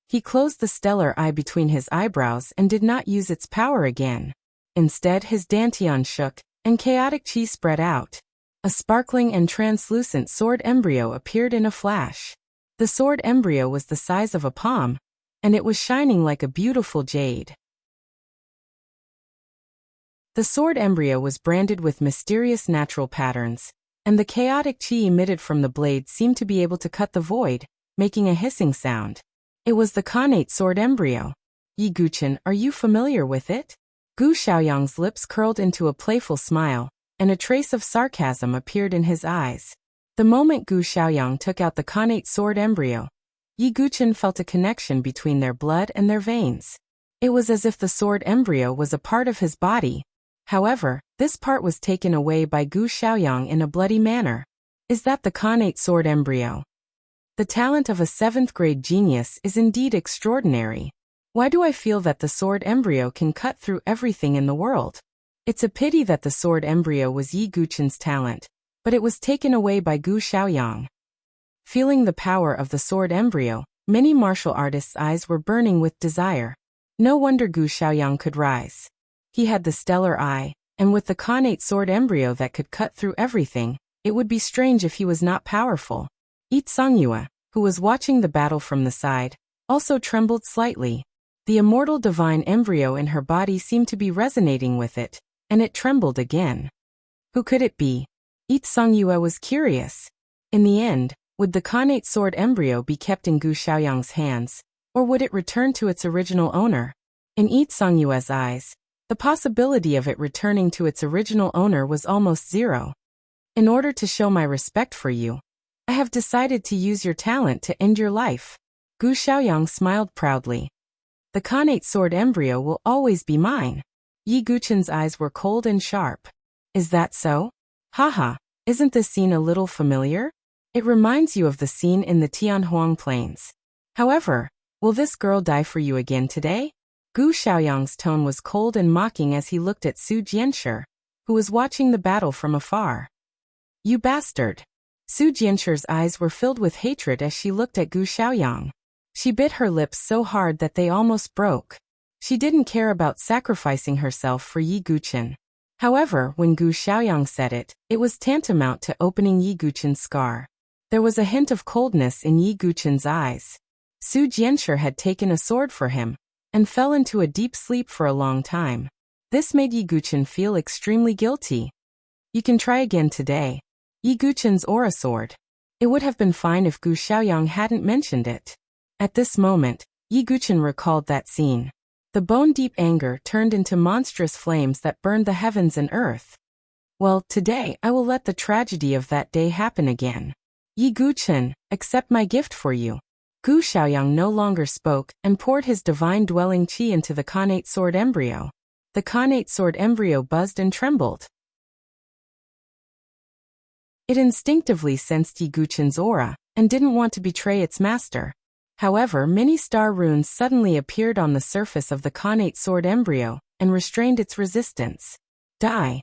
He closed the stellar eye between his eyebrows and did not use its power again. Instead, his dantian shook, and chaotic qi spread out. A sparkling and translucent sword embryo appeared in a flash. The sword embryo was the size of a palm, and it was shining like a beautiful jade. The sword embryo was branded with mysterious natural patterns, and the chaotic qi emitted from the blade seemed to be able to cut the void, making a hissing sound. It was the Khanate sword embryo. Yi Guchen, are you familiar with it? Gu Xiaoyang's lips curled into a playful smile, and a trace of sarcasm appeared in his eyes. The moment Gu Xiaoyang took out the Khanate sword embryo, Yi Guchen felt a connection between their blood and their veins. It was as if the sword embryo was a part of his body. However, this part was taken away by Gu Xiaoyang in a bloody manner. Is that the Khanate sword embryo? The talent of a 7th grade genius is indeed extraordinary. Why do I feel that the sword embryo can cut through everything in the world? It's a pity that the sword embryo was Yi Guchen's talent, but it was taken away by Gu Xiaoyang. Feeling the power of the sword embryo, many martial artists' eyes were burning with desire. No wonder Gu Xiaoyang could rise. He had the stellar eye, and with the Khanate sword embryo that could cut through everything, it would be strange if he was not powerful. Yi Songyue, who was watching the battle from the side, also trembled slightly. The immortal divine embryo in her body seemed to be resonating with it, and it trembled again. Who could it be? Yi Songyue was curious. In the end, would the Khanate sword embryo be kept in Gu Xiaoyang's hands, or would it return to its original owner? In Yi Songyue's eyes, the possibility of it returning to its original owner was almost zero. In order to show my respect for you, I have decided to use your talent to end your life. Gu Xiaoyang smiled proudly. The Khanate sword embryo will always be mine. Yi Guchen's eyes were cold and sharp. Is that so? Haha, isn't this scene a little familiar? It reminds you of the scene in the Tianhuang Plains. However, will this girl die for you again today? Gu Xiaoyang's tone was cold and mocking as he looked at Su Jianshi, who was watching the battle from afar. You bastard! Su Jianshir's eyes were filled with hatred as she looked at Gu Xiaoyang. She bit her lips so hard that they almost broke. She didn't care about sacrificing herself for Yi Guqin. However, when Gu Xiaoyang said it, it was tantamount to opening Yi Guqin's scar. There was a hint of coldness in Yi Guqin's eyes. Su Jianshir had taken a sword for him, and fell into a deep sleep for a long time. This made Yi Guqin feel extremely guilty. You can try again today. Yi Guqin's aura sword. It would have been fine if Gu Xiaoyang hadn't mentioned it. At this moment, Yi Guqin recalled that scene. The bone-deep anger turned into monstrous flames that burned the heavens and earth. Well, today I will let the tragedy of that day happen again. Yi Guqin, accept my gift for you. Gu Xiaoyang no longer spoke and poured his divine dwelling qi into the Khanate sword embryo. The Khanate sword embryo buzzed and trembled. It instinctively sensed Yi Guqin's aura, and didn't want to betray its master. However, many star runes suddenly appeared on the surface of the Khanate sword embryo, and restrained its resistance. Die!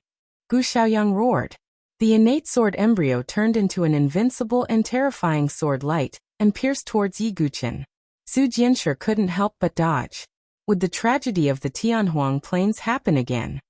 Gu Xiaoyang roared. The innate sword embryo turned into an invincible and terrifying sword light, and pierced towards Yi Guqin. Su Jianshir couldn't help but dodge. Would the tragedy of the Tianhuang Plains happen again?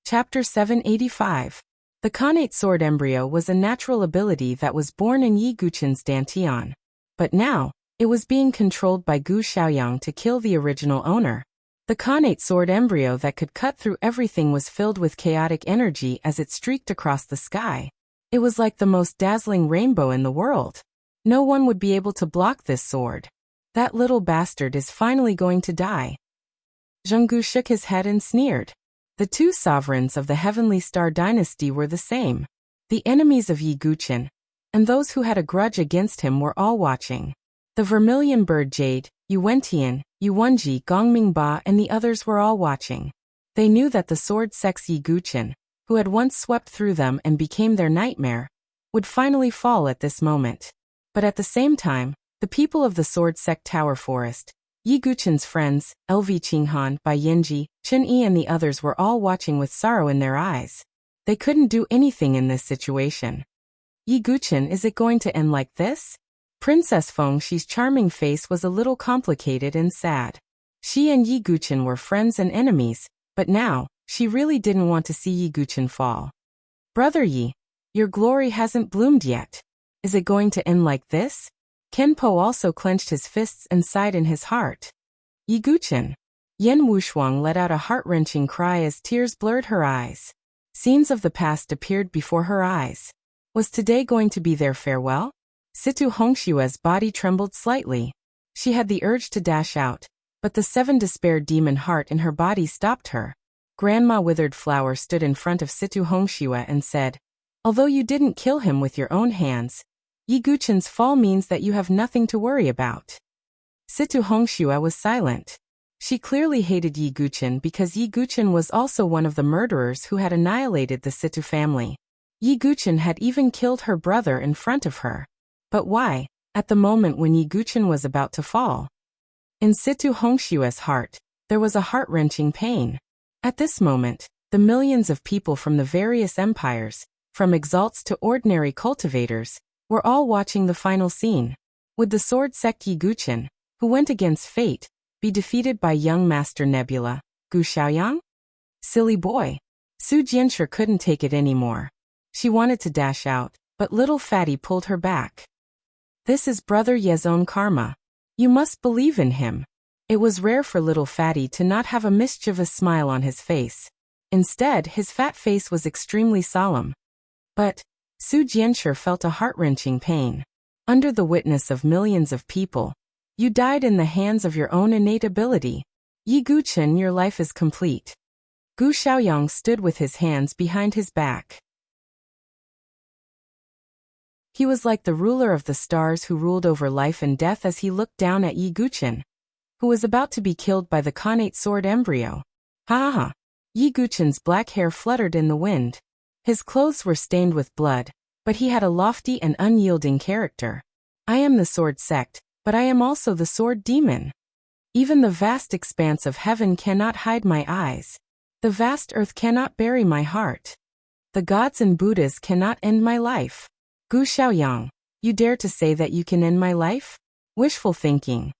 Chapter 785. The Khanate sword embryo was a natural ability that was born in Yi Guqin's dantian. But now, it was being controlled by Gu Xiaoyang to kill the original owner. The Khanate sword embryo that could cut through everything was filled with chaotic energy as it streaked across the sky. It was like the most dazzling rainbow in the world. No one would be able to block this sword. That little bastard is finally going to die. Zhenggu shook his head and sneered. The two sovereigns of the Heavenly Star Dynasty were the same. The enemies of Yi Guqin, and those who had a grudge against him were all watching. The Vermilion Bird Jade, Yu Wentian, Yu Wenji, Gongming Ba and the others were all watching. They knew that the sword sex Yi Guqin, who had once swept through them and became their nightmare, would finally fall at this moment. But at the same time, the people of the sword sect Tower Forest, Yi Guqin's friends, LV Qinghan, Bai Yanji, Chen Yi and the others were all watching with sorrow in their eyes. They couldn't do anything in this situation. Yi Guqin, is it going to end like this? Princess Fengshi's charming face was a little complicated and sad. She and Yi Guqin were friends and enemies, but now, she really didn't want to see Yi Guqin fall. Brother Yi, your glory hasn't bloomed yet. Is it going to end like this? Kenpo also clenched his fists and sighed in his heart. Yi Guqin. Yen Wushuang let out a heart-wrenching cry as tears blurred her eyes. Scenes of the past appeared before her eyes. Was today going to be their farewell? Situ Hongshua's body trembled slightly. She had the urge to dash out, but the seven despair demon heart in her body stopped her. Grandma Withered Flower stood in front of Situ Hongxue and said, "Although you didn't kill him with your own hands, Yi Guqin's fall means that you have nothing to worry about." Situ Hongxue was silent. She clearly hated Yi Guqin because Yi Guqin was also one of the murderers who had annihilated the Situ family. Yi Guqin had even killed her brother in front of her. But why, at the moment when Yi Guqin was about to fall? In Situ Hongshue's heart, there was a heart-wrenching pain. At this moment, the millions of people from the various empires, from exalts to ordinary cultivators, were all watching the final scene. Would the sword sect Yi Guqin, who went against fate, be defeated by young Master Nebula, Gu Xiaoyang? Silly boy. Su Jianshir couldn't take it anymore. She wanted to dash out, but little Fatty pulled her back. This is Brother Ye's own karma. You must believe in him. It was rare for little Fatty to not have a mischievous smile on his face. Instead, his fat face was extremely solemn. But Su Jianshir felt a heart-wrenching pain. Under the witness of millions of people, you died in the hands of your own innate ability. Yi Guqin, your life is complete. Gu Xiaoyang stood with his hands behind his back. He was like the ruler of the stars who ruled over life and death as he looked down at Yi Guqin, who was about to be killed by the Khanate sword embryo. Ha ha ha. Yi Guqin's black hair fluttered in the wind. His clothes were stained with blood, but he had a lofty and unyielding character. I am the sword sect, but I am also the sword demon. Even the vast expanse of heaven cannot hide my eyes. The vast earth cannot bury my heart. The gods and Buddhas cannot end my life. Gu Xiaoyang, you dare to say that you can end my life? Wishful thinking.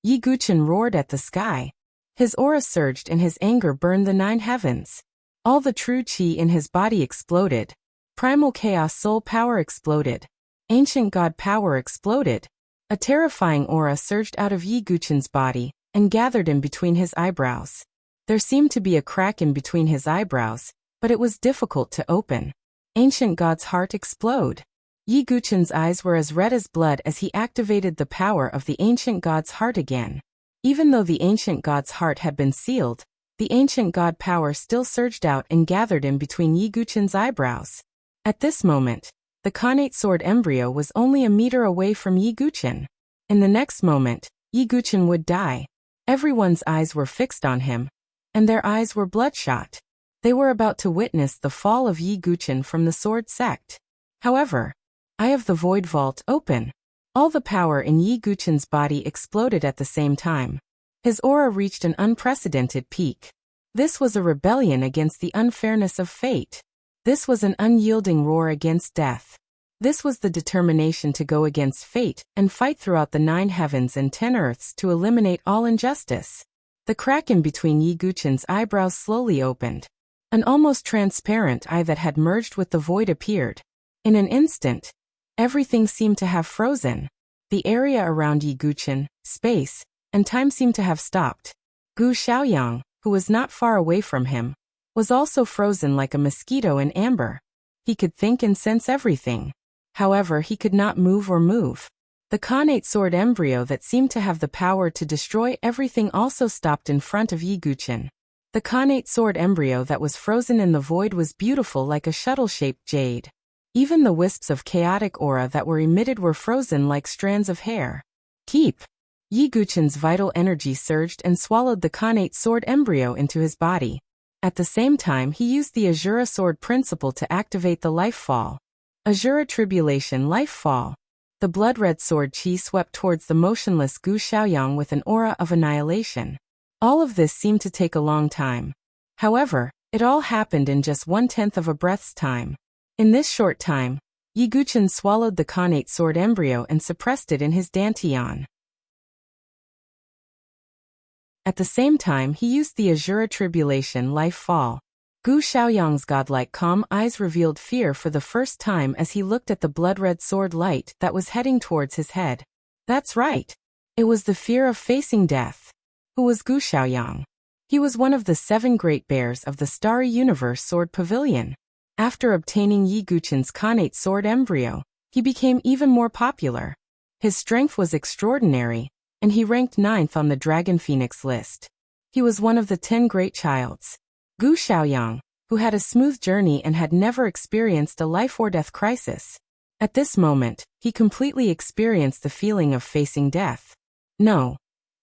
Yi Guchen roared at the sky. His aura surged and his anger burned the 9 heavens. All the true qi in his body exploded. Primal chaos soul power exploded. Ancient god power exploded. A terrifying aura surged out of Yi Guchen's body and gathered in between his eyebrows. There seemed to be a crack in between his eyebrows, but it was difficult to open. Ancient god's heart explode. Yi Guchen's eyes were as red as blood as he activated the power of the ancient god's heart again. Even though the ancient god's heart had been sealed, the ancient god power still surged out and gathered in between Yi Guchen's eyebrows. At this moment, the Khanate sword embryo was only a meter away from Yi Guchen. In the next moment, Yi Guchen would die. Everyone's eyes were fixed on him, and their eyes were bloodshot. They were about to witness the fall of Yi Guchen from the sword sect. However, Eye of the Void Vault open. All the power in Yi Guchen's body exploded at the same time. His aura reached an unprecedented peak. This was a rebellion against the unfairness of fate. This was an unyielding roar against death. This was the determination to go against fate and fight throughout the 9 heavens and 10 earths to eliminate all injustice. The crack in between Yi Guchen's eyebrows slowly opened. An almost transparent eye that had merged with the void appeared. In an instant, everything seemed to have frozen. The area around Yi Guchen, space, and time seemed to have stopped. Gu Xiaoyang, who was not far away from him, was also frozen like a mosquito in amber. He could think and sense everything. However, he could not move or move. The Khanate sword embryo that seemed to have the power to destroy everything also stopped in front of Yi Guchen. The Khanate sword embryo that was frozen in the void was beautiful like a shuttle-shaped jade. Even the wisps of chaotic aura that were emitted were frozen like strands of hair. Keep! Yi Guchen's vital energy surged and swallowed the Khanate sword embryo into his body. At the same time, he used the Azura sword principle to activate the life fall. Azura tribulation life fall. The blood-red sword qi swept towards the motionless Gu Xiaoyang with an aura of annihilation. All of this seemed to take a long time. However, it all happened in just 1/10 of a breath's time. In this short time, Yi Guchen swallowed the Khanate sword embryo and suppressed it in his dantian. At the same time, he used the Azura tribulation life fall. Gu Xiaoyang's godlike calm eyes revealed fear for the first time as he looked at the blood-red sword light that was heading towards his head. That's right. It was the fear of facing death. Who was Gu Xiaoyang? He was one of the 7 great bears of the Starry Universe Sword Pavilion. After obtaining Yi Guchen's Khanate sword embryo, he became even more popular. His strength was extraordinary, and he ranked 9th on the Dragon Phoenix list. He was one of the 10 great childs. Gu Xiaoyang, who had a smooth journey and had never experienced a life-or-death crisis. At this moment, he completely experienced the feeling of facing death. No.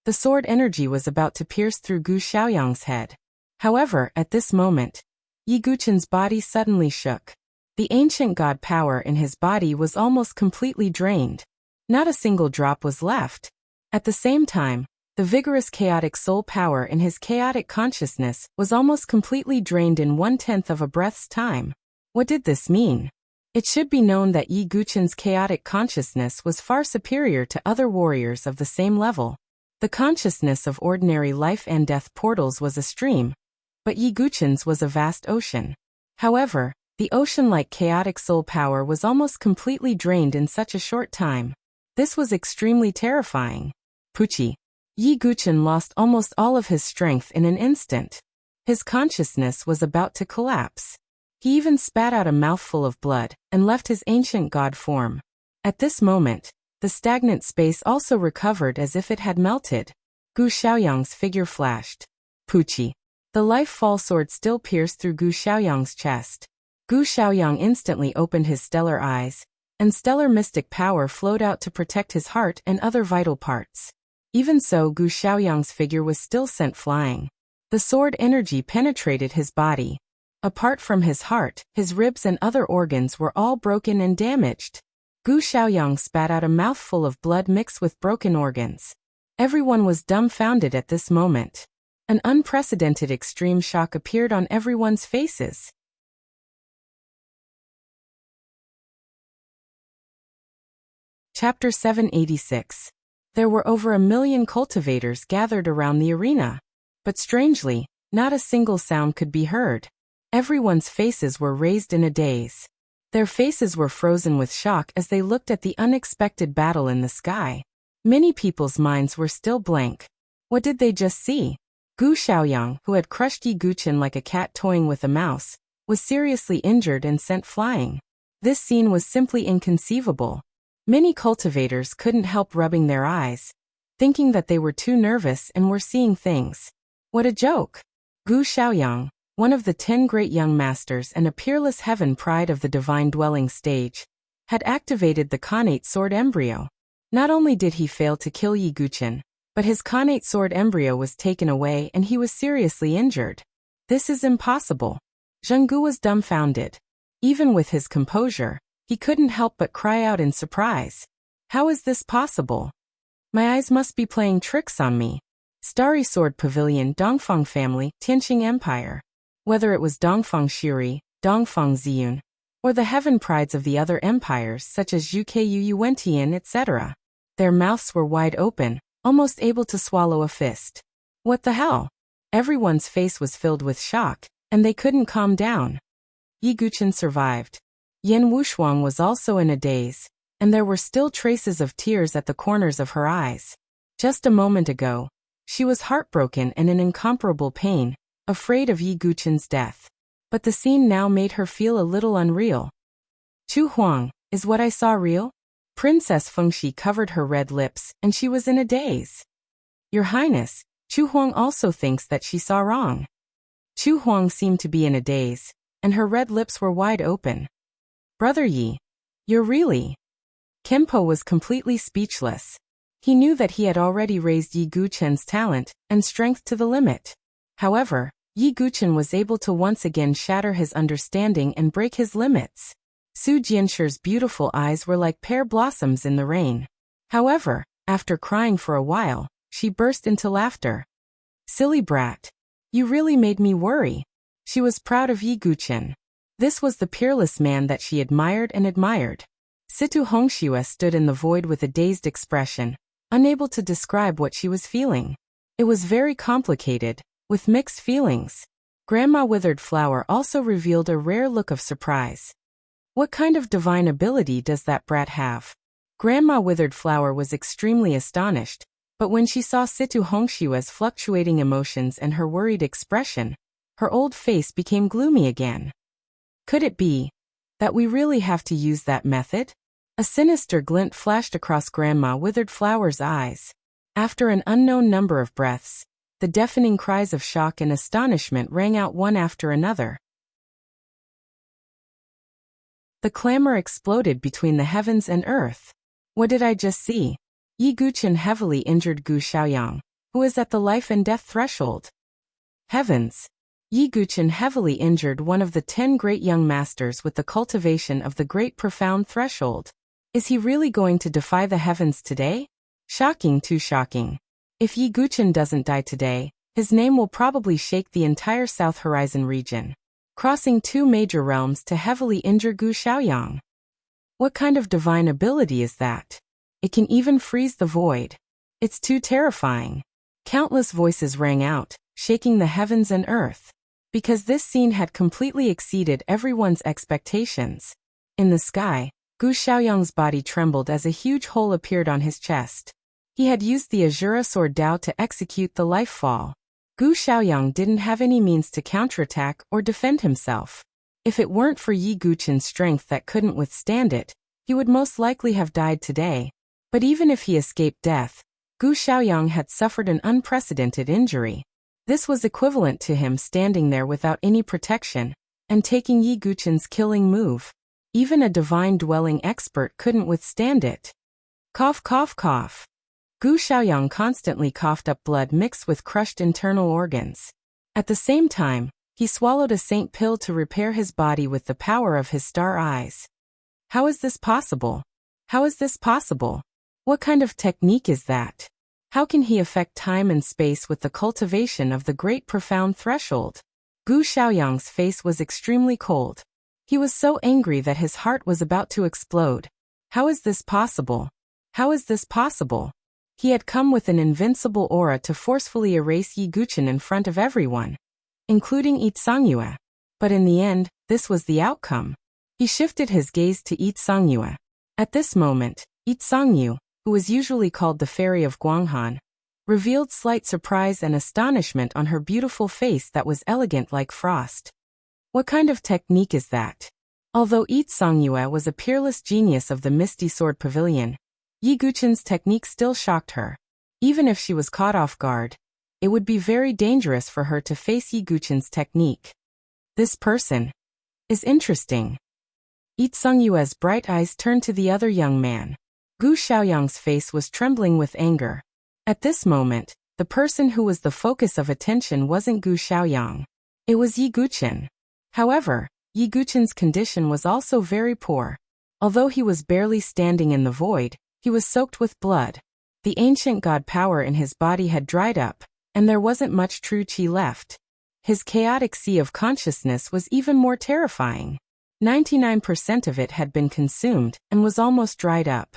The sword energy was about to pierce through Gu Xiaoyang's head. However, at this moment, Yi Guchen's body suddenly shook. The ancient god power in his body was almost completely drained. Not a single drop was left. At the same time, the vigorous chaotic soul power in his chaotic consciousness was almost completely drained in 1/10 of a breath's time. What did this mean? It should be known that Yi Guchen's chaotic consciousness was far superior to other warriors of the same level. The consciousness of ordinary life and death portals was a stream, but Yi Guchen's was a vast ocean. However, the ocean-like chaotic soul power was almost completely drained in such a short time. This was extremely terrifying. Pucci. Yi Guchen lost almost all of his strength in an instant. His consciousness was about to collapse. He even spat out a mouthful of blood and left his ancient god form. At this moment, the stagnant space also recovered as if it had melted. Gu Xiaoyang's figure flashed. Pucci. The life fall sword still pierced through Gu Xiaoyang's chest. Gu Xiaoyang instantly opened his stellar eyes, and stellar mystic power flowed out to protect his heart and other vital parts. Even so, Gu Xiaoyang's figure was still sent flying. The sword energy penetrated his body. Apart from his heart, his ribs and other organs were all broken and damaged. Gu Xiaoyang spat out a mouthful of blood mixed with broken organs. Everyone was dumbfounded at this moment. An unprecedented extreme shock appeared on everyone's faces. Chapter 786. There were over 1,000,000 cultivators gathered around the arena. But strangely, not a single sound could be heard. Everyone's faces were raised in a daze. Their faces were frozen with shock as they looked at the unexpected battle in the sky. Many people's minds were still blank. What did they just see? Gu Xiaoyang, who had crushed Yi Guqin like a cat toying with a mouse, was seriously injured and sent flying. This scene was simply inconceivable. Many cultivators couldn't help rubbing their eyes, thinking that they were too nervous and were seeing things. What a joke! Gu Xiaoyang, one of the 10 great young masters and a peerless heaven pride of the divine dwelling stage, had activated the Khanate sword embryo. Not only did he fail to kill Yi Guqin, but his Khanate sword embryo was taken away and he was seriously injured. This is impossible. Zheng Gu was dumbfounded. Even with his composure, he couldn't help but cry out in surprise. How is this possible? My eyes must be playing tricks on me. Starry Sword Pavilion, Dongfang Family, Tianqing Empire. Whether it was Dongfang Shiri, Dongfang Ziyun, or the heaven prides of the other empires such as Yukyu Yuentian, etc. Their mouths were wide open, almost able to swallow a fist. What the hell? Everyone's face was filled with shock, and they couldn't calm down. Yi Guqin survived. Yan Wushuang was also in a daze, and there were still traces of tears at the corners of her eyes. Just a moment ago, she was heartbroken and in incomparable pain, afraid of Yi Guqin's death. But the scene now made her feel a little unreal. Chu Huang, is what I saw real? Princess Fengxi covered her red lips, and she was in a daze. Your Highness, Chu Huang also thinks that she saw wrong. Chu Huang seemed to be in a daze, and her red lips were wide open. Brother Yi, you're really... Kempo was completely speechless. He knew that he had already raised Yi Guqin's talent and strength to the limit. However, Yi Guqin was able to once again shatter his understanding and break his limits. Su Jianshir's beautiful eyes were like pear blossoms in the rain. However, after crying for a while, she burst into laughter. Silly brat. You really made me worry. She was proud of Yi Guqin. This was the peerless man that she admired and admired. Situ Hongxue stood in the void with a dazed expression, unable to describe what she was feeling. It was very complicated, with mixed feelings. Grandma Withered Flower also revealed a rare look of surprise. What kind of divine ability does that brat have? Grandma Withered Flower was extremely astonished, but when she saw Situ Hongshue's fluctuating emotions and her worried expression, her old face became gloomy again. Could it be that we really have to use that method? A sinister glint flashed across Grandma Withered Flower's eyes. After an unknown number of breaths, the deafening cries of shock and astonishment rang out one after another. The clamor exploded between the heavens and earth. What did I just see? Yi Guqin heavily injured Gu Xiaoyang, who is at the life and death threshold. Heavens! Yi Guqin heavily injured one of the 10 great young masters with the cultivation of the great profound threshold. Is he really going to defy the heavens today? Shocking, too shocking. If Yi Guqin doesn't die today, his name will probably shake the entire South Horizon region, crossing 2 major realms to heavily injure Gu Xiaoyang. What kind of divine ability is that? It can even freeze the void. It's too terrifying. Countless voices rang out, shaking the heavens and earth, because this scene had completely exceeded everyone's expectations. In the sky, Gu Xiaoyang's body trembled as a huge hole appeared on his chest. He had used the Azura Sword Dao to execute the life fall. Gu Xiaoyang didn't have any means to counterattack or defend himself. If it weren't for Yi Guqin's strength that couldn't withstand it, he would most likely have died today. But even if he escaped death, Gu Xiaoyang had suffered an unprecedented injury. This was equivalent to him standing there without any protection and taking Yi Guqin's killing move. Even a divine dwelling expert couldn't withstand it. Cough, cough, cough. Gu Xiaoyang constantly coughed up blood mixed with crushed internal organs. At the same time, he swallowed a saint pill to repair his body with the power of his star eyes. How is this possible? How is this possible? What kind of technique is that? How can he affect time and space with the cultivation of the great profound threshold? Gu Xiaoyang's face was extremely cold. He was so angry that his heart was about to explode. How is this possible? How is this possible? He had come with an invincible aura to forcefully erase Yi Guchen in front of everyone, including Yi Songyue. But in the end, this was the outcome. He shifted his gaze to Yi Songyue. At this moment, Yi Songyue, who was usually called the Fairy of Guanghan, revealed slight surprise and astonishment on her beautiful face that was elegant like frost. What kind of technique is that? Although Yi Songyue was a peerless genius of the Misty Sword Pavilion, Yi Guchen's technique still shocked her. Even if she was caught off guard, it would be very dangerous for her to face Yi Guchen's technique. This person is interesting. Yi Songyue's bright eyes turned to the other young man. Gu Xiaoyang's face was trembling with anger. At this moment, the person who was the focus of attention wasn't Gu Xiaoyang. It was Yi Guchen. However, Yi Guchen's condition was also very poor. Although he was barely standing in the void, he was soaked with blood. The ancient god power in his body had dried up, and there wasn't much true qi left. His chaotic sea of consciousness was even more terrifying. 99% of it had been consumed and was almost dried up.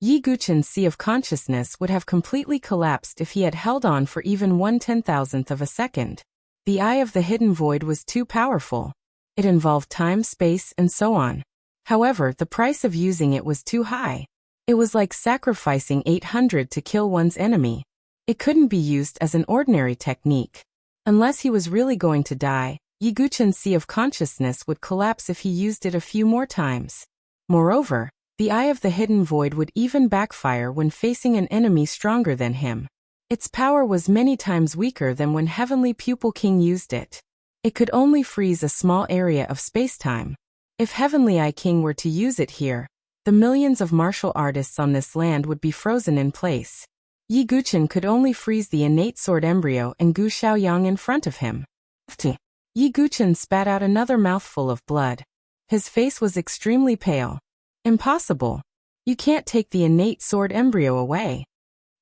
Yi Guchen's sea of consciousness would have completely collapsed if he had held on for even 1/10,000th of a second. The eye of the hidden void was too powerful. It involved time, space, and so on. However, the price of using it was too high. It was like sacrificing 800 to kill one's enemy. It couldn't be used as an ordinary technique. Unless he was really going to die, Yi Guchen's sea of consciousness would collapse if he used it a few more times. Moreover, the eye of the hidden void would even backfire when facing an enemy stronger than him. Its power was many times weaker than when Heavenly Pupil King used it. It could only freeze a small area of spacetime. If Heavenly Eye King were to use it here, the millions of martial artists on this land would be frozen in place. Yi Guchen could only freeze the innate sword embryo and Gu Xiaoyang in front of him. Yi Guchen spat out another mouthful of blood. His face was extremely pale. Impossible. You can't take the innate sword embryo away.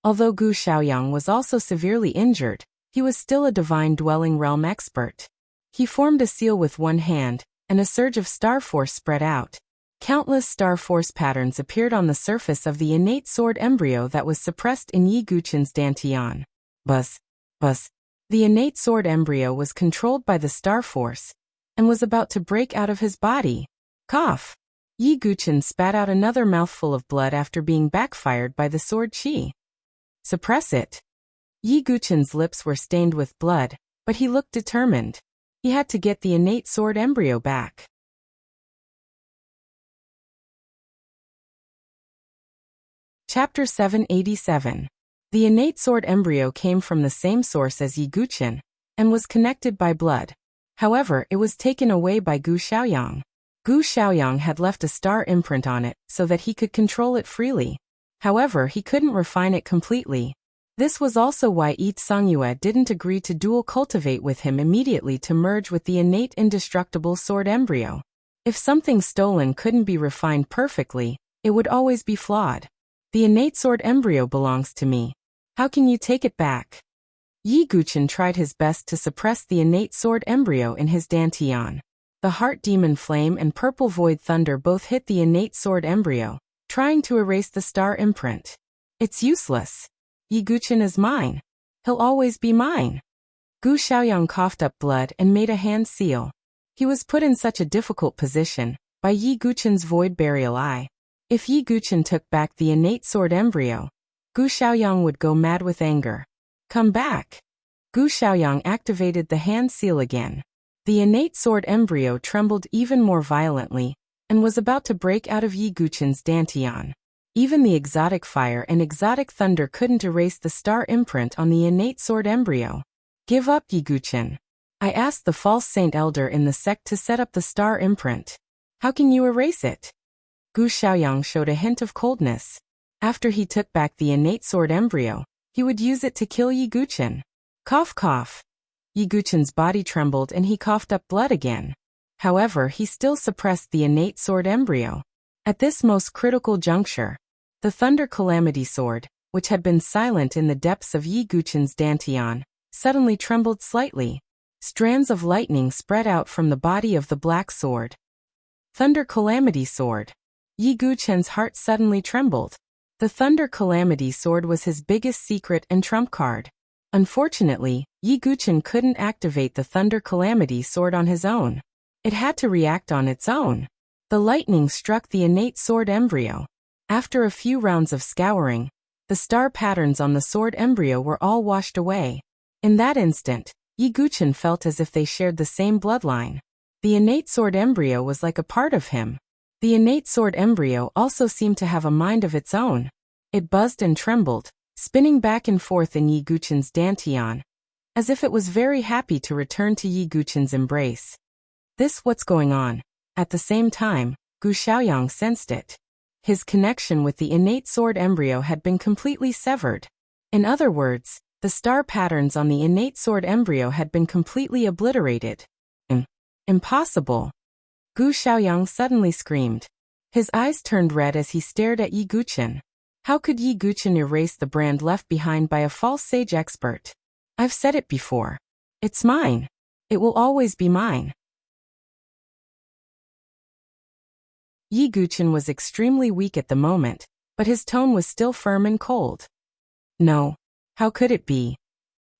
Although Gu Xiaoyang was also severely injured, he was still a divine dwelling realm expert. He formed a seal with one hand, and a surge of star force spread out. Countless star force patterns appeared on the surface of the innate sword embryo that was suppressed in Yi Guchen's dantian. Buzz. Buzz. The innate sword embryo was controlled by the star force, and was about to break out of his body. Cough. Yi Guchen spat out another mouthful of blood after being backfired by the sword qi. Suppress it. Yi Guchen's lips were stained with blood, but he looked determined. He had to get the innate sword embryo back. Chapter 787. The innate sword embryo came from the same source as Yi Guchen, and was connected by blood. However, it was taken away by Gu Xiaoyang. Gu Xiaoyang had left a star imprint on it so that he could control it freely. However, he couldn't refine it completely. This was also why Yi Songyue didn't agree to dual cultivate with him immediately to merge with the innate indestructible sword embryo. If something stolen couldn't be refined perfectly, it would always be flawed. The innate sword embryo belongs to me. How can you take it back? Yi Guchen tried his best to suppress the innate sword embryo in his dantian. The heart demon flame and purple void thunder both hit the innate sword embryo, trying to erase the star imprint. It's useless. Yi Guchen is mine. He'll always be mine. Gu Xiaoyang coughed up blood and made a hand seal. He was put in such a difficult position by Yi Guchen's void burial eye. If Yi Guchen took back the innate sword embryo, Gu Xiaoyang would go mad with anger. Come back. Gu Xiaoyang activated the hand seal again. The innate sword embryo trembled even more violently, and was about to break out of Yi Guchen's dantian. Even the exotic fire and exotic thunder couldn't erase the star imprint on the innate sword embryo. Give up, Yi Guchen. I asked the false saint elder in the sect to set up the star imprint. How can you erase it? Gu Xiaoyang showed a hint of coldness. After he took back the innate sword embryo, he would use it to kill Yi Guchen. Cough cough. Yi Guchen's body trembled and he coughed up blood again. However, he still suppressed the innate sword embryo. At this most critical juncture, The Thunder Calamity Sword, which had been silent in the depths of Yi Guchen's dantian, suddenly trembled slightly. Strands of lightning spread out from the body of the black sword. Thunder Calamity Sword. Yi Guchen's heart suddenly trembled. The Thunder Calamity Sword was his biggest secret and trump card. Unfortunately, Yi Guchen couldn't activate the Thunder Calamity Sword on his own. It had to react on its own. The lightning struck the innate sword embryo. After a few rounds of scouring, the star patterns on the sword embryo were all washed away. In that instant, Yi Guchen felt as if they shared the same bloodline. The innate sword embryo was like a part of him. The innate sword embryo also seemed to have a mind of its own. It buzzed and trembled, spinning back and forth in Yi Guchen's dantian, as if it was very happy to return to Yi Guchen's embrace. What's going on? At the same time, Gu Xiaoyang sensed it. His connection with the innate sword embryo had been completely severed. In other words, the star patterns on the innate sword embryo had been completely obliterated. Impossible! Gu Xiaoyang suddenly screamed. His eyes turned red as he stared at Yi Guchen. How could Yi Guchen erase the brand left behind by a false sage expert? I've said it before. It's mine. It will always be mine. Yi Guchen was extremely weak at the moment, but his tone was still firm and cold. No. How could it be?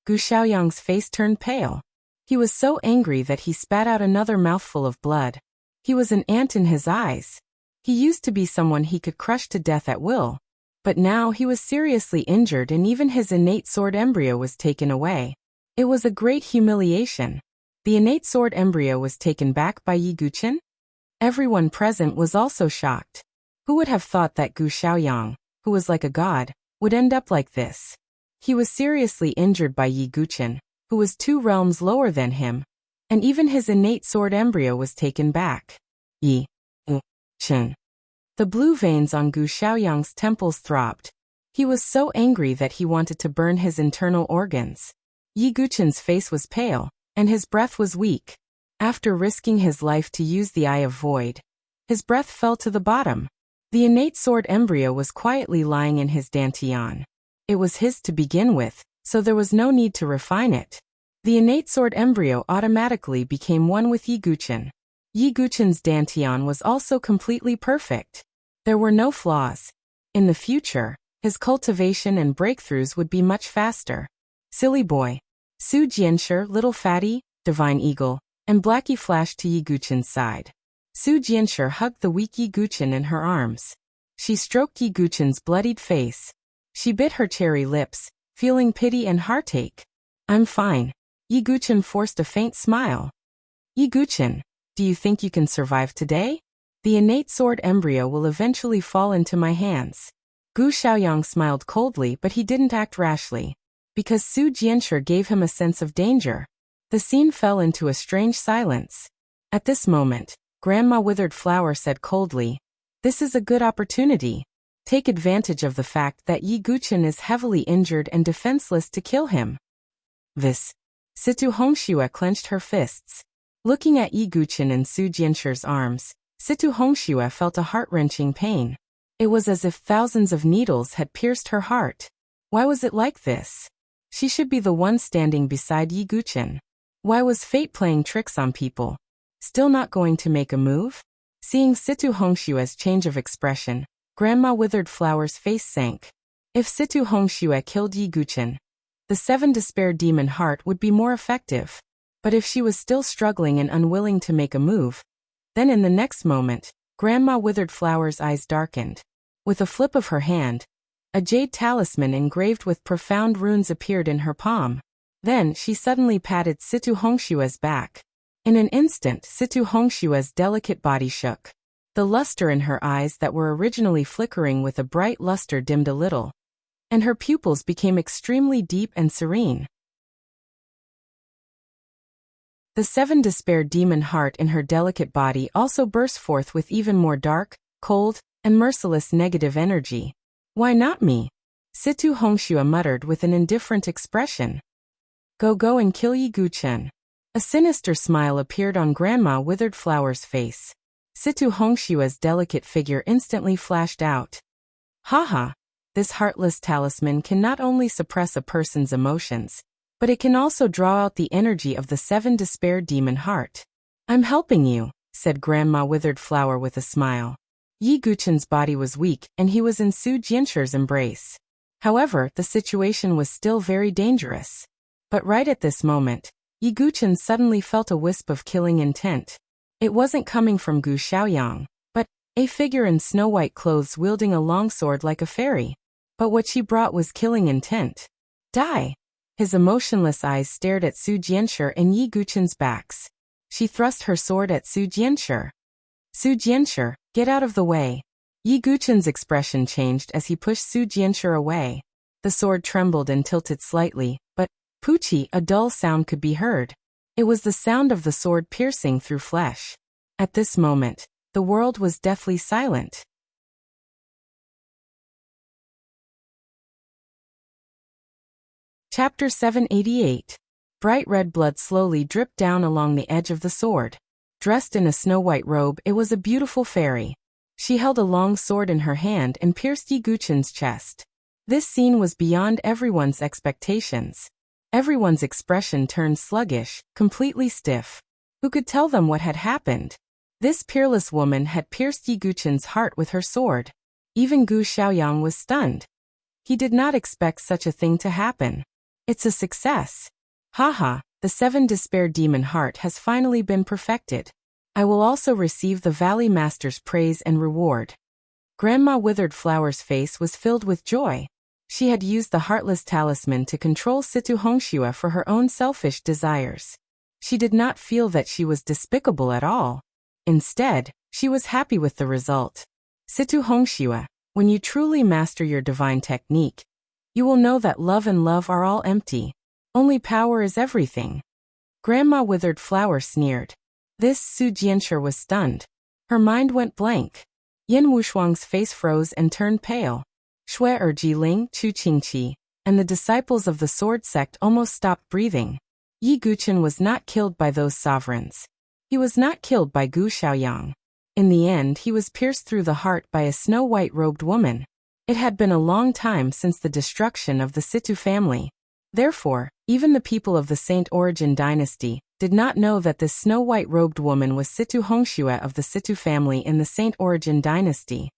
Gu Xiaoyang's face turned pale. He was so angry that he spat out another mouthful of blood. He was an ant in his eyes. He used to be someone he could crush to death at will. But now he was seriously injured and even his innate sword embryo was taken away. It was a great humiliation. The innate sword embryo was taken back by Yi Guchen? Everyone present was also shocked. Who would have thought that Gu Xiaoyang, who was like a god, would end up like this? He was seriously injured by Yi Guchen, who was 2 realms lower than him, and even his innate sword embryo was taken back. Yi Guchen. The blue veins on Gu Xiaoyang's temples throbbed. He was so angry that he wanted to burn his internal organs. Yi Guchen's face was pale, and his breath was weak. After risking his life to use the Eye of Void, his breath fell to the bottom. The innate sword embryo was quietly lying in his dantian. It was his to begin with, so there was no need to refine it. The innate sword embryo automatically became one with Yi Guchen. Yi Guchen's dantian was also completely perfect. There were no flaws. In the future, his cultivation and breakthroughs would be much faster. Silly boy. Su Jianshi, little fatty, divine eagle, and Blackie flashed to Yi Guchen's side. Su Jianshi hugged the weak Yi Guchen in her arms. She stroked Yi Guchen's bloodied face. She bit her cherry lips, feeling pity and heartache. I'm fine. Yi Guchen forced a faint smile. Yi Guchen, do you think you can survive today? The innate sword embryo will eventually fall into my hands. Gu Xiaoyang smiled coldly, but he didn't act rashly. Because Su Jianshi gave him a sense of danger. The scene fell into a strange silence. At this moment, Grandma Withered Flower said coldly, "This is a good opportunity. Take advantage of the fact that Yi Guchen is heavily injured and defenseless to kill him." This. Situ Hongxue clenched her fists. Looking at Yi Guchen in Su Jianshi's arms, Situ Hongxue felt a heart-wrenching pain. It was as if thousands of needles had pierced her heart. Why was it like this? She should be the one standing beside Yi Guchen. Why was fate playing tricks on people? Still not going to make a move? Seeing Situ Hongshue's change of expression, Grandma Withered Flower's face sank. If Situ Hongxue killed Yi Guchen, the 7 Despair Demon Heart would be more effective. But if she was still struggling and unwilling to make a move, then in the next moment, Grandma Withered Flower's eyes darkened. With a flip of her hand, a jade talisman engraved with profound runes appeared in her palm. Then she suddenly patted Situ Hongshue's back. In an instant, Situ Hongshue's delicate body shook. The luster in her eyes that were originally flickering with a bright luster dimmed a little, and her pupils became extremely deep and serene. The 7 Despair Demon Heart in her delicate body also burst forth with even more dark, cold, and merciless negative energy. "Why not me?" Situ Hongxue muttered with an indifferent expression. Go and kill Yi Guchen." A sinister smile appeared on Grandma Withered Flower's face. Situ Hongshue's delicate figure instantly flashed out. Haha, this heartless talisman can not only suppress a person's emotions, but it can also draw out the energy of the 7 despair demon heart. I'm helping you, said Grandma Withered Flower with a smile. Yi Guchen's body was weak and he was in Su Jianshir's embrace. However, the situation was still very dangerous. But right at this moment, Yi Guchen suddenly felt a wisp of killing intent. It wasn't coming from Gu Xiaoyang, but a figure in snow-white clothes wielding a long sword like a fairy. But what she brought was killing intent. Die! His emotionless eyes stared at Su Jianshir and Yi Guchen's backs. She thrust her sword at Su Jianshir. Su Jianshir, get out of the way. Yi Guchen's expression changed as he pushed Su Jianshir away. The sword trembled and tilted slightly, but poochie, a dull sound could be heard. It was the sound of the sword piercing through flesh. At this moment, the world was deathly silent. Chapter 788. Bright red blood slowly dripped down along the edge of the sword. Dressed in a snow-white robe, it was a beautiful fairy. She held a long sword in her hand and pierced Yi Guchen's chest. This scene was beyond everyone's expectations. Everyone's expression turned sluggish, completely stiff. Who could tell them what had happened? This peerless woman had pierced Yi Guchen's heart with her sword. Even Gu Xiaoyang was stunned. He did not expect such a thing to happen. It's a success. Haha, the 7 despair demon heart has finally been perfected. I will also receive the Valley Master's praise and reward. Grandma Withered Flower's face was filled with joy. She had used the heartless talisman to control Situ Hongxue for her own selfish desires. She did not feel that she was despicable at all. Instead, she was happy with the result. Situ Hongxue, when you truly master your divine technique, you will know that love and love are all empty. Only power is everything. Grandma Withered Flower sneered. This Su Jianshir was stunned. Her mind went blank. Yin Wushuang's face froze and turned pale. Xue Jiling, Chu Qingqi, and the disciples of the sword sect almost stopped breathing. Yi Guchen was not killed by those sovereigns. He was not killed by Gu Xiaoyang. In the end, he was pierced through the heart by a snow-white robed woman. It had been a long time since the destruction of the Situ family. Therefore, even the people of the Saint Origin dynasty did not know that this snow-white robed woman was Situ Hongxue of the Situ family in the Saint Origin dynasty.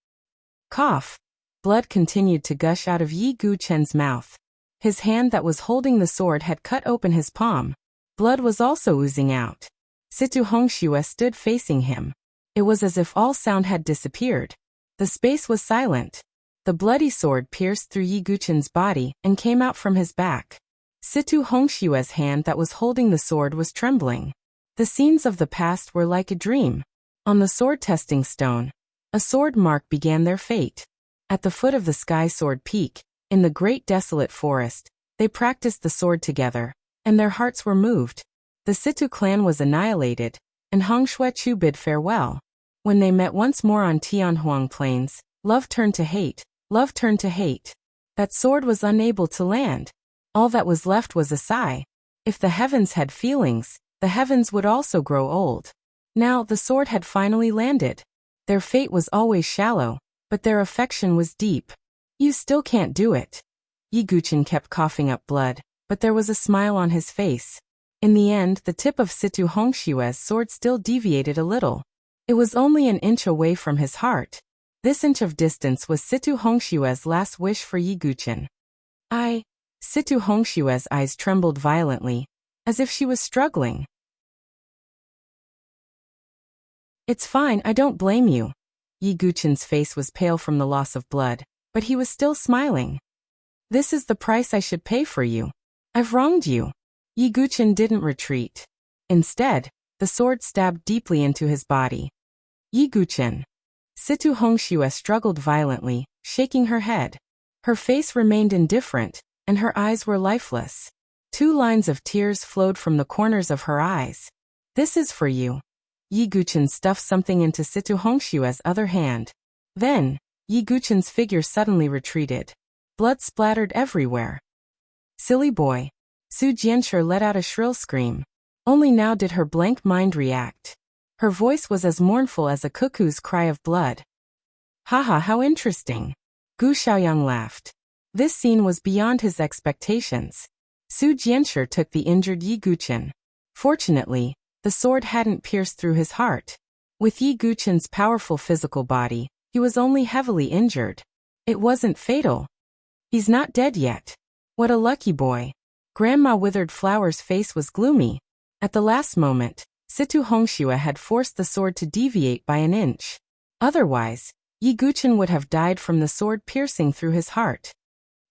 Cough. Blood continued to gush out of Yi Guchen's mouth. His hand that was holding the sword had cut open his palm. Blood was also oozing out. Situ Hongxue stood facing him. It was as if all sound had disappeared. The space was silent. The bloody sword pierced through Yi Guchen's body and came out from his back. Situ Hongxue's hand that was holding the sword was trembling. The scenes of the past were like a dream. On the sword testing stone, a sword mark began their fate. At the foot of the Sky Sword Peak, in the great desolate forest, they practiced the sword together, and their hearts were moved. The Situ clan was annihilated, and Hongxue Chu bid farewell. When they met once more on Tianhuang Plains, love turned to hate, love turned to hate. That sword was unable to land. All that was left was a sigh. If the heavens had feelings, the heavens would also grow old. Now the sword had finally landed. Their fate was always shallow, but their affection was deep. You still can't do it. Yi Guchen kept coughing up blood, but there was a smile on his face. In the end, the tip of Situ Hongxue's sword still deviated a little. It was only an inch away from his heart. This inch of distance was Situ Hongxue's last wish for Yi Guchen. Situ Hongxue's eyes trembled violently, as if she was struggling. It's fine, I don't blame you. Yi Guchen's face was pale from the loss of blood, but he was still smiling. This is the price I should pay for you. I've wronged you. Yi Guchen didn't retreat. Instead, the sword stabbed deeply into his body. Yi Guchen. Situ Hongxue struggled violently, shaking her head. Her face remained indifferent, and her eyes were lifeless. 2 lines of tears flowed from the corners of her eyes. This is for you. Yi Guchen stuffed something into Situ Hongxue's other hand. Then, Yi Guchen's figure suddenly retreated. Blood splattered everywhere. Silly boy. Su Jianshir let out a shrill scream. Only now did her blank mind react. Her voice was as mournful as a cuckoo's cry of blood. Haha, how interesting. Gu Xiaoyang laughed. This scene was beyond his expectations. Su Jianshi took the injured Yi Guqin. Fortunately, the sword hadn't pierced through his heart. With Yi Guqin's powerful physical body, he was only heavily injured. It wasn't fatal. He's not dead yet. What a lucky boy. Grandma Withered Flower's face was gloomy. At the last moment, Situ Hongxue had forced the sword to deviate by an inch. Otherwise, Yi Guqin would have died from the sword piercing through his heart.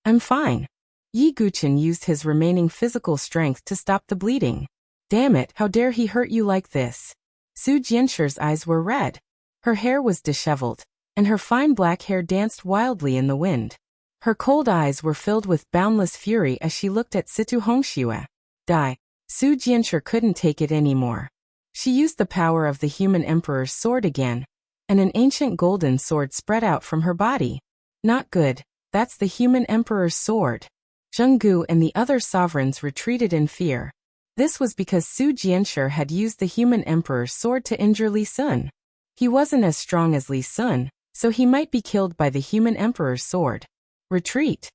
I'm fine. Yi Guqin used his remaining physical strength to stop the bleeding. Damn it, how dare he hurt you like this? Su Jianshi's eyes were red. Her hair was disheveled, and her fine black hair danced wildly in the wind. Her cold eyes were filled with boundless fury as she looked at Situ Hongxue. Die. Su Jianshi couldn't take it anymore. She used the power of the human emperor's sword again, and an ancient golden sword spread out from her body. Not good, that's the human emperor's sword. Zhenggu and the other sovereigns retreated in fear. This was because Su Jianshi had used the human emperor's sword to injure Li Sun. He wasn't as strong as Li Sun, so he might be killed by the human emperor's sword. Retreat.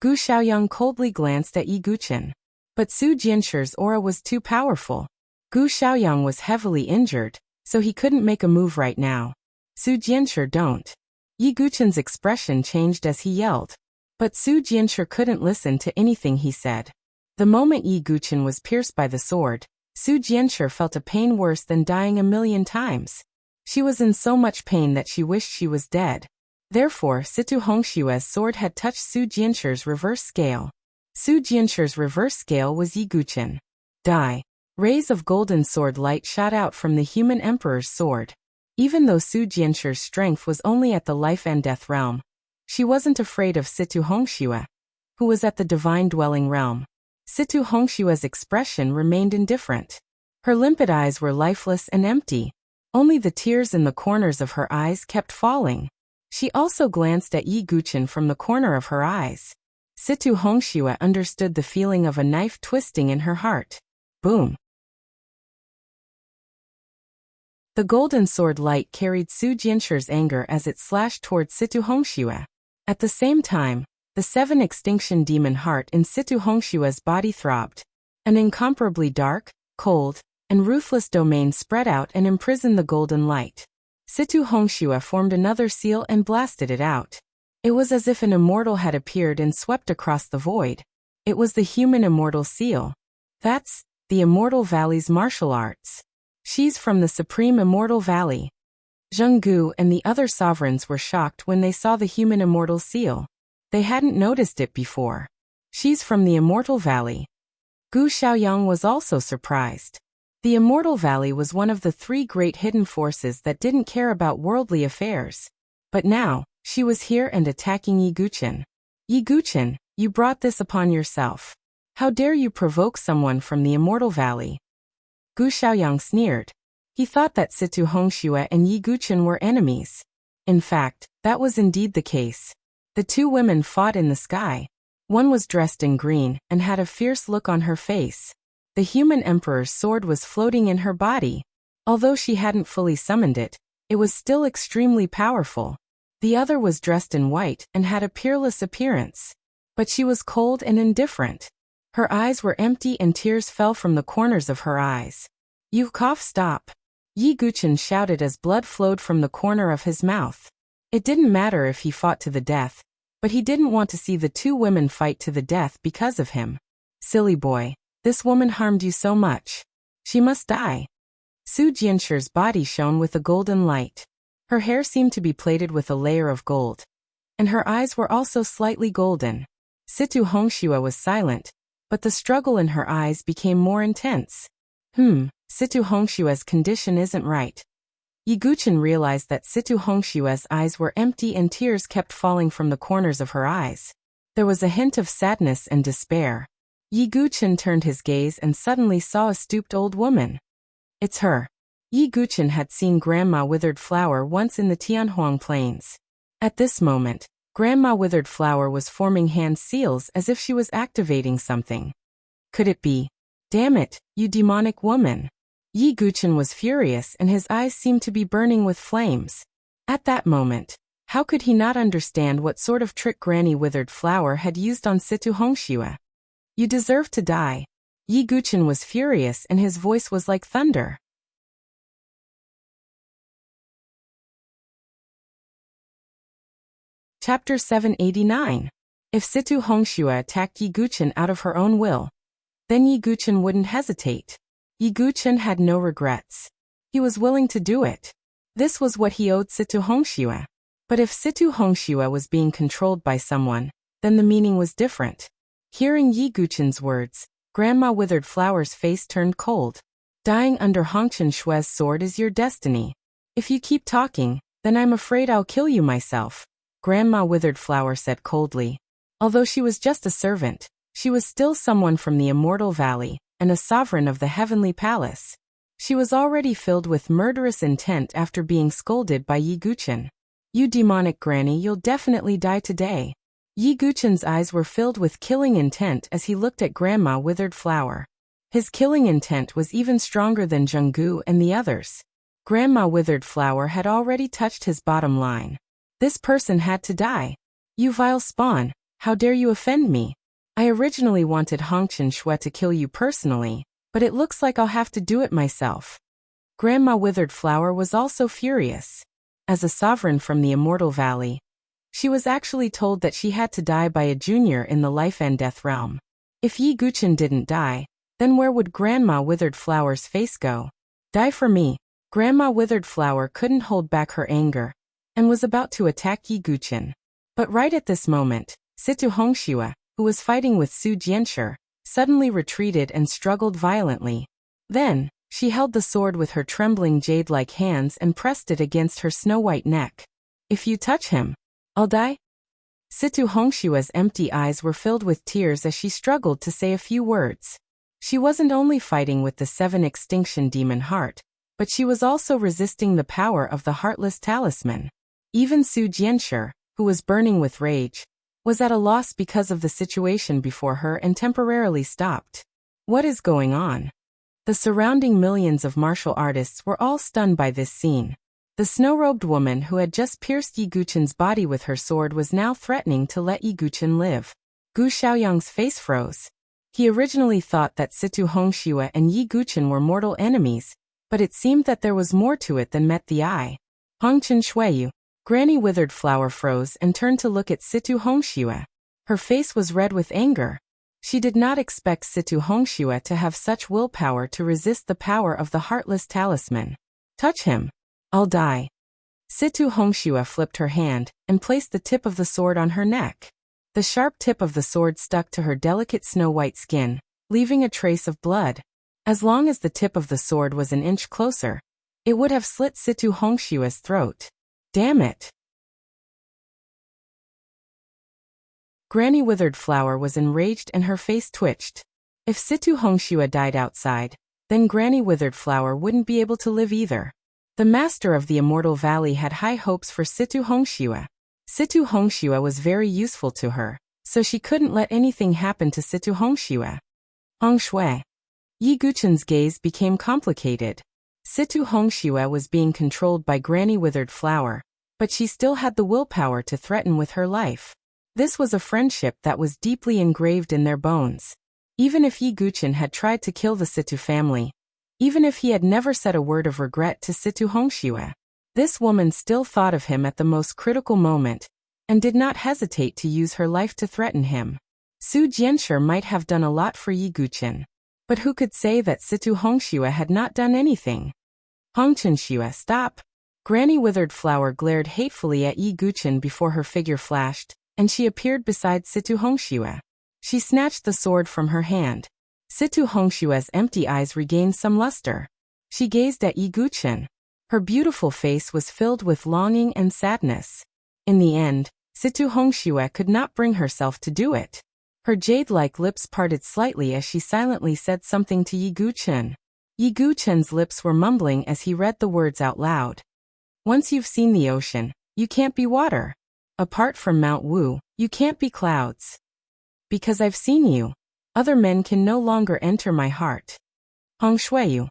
Gu Xiaoyang coldly glanced at Yi Guqin. But Su Jianshi's aura was too powerful. Gu Xiaoyang was heavily injured, so he couldn't make a move right now. Su Jianshi don't. Yi Guqin's expression changed as he yelled. But Su Jianshi couldn't listen to anything he said. The moment Yi Guqin was pierced by the sword, Su Jianshi felt a pain worse than dying 1,000,000 times. She was in so much pain that she wished she was dead. Therefore, Situ Hongxue's sword had touched Su Jianshi's reverse scale. Su Jianshi's reverse scale was Yi Guqin. Die. Rays of golden sword light shot out from the human emperor's sword. Even though Su Jianshi's strength was only at the life and death realm, she wasn't afraid of Situ Hongxue, who was at the divine dwelling realm. Situ Hongxue's expression remained indifferent. Her limpid eyes were lifeless and empty. Only the tears in the corners of her eyes kept falling. She also glanced at Yi Guqin from the corner of her eyes. Situ Hongxue understood the feeling of a knife twisting in her heart. Boom. The golden sword light carried Su Jianshi's anger as it slashed towards Situ Hongxue. At the same time, the 7 extinction demon heart in Situ Hongxue's body throbbed. An incomparably dark, cold, and ruthless domain spread out and imprisoned the golden light. Situ Hongxue formed another seal and blasted it out. It was as if an immortal had appeared and swept across the void. It was the human immortal seal. That's the Immortal Valley's martial arts. She's from the Supreme Immortal Valley. Zhenggu and the other sovereigns were shocked when they saw the human immortal seal. They hadn't noticed it before. She's from the Immortal Valley. Gu Xiaoyang was also surprised. The Immortal Valley was one of the 3 great hidden forces that didn't care about worldly affairs. But now, she was here and attacking Yi Guqin. Yi Guqin, you brought this upon yourself. How dare you provoke someone from the Immortal Valley? Gu Xiaoyang sneered. He thought that Situ Hongxue and Yi Guqin were enemies. In fact, that was indeed the case. The 2 women fought in the sky. One was dressed in green and had a fierce look on her face. The human emperor's sword was floating in her body. Although she hadn't fully summoned it, it was still extremely powerful. The other was dressed in white and had a peerless appearance. But she was cold and indifferent. Her eyes were empty and tears fell from the corners of her eyes. You cough, stop. Yi Guqin shouted as blood flowed from the corner of his mouth. It didn't matter if he fought to the death, but he didn't want to see the 2 women fight to the death because of him. Silly boy, this woman harmed you so much. She must die. Su Jianshi's body shone with a golden light. Her hair seemed to be plated with a layer of gold. And her eyes were also slightly golden. Situ Hongxue was silent, but the struggle in her eyes became more intense. Situ Hongxue's condition isn't right. Yi Guqin realized that Situ Hongxue's eyes were empty and tears kept falling from the corners of her eyes. There was a hint of sadness and despair. Yi Guqin turned his gaze and suddenly saw a stooped old woman. It's her. Yi Guqin had seen Grandma Withered Flower once in the Tianhuang Plains. At this moment, Grandma Withered Flower was forming hand seals as if she was activating something. Could it be? Damn it, you demonic woman. Yi Guqin was furious and his eyes seemed to be burning with flames. At that moment, How could he not understand what sort of trick Granny Withered Flower had used on Situ Hongxue? You deserve to die. Yi Guchen was furious and his voice was like thunder. Chapter 789. If Situ Hongxue attacked Yi Guchen out of her own will, then Yi Guchen wouldn't hesitate. Yi Guchen had no regrets. He was willing to do it. This was what he owed Situ Hongxue. But if Situ Hongxue was being controlled by someone, then the meaning was different. Hearing Yi Guchen's words, Grandma Withered Flower's face turned cold. Dying under Hongchen Shue's sword is your destiny. If you keep talking, then I'm afraid I'll kill you myself, Grandma Withered Flower said coldly. Although she was just a servant, she was still someone from the Immortal Valley, and a sovereign of the Heavenly Palace. She was already filled with murderous intent after being scolded by Yi Guchen. You demonic granny, you'll definitely die today. Yi Guchen's eyes were filled with killing intent as he looked at Grandma Withered Flower. His killing intent was even stronger than Zhenggu and the others. Grandma Withered Flower had already touched his bottom line. This person had to die. You vile spawn, how dare you offend me? I originally wanted Hongchen Shui to kill you personally, but it looks like I'll have to do it myself. Grandma Withered Flower was also furious. As a sovereign from the Immortal Valley, she was actually told that she had to die by a junior in the life and death realm. If Yi Guchen didn't die, then where would Grandma Withered Flower's face go? Die for me. Grandma Withered Flower couldn't hold back her anger, and was about to attack Yi Guchen. But right at this moment, Situ Hongxue, who was fighting with Su Jianshi, suddenly retreated and struggled violently. Then, she held the sword with her trembling jade-like hands and pressed it against her snow-white neck. If you touch him, I'll die? Situ Hongshua's empty eyes were filled with tears as she struggled to say a few words. She wasn't only fighting with the 7 extinction demon heart, but she was also resisting the power of the heartless talisman. Even Su Jianshi, who was burning with rage, was at a loss because of the situation before her and temporarily stopped. What is going on? The surrounding millions of martial artists were all stunned by this scene. The snow-robed woman who had just pierced Yi Guchen's body with her sword was now threatening to let Yi Guchen live. Gu Xiaoyang's face froze. He originally thought that Situ Hongxue and Yi Guchen were mortal enemies, but it seemed that there was more to it than met the eye. Hongchen Shueyu. Granny Withered Flower froze and turned to look at Situ Hongxue. Her face was red with anger. She did not expect Situ Hongxue to have such willpower to resist the power of the heartless talisman. Touch him. I'll die. Situ Hongxue flipped her hand and placed the tip of the sword on her neck. The sharp tip of the sword stuck to her delicate snow-white skin, leaving a trace of blood. As long as the tip of the sword was an inch closer, it would have slit Situ Hongshue's throat. Damn it! Granny Withered Flower was enraged and her face twitched. If Situ Hongxue died outside, then Granny Withered Flower wouldn't be able to live either. The master of the Immortal Valley had high hopes for Situ Hongxue. Situ Hongxue was very useful to her, so she couldn't let anything happen to Situ Hongxue. Hongshui. Yi Guchen's gaze became complicated. Situ Hongxue was being controlled by Granny Withered Flower, but she still had the willpower to threaten with her life. This was a friendship that was deeply engraved in their bones. Even if Yi Guchen had tried to kill the Situ family, even if he had never said a word of regret to Situ Hongxue, this woman still thought of him at the most critical moment, and did not hesitate to use her life to threaten him. Su Jianshi might have done a lot for Yi Guchen, but who could say that Situ Hongxue had not done anything? Hongchen Xue, stop! Granny Withered Flower glared hatefully at Yi Guchen before her figure flashed, and she appeared beside Situ Hongxue. She snatched the sword from her hand. Situ Hongshue's empty eyes regained some luster. She gazed at Yi Guchen. Her beautiful face was filled with longing and sadness. In the end, Situ Hongxue could not bring herself to do it. Her jade-like lips parted slightly as she silently said something to Yi Guchen. Yi Guchen's lips were mumbling as he read the words out loud. Once you've seen the ocean, you can't be water. Apart from Mount Wu, you can't be clouds. Because I've seen you, other men can no longer enter my heart. Hongshueyu.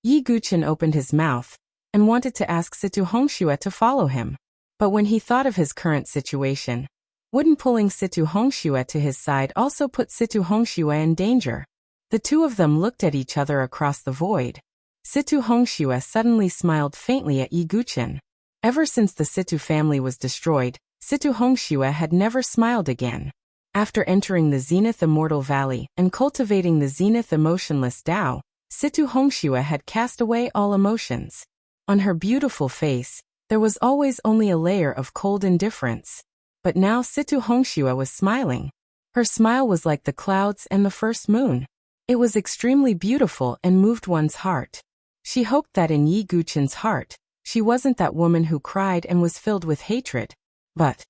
Yi Guchen opened his mouth and wanted to ask Situ Hongxue to follow him. But when he thought of his current situation, wouldn't pulling Situ Hongxue to his side also put Situ Hongxue in danger? The two of them looked at each other across the void. Situ Hongxue suddenly smiled faintly at Yi Guqin. Ever since the Situ family was destroyed, Situ Hongxue had never smiled again. After entering the Zenith Immortal Valley and cultivating the Zenith Emotionless Tao, Situ Hongxue had cast away all emotions. On her beautiful face, there was always only a layer of cold indifference. But now Situ Hongxue was smiling. Her smile was like the clouds and the first moon. It was extremely beautiful and moved one's heart. She hoped that in Yi Guqin's heart, she wasn't that woman who cried and was filled with hatred. But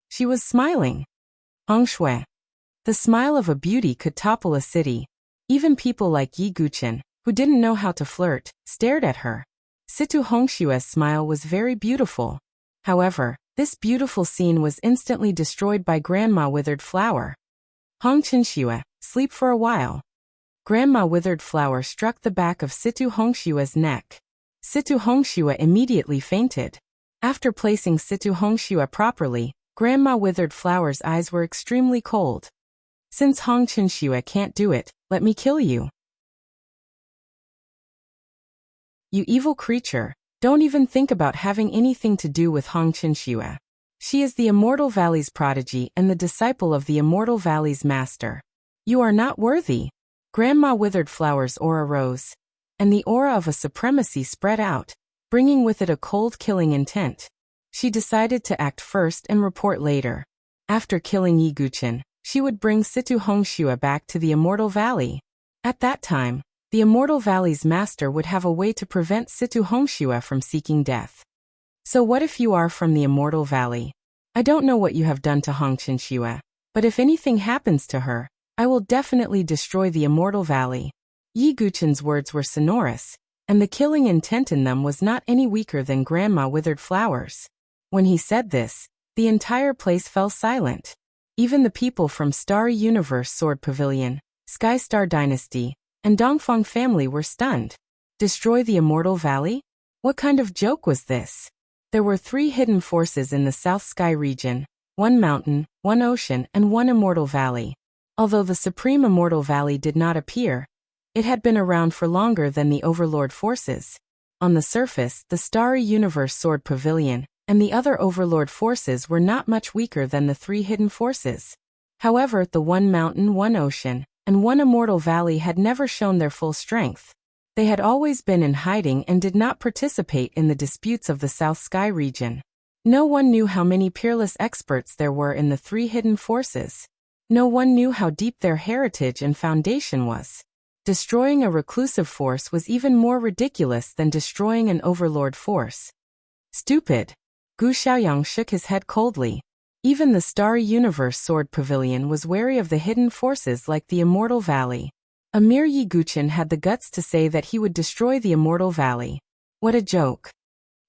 she was smiling. Hongxue. The smile of a beauty could topple a city. Even people like Yi Guqin, who didn't know how to flirt, stared at her. Situ Hongxue's smile was very beautiful. However, this beautiful scene was instantly destroyed by Grandma Withered Flower. Hong Qinxue, sleep for a while. Grandma Withered Flower struck the back of Situ Hongxue's neck. Situ Hongxue immediately fainted. After placing Situ Hongxue properly, Grandma Withered Flower's eyes were extremely cold. Since Hong Qinxue can't do it, let me kill you. You evil creature, don't even think about having anything to do with Hong Qinxue. She is the Immortal Valley's prodigy and the disciple of the Immortal Valley's master. You are not worthy. Grandma Withered Flower's aura rose, and the aura of a supremacy spread out, bringing with it a cold killing intent. She decided to act first and report later. After killing Yi Guqin, she would bring Situ Hongxue back to the Immortal Valley. At that time, the Immortal Valley's master would have a way to prevent Situ Hongxue from seeking death. So what if you are from the Immortal Valley? I don't know what you have done to Hong Qinxue, but if anything happens to her, I will definitely destroy the Immortal Valley. Yi Guqin's words were sonorous, and the killing intent in them was not any weaker than Grandma Withered Flower's. When he said this, the entire place fell silent. Even the people from Starry Universe Sword Pavilion, Sky Star Dynasty, and Dongfeng family were stunned. Destroy the Immortal Valley? What kind of joke was this? There were 3 hidden forces in the South Sky region, 1 mountain, 1 ocean, and 1 immortal valley. Although the Supreme Immortal Valley did not appear, it had been around for longer than the Overlord forces. On the surface, the Starry Universe Sword Pavilion and the other Overlord forces were not much weaker than the 3 hidden forces. However, the 1 mountain, 1 ocean, and 1 immortal valley had never shown their full strength. They had always been in hiding and did not participate in the disputes of the South Sky region. No one knew how many peerless experts there were in the 3 hidden forces. No one knew how deep their heritage and foundation was. Destroying a reclusive force was even more ridiculous than destroying an overlord force. Stupid. Gu Xiaoyang shook his head coldly. Even the Starry Universe Sword Pavilion was wary of the hidden forces like the Immortal Valley. A mere Yi Guqin had the guts to say that he would destroy the Immortal Valley. What a joke.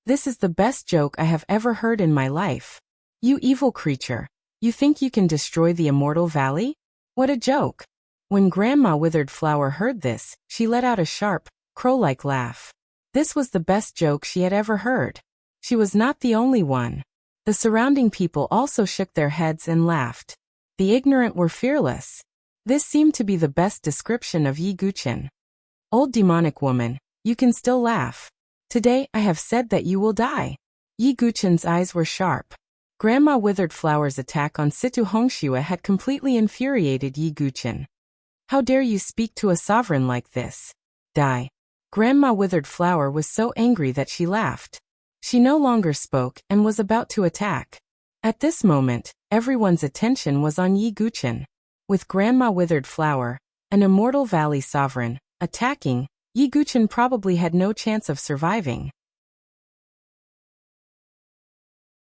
This is the best joke I have ever heard in my life. You evil creature. You think you can destroy the Immortal Valley? What a joke. When Grandma Withered Flower heard this, she let out a sharp, crow-like laugh. This was the best joke she had ever heard. She was not the only one. The surrounding people also shook their heads and laughed. The ignorant were fearless. This seemed to be the best description of Yi Guqin. Old demonic woman, you can still laugh. Today I have said that you will die. Yi Guqin's eyes were sharp. Grandma Withered Flower's attack on Situ Hongxue had completely infuriated Yi Guqin. How dare you speak to a sovereign like this? Die. Grandma Withered Flower was so angry that she laughed. She no longer spoke and was about to attack. At this moment, everyone's attention was on Yi Guqin. With Grandma Withered Flower, an Immortal Valley sovereign, attacking, Yi Guqin probably had no chance of surviving.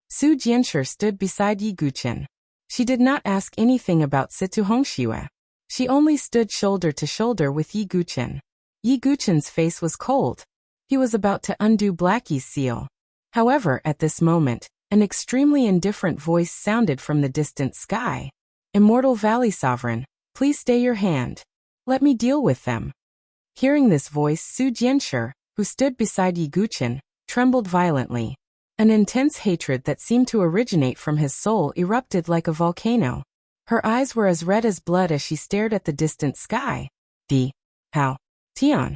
Su Jianshi stood beside Yi Guqin. She did not ask anything about Situ Hongxue. She only stood shoulder to shoulder with Yi Guqin. Yi Guqin's face was cold. He was about to undo Blackie's seal. However, at this moment, an extremely indifferent voice sounded from the distant sky. Immortal Valley Sovereign, please stay your hand. Let me deal with them. Hearing this voice, Su Jianshi, who stood beside Yi Guqin, trembled violently. An intense hatred that seemed to originate from his soul erupted like a volcano. Her eyes were as red as blood as she stared at the distant sky. How? Tian.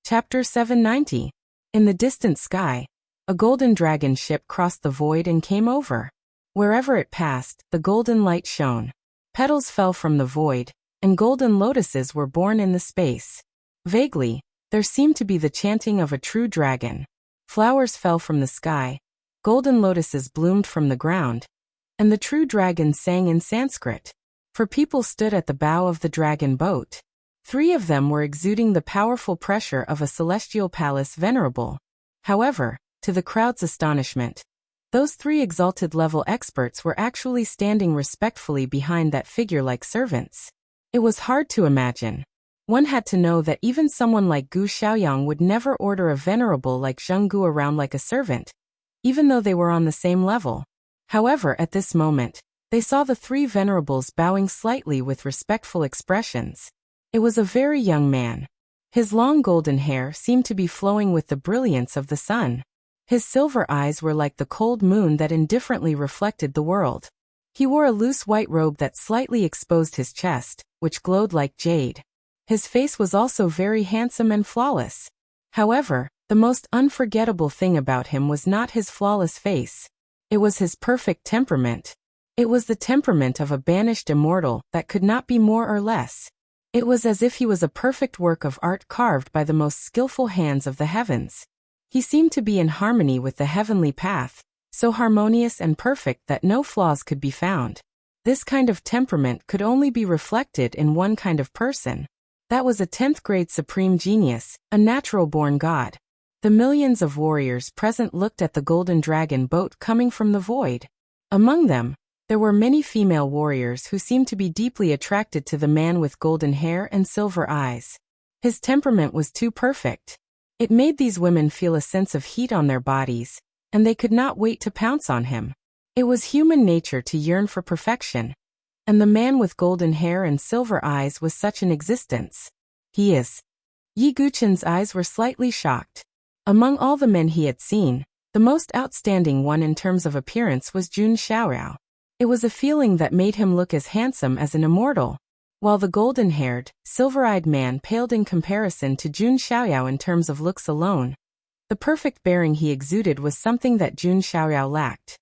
Chapter 790. In the distant sky, a golden dragon ship crossed the void and came over. Wherever it passed, the golden light shone. Petals fell from the void, and golden lotuses were born in the space. Vaguely, there seemed to be the chanting of a true dragon. Flowers fell from the sky, golden lotuses bloomed from the ground, and the true dragon sang in Sanskrit. For people stood at the bow of the dragon boat. 3 of them were exuding the powerful pressure of a celestial palace venerable. However, to the crowd's astonishment, those 3 exalted level experts were actually standing respectfully behind that figure like servants. It was hard to imagine. One had to know that even someone like Gu Xiaoyang would never order a venerable like Zheng Gu around like a servant, even though they were on the same level. However, at this moment, they saw the 3 venerables bowing slightly with respectful expressions. It was a very young man. His long golden hair seemed to be flowing with the brilliance of the sun. His silver eyes were like the cold moon that indifferently reflected the world. He wore a loose white robe that slightly exposed his chest, which glowed like jade. His face was also very handsome and flawless. However, the most unforgettable thing about him was not his flawless face. It was his perfect temperament. It was the temperament of a banished immortal that could not be more or less. It was as if he was a perfect work of art carved by the most skillful hands of the heavens. He seemed to be in harmony with the heavenly path, so harmonious and perfect that no flaws could be found. This kind of temperament could only be reflected in one kind of person. That was a 10th grade supreme genius, a natural-born god. The millions of warriors present looked at the golden dragon boat coming from the void. Among them, there were many female warriors who seemed to be deeply attracted to the man with golden hair and silver eyes. His temperament was too perfect. It made these women feel a sense of heat on their bodies, and they could not wait to pounce on him. It was human nature to yearn for perfection, and the man with golden hair and silver eyes was such an existence. He is. Yi Guchen's eyes were slightly shocked. Among all the men he had seen, the most outstanding one in terms of appearance was Jun Xiaoyao. It was a feeling that made him look as handsome as an immortal, while the golden-haired, silver-eyed man paled in comparison to Jun Xiaoyao in terms of looks alone. The perfect bearing he exuded was something that Jun Xiaoyao lacked.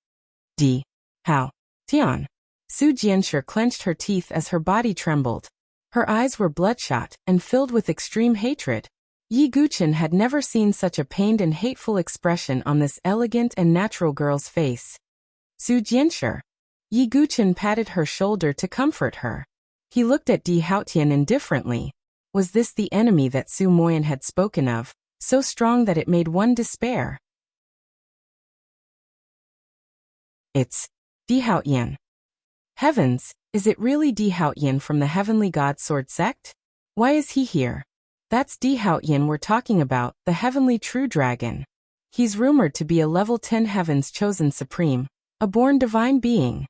How? Tian. Su Jianshi clenched her teeth as her body trembled. Her eyes were bloodshot and filled with extreme hatred. Yi Guchen had never seen such a pained and hateful expression on this elegant and natural girl's face. Su Jianshi. Yi Guchen patted her shoulder to comfort her. He looked at Di Haotian indifferently. Was this the enemy that Su Moyan had spoken of, so strong that it made one despair? It's Di Haotian. Heavens, is it really Di Haotian from the Heavenly God Sword sect? Why is he here? That's Di Haotian we're talking about, the Heavenly True Dragon. He's rumored to be a level 10 Heaven's Chosen Supreme, a born divine being.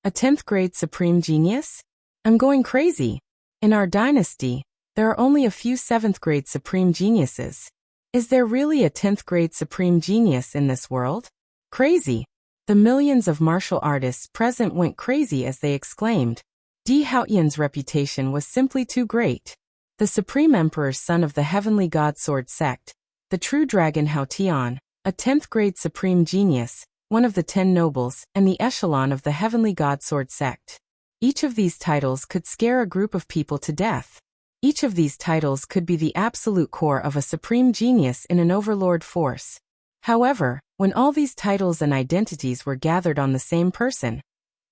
A 10th grade supreme genius? I'm going crazy. In our dynasty, there are only a few 7th grade supreme geniuses. Is there really a 10th grade supreme genius in this world? Crazy. The millions of martial artists present went crazy as they exclaimed. Di Haotian's reputation was simply too great. The Supreme Emperor's son of the Heavenly God Sword sect, the true dragon Hao Tian, a 10th grade supreme genius, one of the 10 nobles, and the echelon of the Heavenly God Sword sect. Each of these titles could scare a group of people to death. Each of these titles could be the absolute core of a supreme genius in an overlord force. However, when all these titles and identities were gathered on the same person,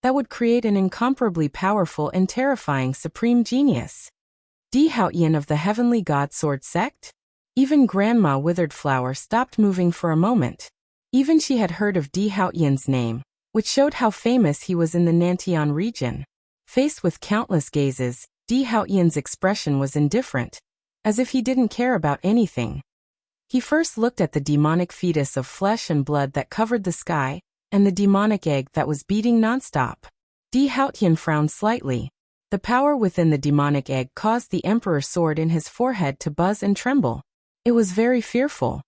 that would create an incomparably powerful and terrifying supreme genius. Di Haotian of the Heavenly God Sword sect? Even Grandma Withered Flower stopped moving for a moment. Even she had heard of Di Haotian's name, which showed how famous he was in the Nantian region. Faced with countless gazes, Di Haotian's expression was indifferent, as if he didn't care about anything. He first looked at the demonic fetus of flesh and blood that covered the sky, and the demonic egg that was beating nonstop. Di Haotian frowned slightly. The power within the demonic egg caused the emperor's sword in his forehead to buzz and tremble. It was very fearful.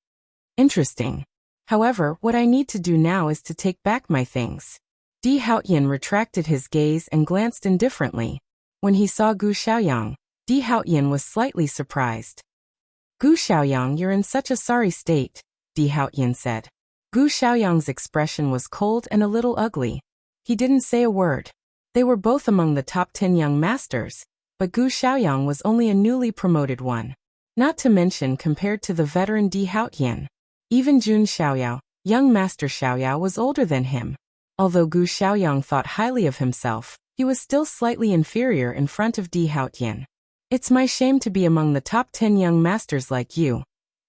Interesting. However, what I need to do now is to take back my things. Di Haoyan retracted his gaze and glanced indifferently. When he saw Gu Xiaoyang, Di Haoyan was slightly surprised. Gu Xiaoyang, you're in such a sorry state, Di Haoyan said. Gu Xiaoyang's expression was cold and a little ugly. He didn't say a word. They were both among the top 10 young masters, but Gu Xiaoyang was only a newly promoted one. Not to mention compared to the veteran Di Haoyan. Even Jun Xiaoyao, young master Xiaoyao, was older than him. Although Gu Xiaoyang thought highly of himself, he was still slightly inferior in front of Di Haoyan. It's my shame to be among the top 10 young masters like you,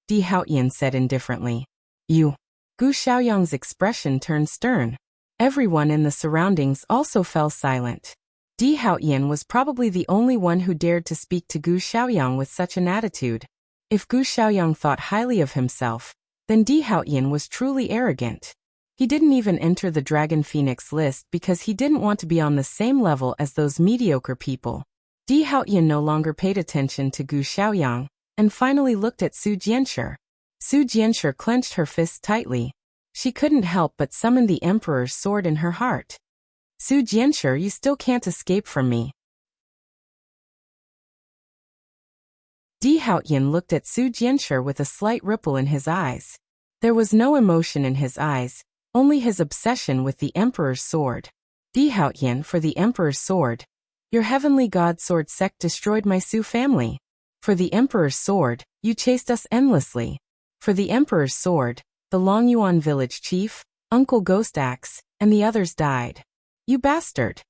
Di Haoyan said indifferently. You. Gu Xiaoyang's expression turned stern. Everyone in the surroundings also fell silent. Di Haoyan was probably the only one who dared to speak to Gu Xiaoyang with such an attitude. If Gu Xiaoyang thought highly of himself, then Di Haoyan was truly arrogant. He didn't even enter the Dragon Phoenix list because he didn't want to be on the same level as those mediocre people. Di Haoyan no longer paid attention to Gu Xiaoyang, and finally looked at Su Jianshi. Su Jianshi clenched her fists tightly. She couldn't help but summon the emperor's sword in her heart. Su Jianshi, you still can't escape from me. Di Haoyan looked at Su Jianshi with a slight ripple in his eyes. There was no emotion in his eyes, only his obsession with the emperor's sword. Di Haoyan, for the emperor's sword. Your heavenly god sword sect destroyed my Su family. For the emperor's sword, you chased us endlessly. For the emperor's sword, the Longyuan village chief, Uncle Ghost Axe, and the others died. You bastard.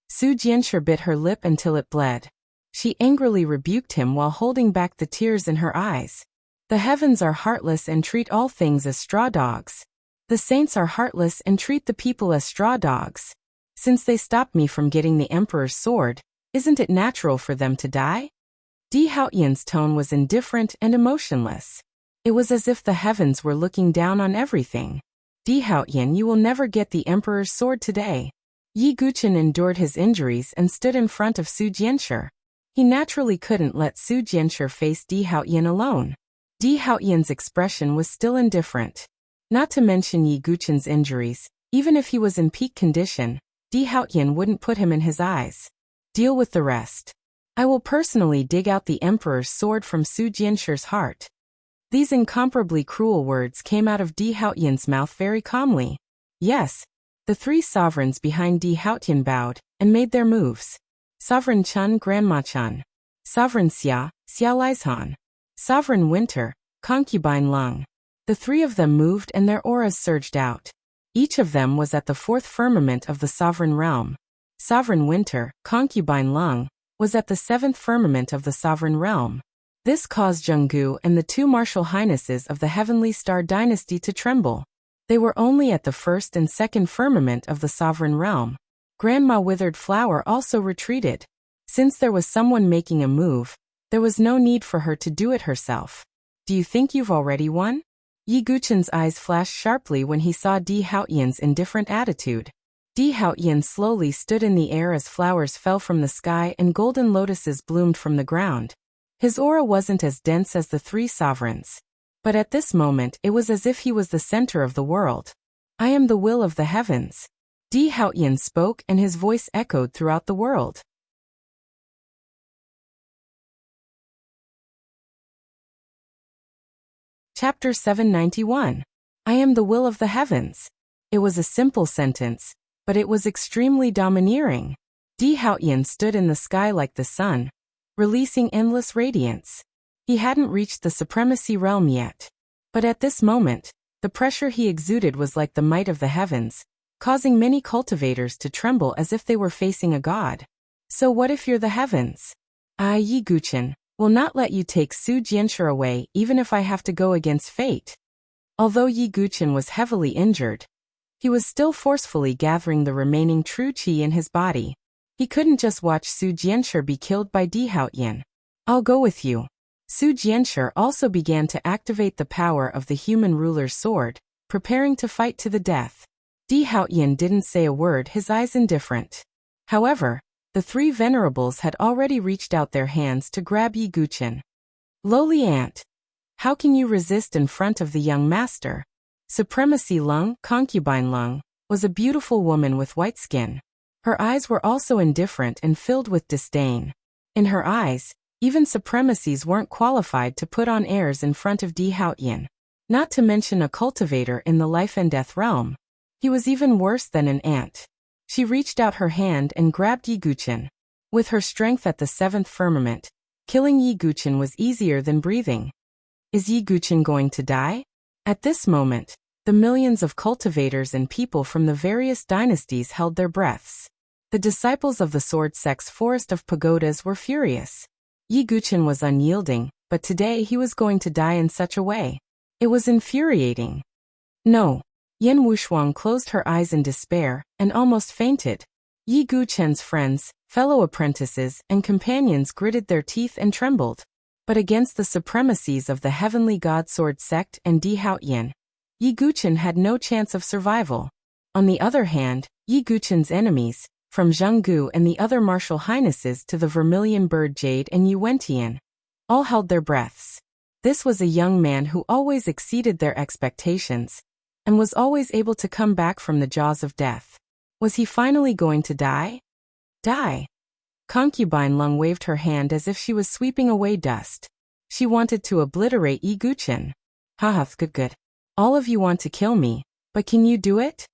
Su Jianshi bit her lip until it bled. She angrily rebuked him while holding back the tears in her eyes. The heavens are heartless and treat all things as straw dogs. The saints are heartless and treat the people as straw dogs. Since they stopped me from getting the emperor's sword, isn't it natural for them to die? Di Haoyan's tone was indifferent and emotionless. It was as if the heavens were looking down on everything. Di Haoyan, you will never get the emperor's sword today. Yi Guqin endured his injuries and stood in front of Su Jianshi. He naturally couldn't let Su Jianshi face Di Haoyan alone. Di Haoyan's expression was still indifferent. Not to mention Yi Guqin's injuries, even if he was in peak condition, Di Haoyan wouldn't put him in his eyes. Deal with the rest. I will personally dig out the emperor's sword from Su Jianshi's heart. These incomparably cruel words came out of Di Haoyan's mouth very calmly. Yes. The three sovereigns behind Di Haoyan bowed and made their moves. Sovereign Chun, Grandma Chun. Sovereign Xia, Xia Lizhan. Sovereign Winter, Concubine Lung. The three of them moved and their auras surged out. Each of them was at the fourth firmament of the sovereign realm. Sovereign Winter, Concubine Lung, was at the seventh firmament of the sovereign realm. This caused Zhenggu and the two martial highnesses of the Heavenly Star Dynasty to tremble. They were only at the first and second firmament of the sovereign realm. Grandma Withered Flower also retreated. Since there was someone making a move, there was no need for her to do it herself. Do you think you've already won? Yi Guqin's eyes flashed sharply when he saw Di Haoyan's indifferent attitude. Di Haoyan slowly stood in the air as flowers fell from the sky and golden lotuses bloomed from the ground. His aura wasn't as dense as the three sovereigns. But at this moment it was as if he was the center of the world. I am the will of the heavens. Di Haoyan spoke and his voice echoed throughout the world. Chapter 791. I am the will of the heavens. It was a simple sentence, but it was extremely domineering. Di Haoyan stood in the sky like the sun, releasing endless radiance. He hadn't reached the supremacy realm yet. But at this moment, the pressure he exuded was like the might of the heavens, causing many cultivators to tremble as if they were facing a god. So what if you're the heavens? I, Yi Guqin, will not let you take Su Jianshi away even if I have to go against fate. Although Yi Guqin was heavily injured, he was still forcefully gathering the remaining true qi in his body. He couldn't just watch Su Jianshi be killed by Di Haoyan. I'll go with you. Su Jianshi also began to activate the power of the human ruler's sword, preparing to fight to the death. Di Haoyan didn't say a word, his eyes indifferent. However, The three venerables had already reached out their hands to grab Yi Guchen. Lowly ant. How can you resist in front of the young master? Supremacy Lung, concubine Lung, was a beautiful woman with white skin. Her eyes were also indifferent and filled with disdain. In her eyes, even supremacies weren't qualified to put on airs in front of Di Haotian. Not to mention a cultivator in the life and death realm. He was even worse than an ant. She reached out her hand and grabbed Yi Guchen. With her strength at the seventh firmament, killing Yi Guchen was easier than breathing. Is Yi Guchen going to die? At this moment, the millions of cultivators and people from the various dynasties held their breaths. The disciples of the sword sect's forest of pagodas were furious. Yi Guchen was unyielding, but today he was going to die in such a way. It was infuriating. No. Yan Wushuang closed her eyes in despair and almost fainted. Yi Guchen's friends, fellow apprentices, and companions gritted their teeth and trembled. But against the supremacies of the heavenly god sword sect and Di Haotian, Yi Guchen had no chance of survival. On the other hand, Yi Guchen's enemies, from Zhenggu and the other martial highnesses to the Vermilion Bird Jade and Yuan-Tian, all held their breaths. This was a young man who always exceeded their expectations, and was always able to come back from the jaws of death. Was he finally going to die? Die. Concubine Lung waved her hand as if she was sweeping away dust. She wanted to obliterate Yi Guchen. Haha, good. All of you want to kill me, but can you do it?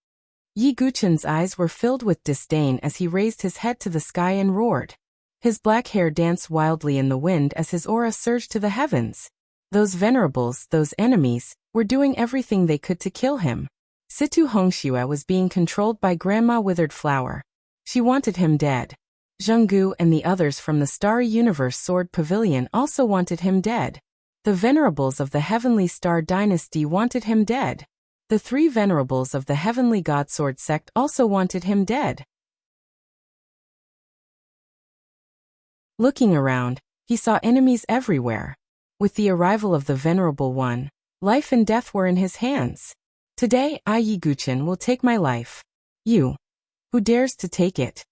Yi Guchen's eyes were filled with disdain as he raised his head to the sky and roared. His black hair danced wildly in the wind as his aura surged to the heavens. Those venerables, those enemies, were doing everything they could to kill him. Situ Hongxue was being controlled by Grandma Withered Flower. She wanted him dead. Zhenggu and the others from the Starry Universe Sword Pavilion also wanted him dead. The venerables of the Heavenly Star Dynasty wanted him dead. The three venerables of the Heavenly God Sword sect also wanted him dead. Looking around, he saw enemies everywhere. With the arrival of the Venerable One, life and death were in his hands. Today, I, Yi Guchen, will take my life. You. Who dares to take it?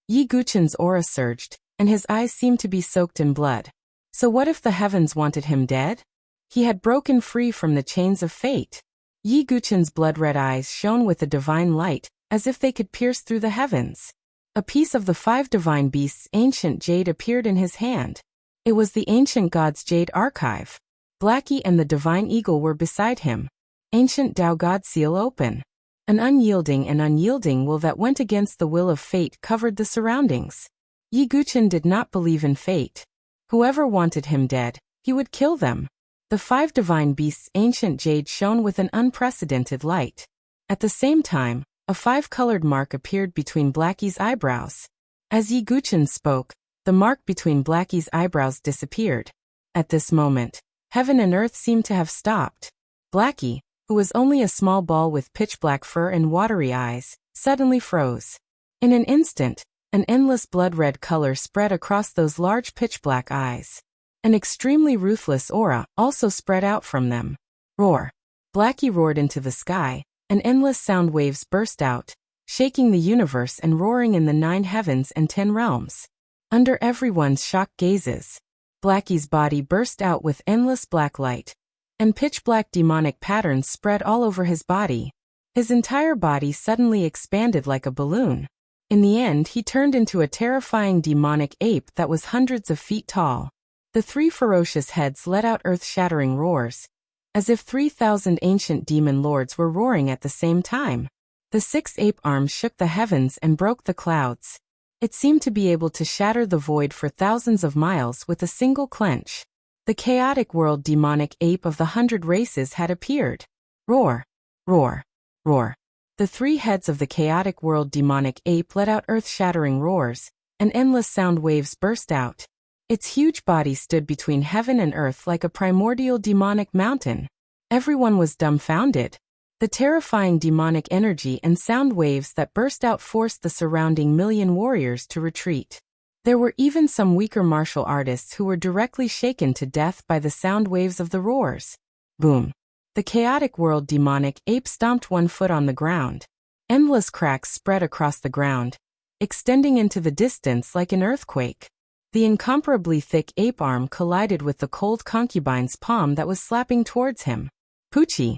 Yi Guchen's aura surged, and his eyes seemed to be soaked in blood. So what if the heavens wanted him dead? He had broken free from the chains of fate. Yi Guchen's blood-red eyes shone with a divine light, as if they could pierce through the heavens. A piece of the five divine beasts' ancient jade appeared in his hand. It was the ancient god's jade archive. Blackie and the divine eagle were beside him. Ancient Tao God seal open. An unyielding will that went against the will of fate covered the surroundings. Yi Guchen did not believe in fate. Whoever wanted him dead, he would kill them. The five divine beasts' ancient jade shone with an unprecedented light. At the same time, a five-colored mark appeared between Blackie's eyebrows. As Yi Guchen spoke, the mark between Blackie's eyebrows disappeared. At this moment, heaven and earth seemed to have stopped. Blackie, who was only a small ball with pitch-black fur and watery eyes, suddenly froze. In an instant, an endless blood-red color spread across those large pitch-black eyes. An extremely ruthless aura also spread out from them. Roar. Blackie roared into the sky, and endless sound waves burst out, shaking the universe and roaring in the 9 heavens and 10 realms. Under everyone's shocked gazes, Blackie's body burst out with endless black light, and pitch-black demonic patterns spread all over his body. His entire body suddenly expanded like a balloon. In the end, he turned into a terrifying demonic ape that was hundreds of feet tall. The 3 ferocious heads let out earth-shattering roars, as if 3,000 ancient demon lords were roaring at the same time. The 6 ape arms shook the heavens and broke the clouds. It seemed to be able to shatter the void for thousands of miles with a single clench. The chaotic world demonic ape of the 100 races had appeared. Roar, roar, roar. The 3 heads of the chaotic world demonic ape let out earth-shattering roars, and endless sound waves burst out. Its huge body stood between heaven and earth like a primordial demonic mountain. Everyone was dumbfounded. The terrifying demonic energy and sound waves that burst out forced the surrounding million warriors to retreat. There were even some weaker martial artists who were directly shaken to death by the sound waves of the roars. Boom. The chaotic world demonic ape stomped one foot on the ground. Endless cracks spread across the ground. extending into the distance like an earthquake. The incomparably thick ape arm collided with the cold concubine's palm that was slapping towards him. Pucci,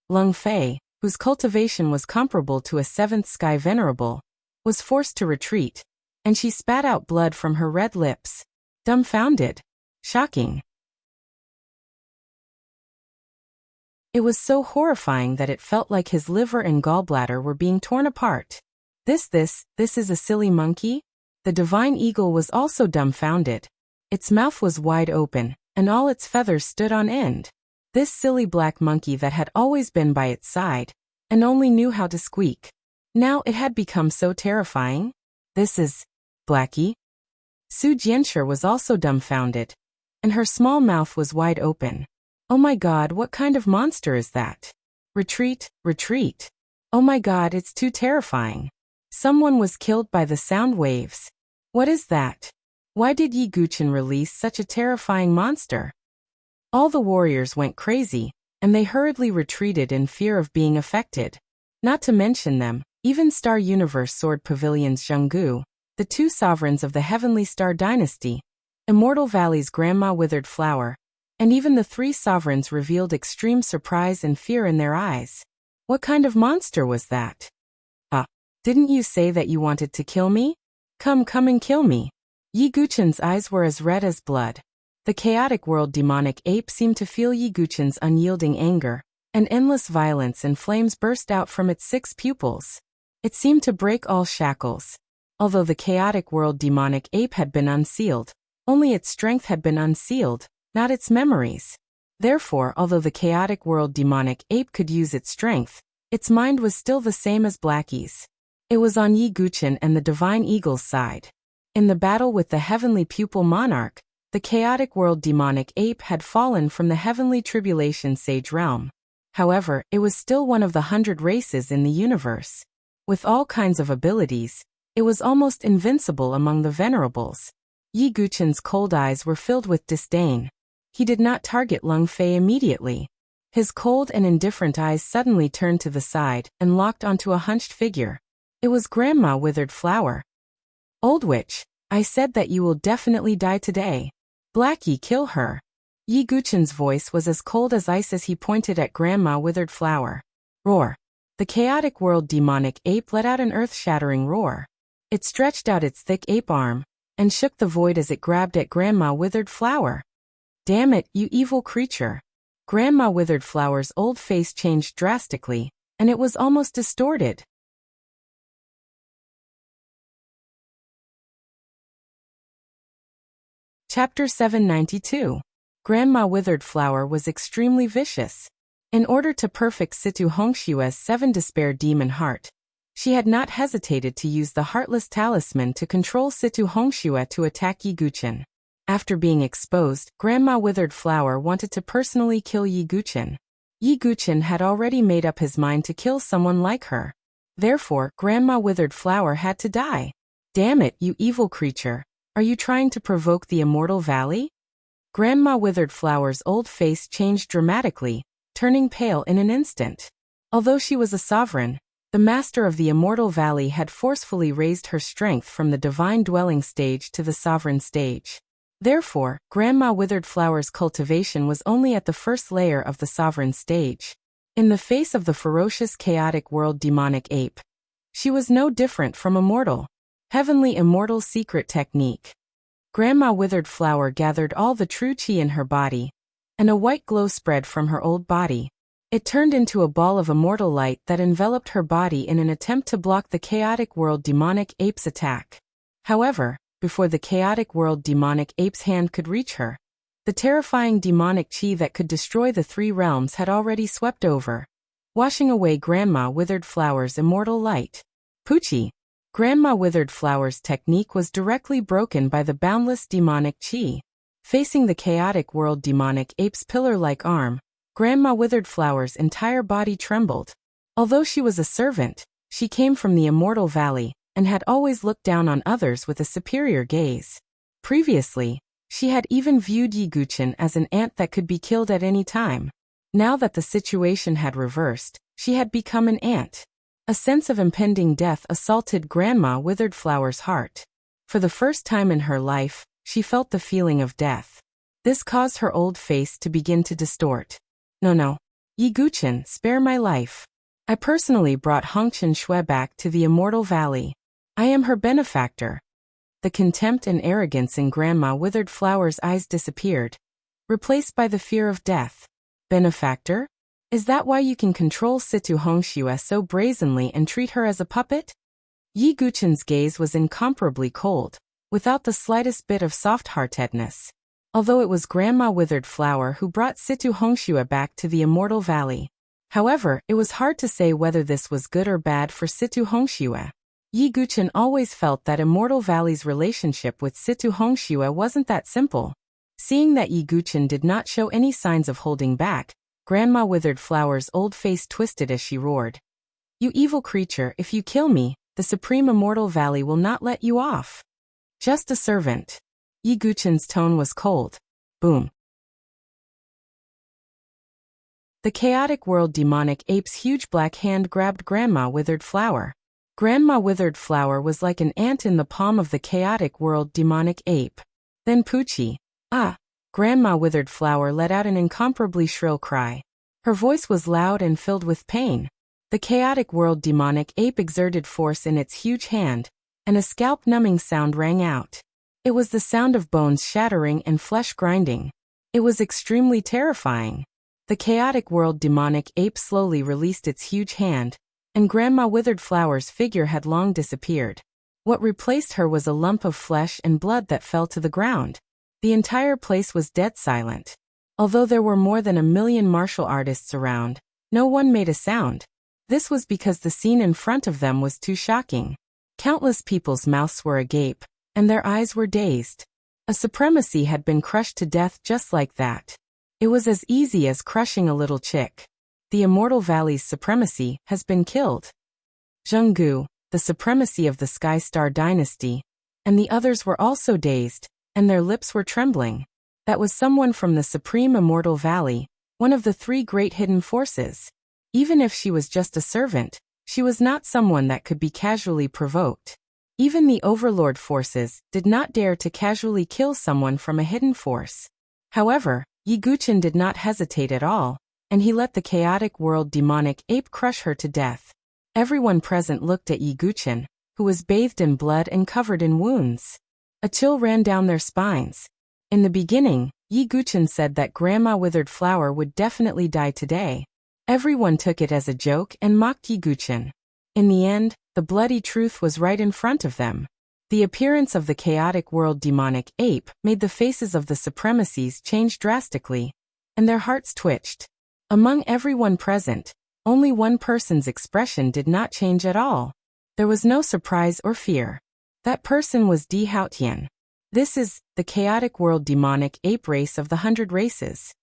Lung Fei, whose cultivation was comparable to a seventh sky venerable, was forced to retreat, and she spat out blood from her red lips. Dumbfounded. Shocking. It was so horrifying that it felt like his liver and gallbladder were being torn apart. This is a silly monkey? The divine eagle was also dumbfounded. Its mouth was wide open, and all its feathers stood on end. This silly black monkey that had always been by its side, and only knew how to squeak. Now it had become so terrifying. This is Blackie. Su Jianshi was also dumbfounded, and her small mouth was wide open. Oh my God, what kind of monster is that? Retreat, retreat. Oh my God, it's too terrifying. Someone was killed by the sound waves. What is that? Why did Yi Guqin release such a terrifying monster? All the warriors went crazy, and they hurriedly retreated in fear of being affected. Not to mention them, even Star Universe Sword Pavilion's Zhenggu, the two sovereigns of the Heavenly Star Dynasty, Immortal Valley's Grandma Withered Flower, and even the three sovereigns revealed extreme surprise and fear in their eyes. What kind of monster was that? Didn't you say that you wanted to kill me? Come and kill me. Yi Guqin's eyes were as red as blood. The chaotic world demonic ape seemed to feel Yi Guqin's unyielding anger, and endless violence and flames burst out from its 6 pupils. It seemed to break all shackles. Although the chaotic world demonic ape had been unsealed, only its strength had been unsealed, not its memories. Therefore, although the chaotic world demonic ape could use its strength, its mind was still the same as Blackie's. It was on Yi Guqin and the Divine Eagle's side. In the battle with the Heavenly Pupil Monarch, the chaotic world demonic ape had fallen from the Heavenly Tribulation Sage realm. However, it was still one of the 100 races in the universe. With all kinds of abilities, it was almost invincible among the venerables. Yi Guqin's cold eyes were filled with disdain. He did not target Lung Fei immediately. His cold and indifferent eyes suddenly turned to the side and locked onto a hunched figure. It was Grandma Withered Flower. Old witch, I said that you will definitely die today. Blackie, kill her. Yi Guqin's voice was as cold as ice as he pointed at Grandma Withered Flower. Roar. The chaotic world demonic ape let out an earth-shattering roar. It stretched out its thick ape arm and shook the void as it grabbed at Grandma Withered Flower. Damn it, you evil creature. Grandma Withered Flower's old face changed drastically, and it was almost distorted. Chapter 792. Grandma Withered Flower was extremely vicious. In order to perfect Situ Hongshue's 7 Despair Demon Heart, she had not hesitated to use the Heartless Talisman to control Situ Hongxue to attack Yi Guqin. After being exposed, Grandma Withered Flower wanted to personally kill Yi Guqin. Yi Guqin had already made up his mind to kill someone like her. Therefore, Grandma Withered Flower had to die. Damn it, you evil creature. Are you trying to provoke the Immortal Valley? Grandma Withered Flower's old face changed dramatically, turning pale in an instant. Although she was a sovereign, the master of the Immortal Valley had forcefully raised her strength from the divine dwelling stage to the sovereign stage. Therefore, Grandma Withered Flower's cultivation was only at the first layer of the sovereign stage. In the face of the ferocious chaotic world demonic ape, she was no different from a mortal. Heavenly Immortal Secret Technique. Grandma Withered Flower gathered all the true chi in her body, and a white glow spread from her old body. It turned into a ball of immortal light that enveloped her body in an attempt to block the chaotic world demonic ape's attack. However, before the chaotic world demonic ape's hand could reach her, the terrifying demonic chi that could destroy the 3 realms had already swept over, washing away Grandma Withered Flower's immortal light. Pucci. Grandma Withered Flower's technique was directly broken by the boundless demonic chi. Facing the chaotic world demonic ape's pillar-like arm, Grandma Withered Flower's entire body trembled. Although she was a servant, she came from the Immortal Valley, and had always looked down on others with a superior gaze. Previously, she had even viewed Yi Guqin as an ant that could be killed at any time. Now that the situation had reversed, she had become an ant. A sense of impending death assaulted Grandma Withered Flower's heart. For the first time in her life, she felt the feeling of death. This caused her old face to begin to distort. No. Yi Guchen, spare my life. I personally brought Hongchen Shui back to the Immortal Valley. I am her benefactor. The contempt and arrogance in Grandma Withered Flower's eyes disappeared, replaced by the fear of death. Benefactor? Is that why you can control Situ Hongxue so brazenly and treat her as a puppet? Yi Guchen's gaze was incomparably cold, without the slightest bit of soft-heartedness. Although it was Grandma Withered Flower who brought Situ Hongxue back to the Immortal Valley. However, it was hard to say whether this was good or bad for Situ Hongxue. Yi Guchen always felt that Immortal Valley's relationship with Situ Hongxue wasn't that simple. Seeing that Yi Guchen did not show any signs of holding back, Grandma Withered Flower's old face twisted as she roared. You evil creature, if you kill me, the Supreme Immortal Valley will not let you off. Just a servant. Yi Guchen's tone was cold. Boom. The chaotic world demonic ape's huge black hand grabbed Grandma Withered Flower. Grandma Withered Flower was like an ant in the palm of the chaotic world demonic ape. Then Poochie. Ah! Grandma Withered Flower let out an incomparably shrill cry. Her voice was loud and filled with pain. The chaotic world demonic ape exerted force in its huge hand, and a scalp-numbing sound rang out. It was the sound of bones shattering and flesh grinding. It was extremely terrifying. The chaotic world demonic ape slowly released its huge hand, and Grandma Withered Flower's figure had long disappeared. What replaced her was a lump of flesh and blood that fell to the ground. The entire place was dead silent. Although there were more than 1 million martial artists around, no one made a sound. This was because the scene in front of them was too shocking. Countless people's mouths were agape, and their eyes were dazed. A supremacy had been crushed to death just like that. It was as easy as crushing a little chick. The Immortal Valley's supremacy has been killed. Zhenggu, the supremacy of the Sky Star dynasty, and the others were also dazed, and their lips were trembling. That was someone from the Supreme Immortal Valley, one of the 3 great hidden forces. Even if she was just a servant, she was not someone that could be casually provoked. Even the Overlord forces did not dare to casually kill someone from a hidden force. However, Yi Guchen did not hesitate at all, and he let the chaotic world demonic ape crush her to death. Everyone present looked at Yi Guchen, who was bathed in blood and covered in wounds. A chill ran down their spines. In the beginning, Yi Guchen said that Grandma Withered Flower would definitely die today. Everyone took it as a joke and mocked Yi Guchen. In the end, the bloody truth was right in front of them. The appearance of the chaotic world demonic ape made the faces of the supremacies change drastically, and their hearts twitched. Among everyone present, only one person's expression did not change at all. There was no surprise or fear. That person was Di Haotian. This is the chaotic world demonic ape race of the 100 races.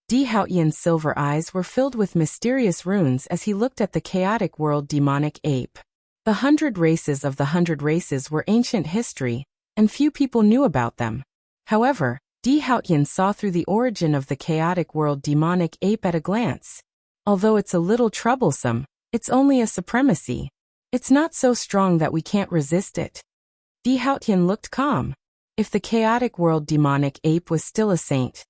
Di Haotian's silver eyes were filled with mysterious runes as he looked at the chaotic world demonic ape. The 100 races of the 100 races were ancient history, and few people knew about them. However, Di Haotian saw through the origin of the chaotic world demonic ape at a glance. Although it's a little troublesome, it's only a supremacy. It's not so strong that we can't resist it. Di Haotian looked calm. If the chaotic world demonic ape was still a saint,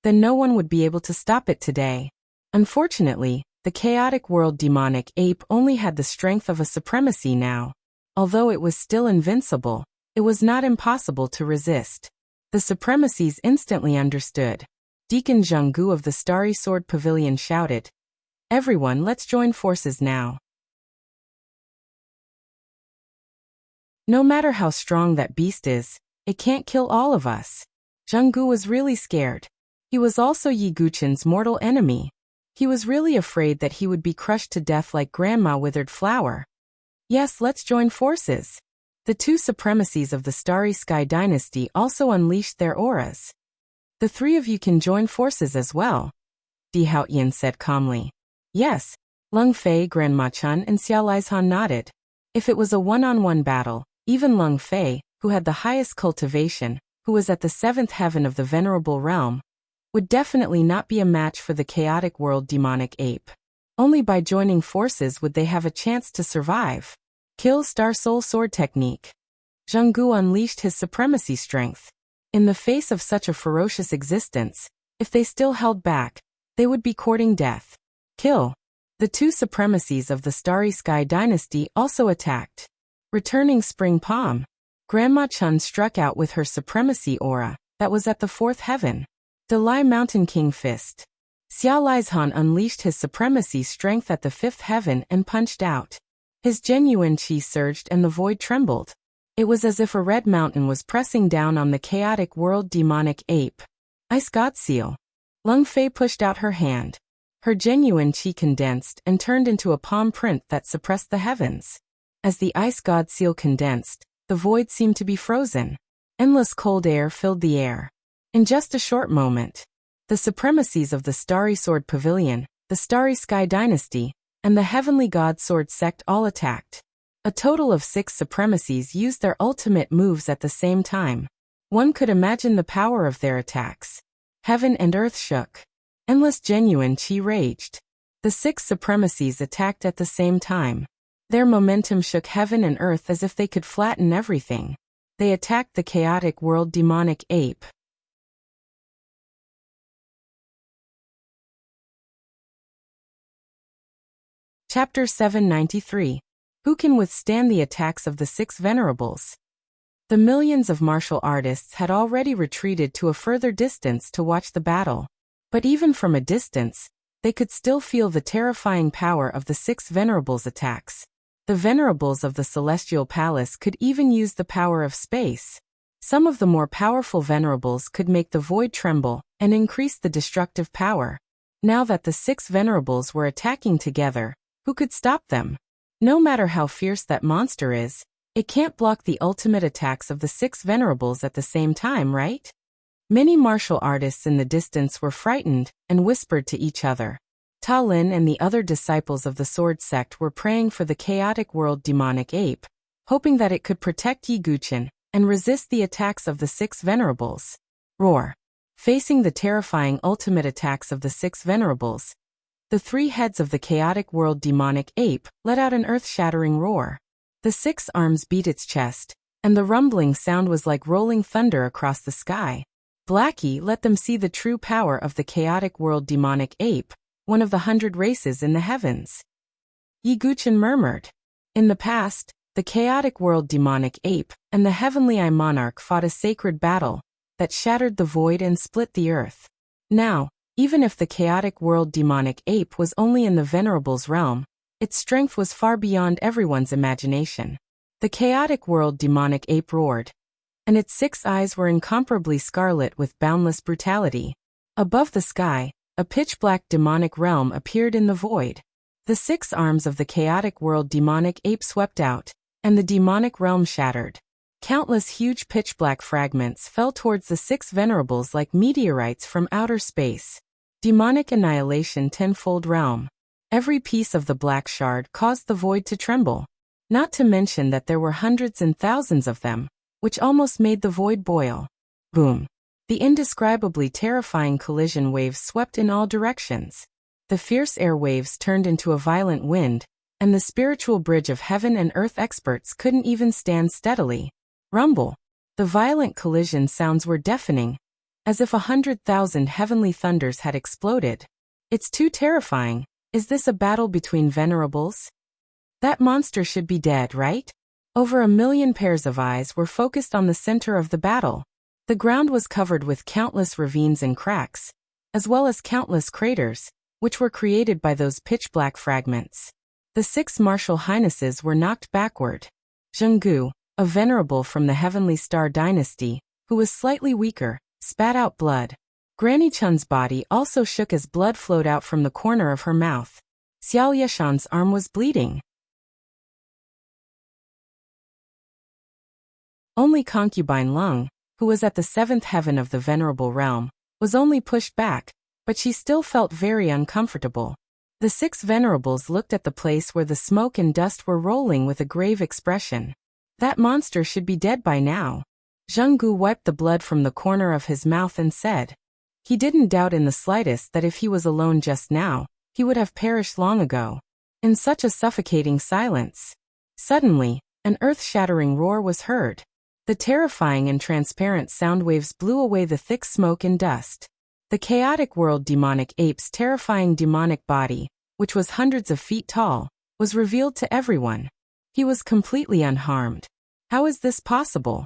then no one would be able to stop it today. Unfortunately, the chaotic world demonic ape only had the strength of a supremacy now. Although it was still invincible, it was not impossible to resist. The supremacies instantly understood. Deacon Zhenggu of the Starry Sword Pavilion shouted, "Everyone, let's join forces now." No matter how strong that beast is, it can't kill all of us. Zhenggu was really scared. He was also Yi Guchen's mortal enemy. He was really afraid that he would be crushed to death like Grandma Withered Flower. Yes, let's join forces. The 2 supremacies of the Starry Sky dynasty also unleashed their auras. The 3 of you can join forces as well, Di Haotian said calmly. Yes, Lung Fei, Grandma Chun, and Xiao Lieshan nodded. If it was a one-on-one battle, even Lung Fei, who had the highest cultivation, who was at the 7th heaven of the Venerable Realm, would definitely not be a match for the chaotic world demonic ape. Only by joining forces would they have a chance to survive. Kill Star Soul Sword Technique. Zhenggu unleashed his supremacy strength. In the face of such a ferocious existence, if they still held back, they would be courting death. Kill. The two supremacies of the Starry Sky dynasty also attacked. Returning Spring Palm. Grandma Chun struck out with her supremacy aura, that was at the fourth heaven. Delai Mountain King Fist. Xiao Liizhan unleashed his supremacy strength at the fifth heaven and punched out. His genuine chi surged and the void trembled. It was as if a red mountain was pressing down on the chaotic world demonic ape. Ice God Seal. Lung Fei pushed out her hand. Her genuine chi condensed and turned into a palm print that suppressed the heavens. As the Ice God Seal condensed, the void seemed to be frozen. Endless cold air filled the air. In just a short moment, the supremacies of the Starry Sword Pavilion, the Starry Sky Dynasty, and the Heavenly God Sword Sect all attacked. A total of 6 supremacies used their ultimate moves at the same time. One could imagine the power of their attacks. Heaven and earth shook. Endless genuine chi raged. The 6 supremacies attacked at the same time. Their momentum shook heaven and earth as if they could flatten everything. They attacked the chaotic world demonic ape. Chapter 793. Who can withstand the attacks of the 6 venerables? The millions of martial artists had already retreated to a further distance to watch the battle. But even from a distance, they could still feel the terrifying power of the 6 venerables' attacks. The venerables of the Celestial Palace could even use the power of space. Some of the more powerful venerables could make the void tremble and increase the destructive power. Now that the 6 venerables were attacking together, who could stop them? No matter how fierce that monster is, it can't block the ultimate attacks of the 6 venerables at the same time, right? Many martial artists in the distance were frightened and whispered to each other. Ta Lin and the other disciples of the Sword Sect were praying for the chaotic world demonic ape, hoping that it could protect Yi Guqin and resist the attacks of the 6 venerables. Roar. Facing the terrifying ultimate attacks of the 6 venerables, the 3 heads of the chaotic world demonic ape let out an earth-shattering roar. The 6 arms beat its chest, and the rumbling sound was like rolling thunder across the sky. Blackie let them see the true power of the chaotic world demonic ape, one of the 100 races in the heavens. Yi Guqin murmured. In the past, the chaotic world demonic ape and the heavenly eye monarch fought a sacred battle that shattered the void and split the earth. Now, even if the chaotic world demonic ape was only in the venerables realm, its strength was far beyond everyone's imagination. The chaotic world demonic ape roared, and its 6 eyes were incomparably scarlet with boundless brutality. Above the sky, a pitch-black demonic realm appeared in the void. The 6 arms of the chaotic world demonic ape swept out, and the demonic realm shattered. Countless huge pitch-black fragments fell towards the 6 venerables like meteorites from outer space. Demonic annihilation tenfold realm. Every piece of the black shard caused the void to tremble. Not to mention that there were hundreds and thousands of them, which almost made the void boil. Boom. The indescribably terrifying collision waves swept in all directions. The fierce air waves turned into a violent wind, and the spiritual bridge of heaven and earth experts couldn't even stand steadily. Rumble. The violent collision sounds were deafening, as if 100,000 heavenly thunders had exploded. It's too terrifying. Is this a battle between venerables? That monster should be dead, right? Over 1 million pairs of eyes were focused on the center of the battle. The ground was covered with countless ravines and cracks, as well as countless craters, which were created by those pitch-black fragments. The 6 martial highnesses were knocked backward. Zhenggu, a venerable from the Heavenly Star Dynasty, who was slightly weaker, spat out blood. Granny Chun's body also shook as blood flowed out from the corner of her mouth. Xiao Yeshan's arm was bleeding. Only concubine Lung, who was at the 7th heaven of the venerable realm, was only pushed back, but she still felt very uncomfortable. The 6 venerables looked at the place where the smoke and dust were rolling with a grave expression. That monster should be dead by now. Zhenggu wiped the blood from the corner of his mouth and said. He didn't doubt in the slightest that if he was alone just now, he would have perished long ago. In such a suffocating silence. Suddenly, an earth-shattering roar was heard. The terrifying and transparent sound waves blew away the thick smoke and dust. The chaotic world demonic ape's terrifying demonic body, which was hundreds of feet tall, was revealed to everyone. He was completely unharmed. How is this possible?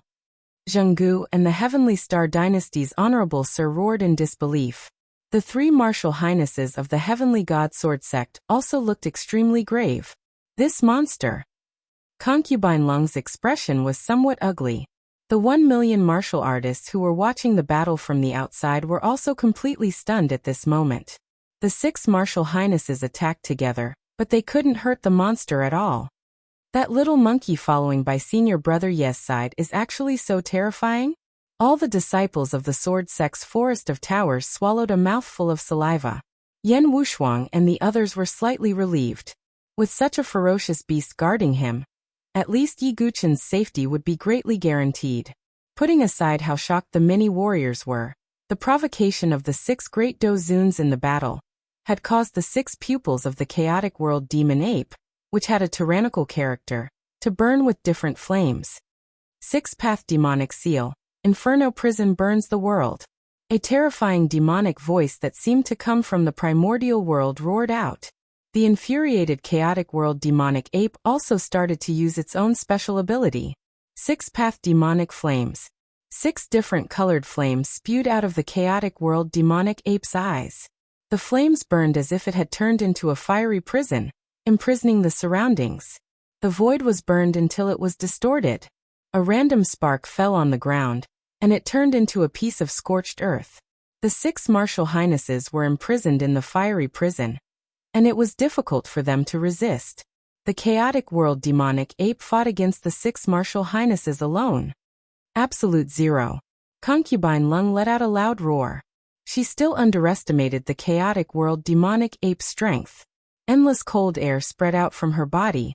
Zhenggu and the Heavenly Star Dynasty's Honorable Sir roared in disbelief. The three martial highnesses of the Heavenly God Sword Sect also looked extremely grave. This monster. Concubine Lung's expression was somewhat ugly. The 1,000,000 martial artists who were watching the battle from the outside were also completely stunned at this moment. The 6 martial highnesses attacked together, but they couldn't hurt the monster at all. That little monkey following by senior brother Ye's side is actually so terrifying? All the disciples of the Sword Sect's Forest of Towers swallowed a mouthful of saliva. Yan Wushuang and the others were slightly relieved. With such a ferocious beast guarding him, at least Yi Guchen's safety would be greatly guaranteed. Putting aside how shocked the many warriors were, the provocation of the 6 great dozuns in the battle had caused the 6 pupils of the chaotic world demon ape, which had a tyrannical character, to burn with different flames. 6-path demonic seal. Inferno prison burns the world. A terrifying demonic voice that seemed to come from the primordial world roared out. The infuriated chaotic world demonic ape also started to use its own special ability. 6-path demonic flames. 6 different colored flames spewed out of the chaotic world demonic ape's eyes. The flames burned as if it had turned into a fiery prison, imprisoning the surroundings. The void was burned until it was distorted. A random spark fell on the ground, and it turned into a piece of scorched earth. The 6 martial highnesses were imprisoned in the fiery prison, and it was difficult for them to resist. The chaotic world demonic ape fought against the 6 martial highnesses alone. Absolute zero. Concubine Lung let out a loud roar. She still underestimated the chaotic world demonic ape's strength. Endless cold air spread out from her body,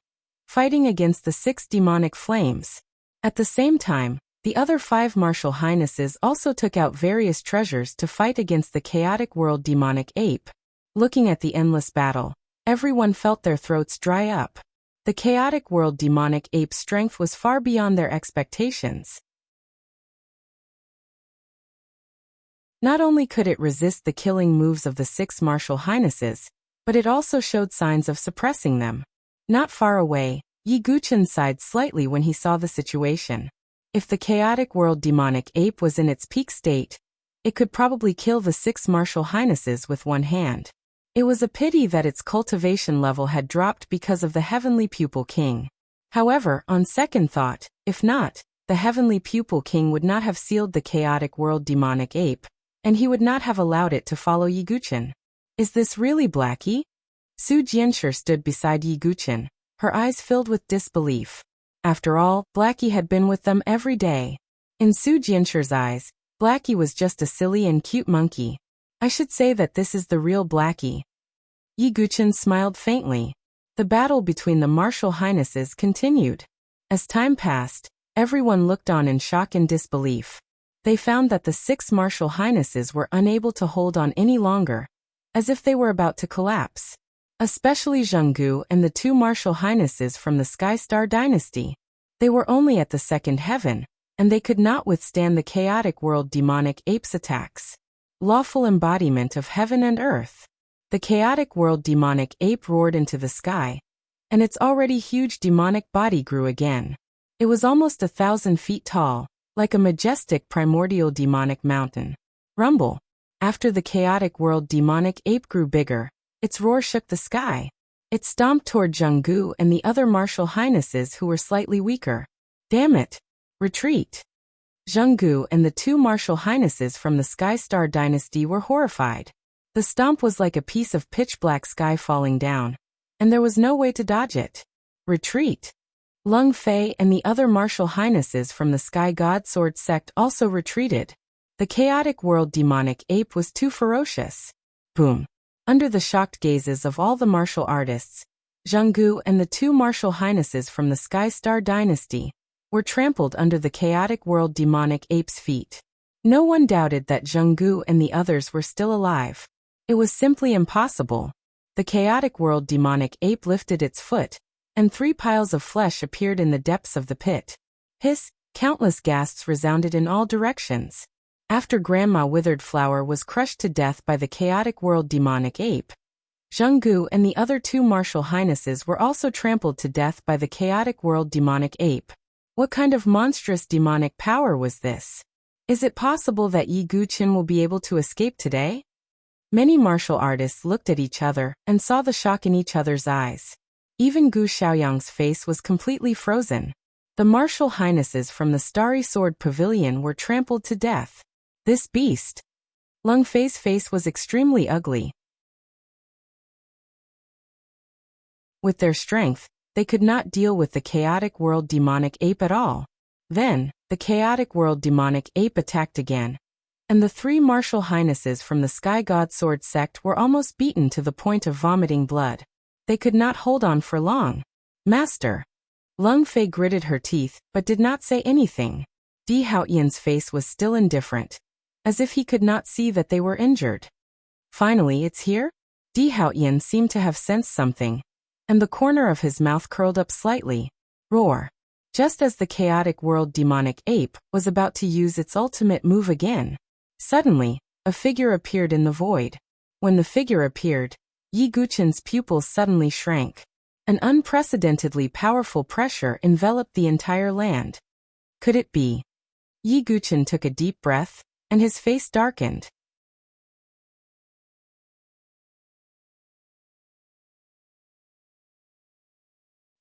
fighting against the 6 demonic flames. At the same time, the other 5 martial highnesses also took out various treasures to fight against the chaotic world demonic ape. Looking at the endless battle, everyone felt their throats dry up. The chaotic world demonic ape's strength was far beyond their expectations. Not only could it resist the killing moves of the 6 martial highnesses, but it also showed signs of suppressing them. Not far away, Yi Guchen sighed slightly when he saw the situation. If the chaotic world demonic ape was in its peak state, it could probably kill the 6 martial highnesses with one hand. It was a pity that its cultivation level had dropped because of the Heavenly Pupil King. However, on second thought, if not, the Heavenly Pupil King would not have sealed the chaotic world demonic ape, and he would not have allowed it to follow Yi Guchen. Is this really Blackie? Su Jianshi stood beside Yi Guchen, her eyes filled with disbelief. After all, Blackie had been with them every day. In Su Jianshi's eyes, Blackie was just a silly and cute monkey. I should say that this is the real Blackie. Yi Guchen smiled faintly. The battle between the martial highnesses continued. As time passed, everyone looked on in shock and disbelief. They found that the 6 martial highnesses were unable to hold on any longer, as if they were about to collapse. Especially Zhenggu and the 2 martial highnesses from the Sky Star Dynasty. They were only at the 2nd heaven, and they could not withstand the chaotic world demonic ape's attacks. Lawful embodiment of heaven and earth. The chaotic world demonic ape roared into the sky, and its already huge demonic body grew again. It was almost 1,000 feet tall, like a majestic primordial demonic mountain. Rumble. After the chaotic world demonic ape grew bigger, its roar shook the sky. It stomped toward Zhenggu and the other martial highnesses who were slightly weaker. Damn it! Retreat! Zhenggu and the 2 martial highnesses from the Sky Star Dynasty were horrified. The stomp was like a piece of pitch-black sky falling down, and there was no way to dodge it. Retreat! Lung Fei and the other martial highnesses from the Sky God Sword Sect also retreated. The chaotic world demonic ape was too ferocious. Boom! Under the shocked gazes of all the martial artists, Zhenggu and the 2 martial highnesses from the Sky Star Dynasty were trampled under the chaotic world demonic ape's feet. No one doubted that Zhenggu and the others were still alive. It was simply impossible. The chaotic world demonic ape lifted its foot, and 3 piles of flesh appeared in the depths of the pit. Hiss, countless gasps resounded in all directions. After Grandma Withered Flower was crushed to death by the chaotic world demonic ape, Zhenggu and the other 2 martial highnesses were also trampled to death by the chaotic world demonic ape. What kind of monstrous demonic power was this? Is it possible that Yi Guqin will be able to escape today? Many martial artists looked at each other and saw the shock in each other's eyes. Even Gu Xiaoyang's face was completely frozen. The martial highnesses from the Starry Sword Pavilion were trampled to death. This beast. Lung Fei's face was extremely ugly. With their strength, they could not deal with the chaotic world demonic ape at all. Then, the chaotic world demonic ape attacked again, and the 3 martial highnesses from the Sky God Sword sect were almost beaten to the point of vomiting blood. They could not hold on for long. Master. Lung Fei gritted her teeth, but did not say anything. Di Haoyan's face was still indifferent, as if he could not see that they were injured. Finally, it's here? Di Haoyan seemed to have sensed something, and the corner of his mouth curled up slightly. Roar. Just as the chaotic world demonic ape was about to use its ultimate move again, suddenly, a figure appeared in the void. When the figure appeared, Yi Guqin's pupils suddenly shrank. An unprecedentedly powerful pressure enveloped the entire land. Could it be? Yi Guqin took a deep breath, and his face darkened.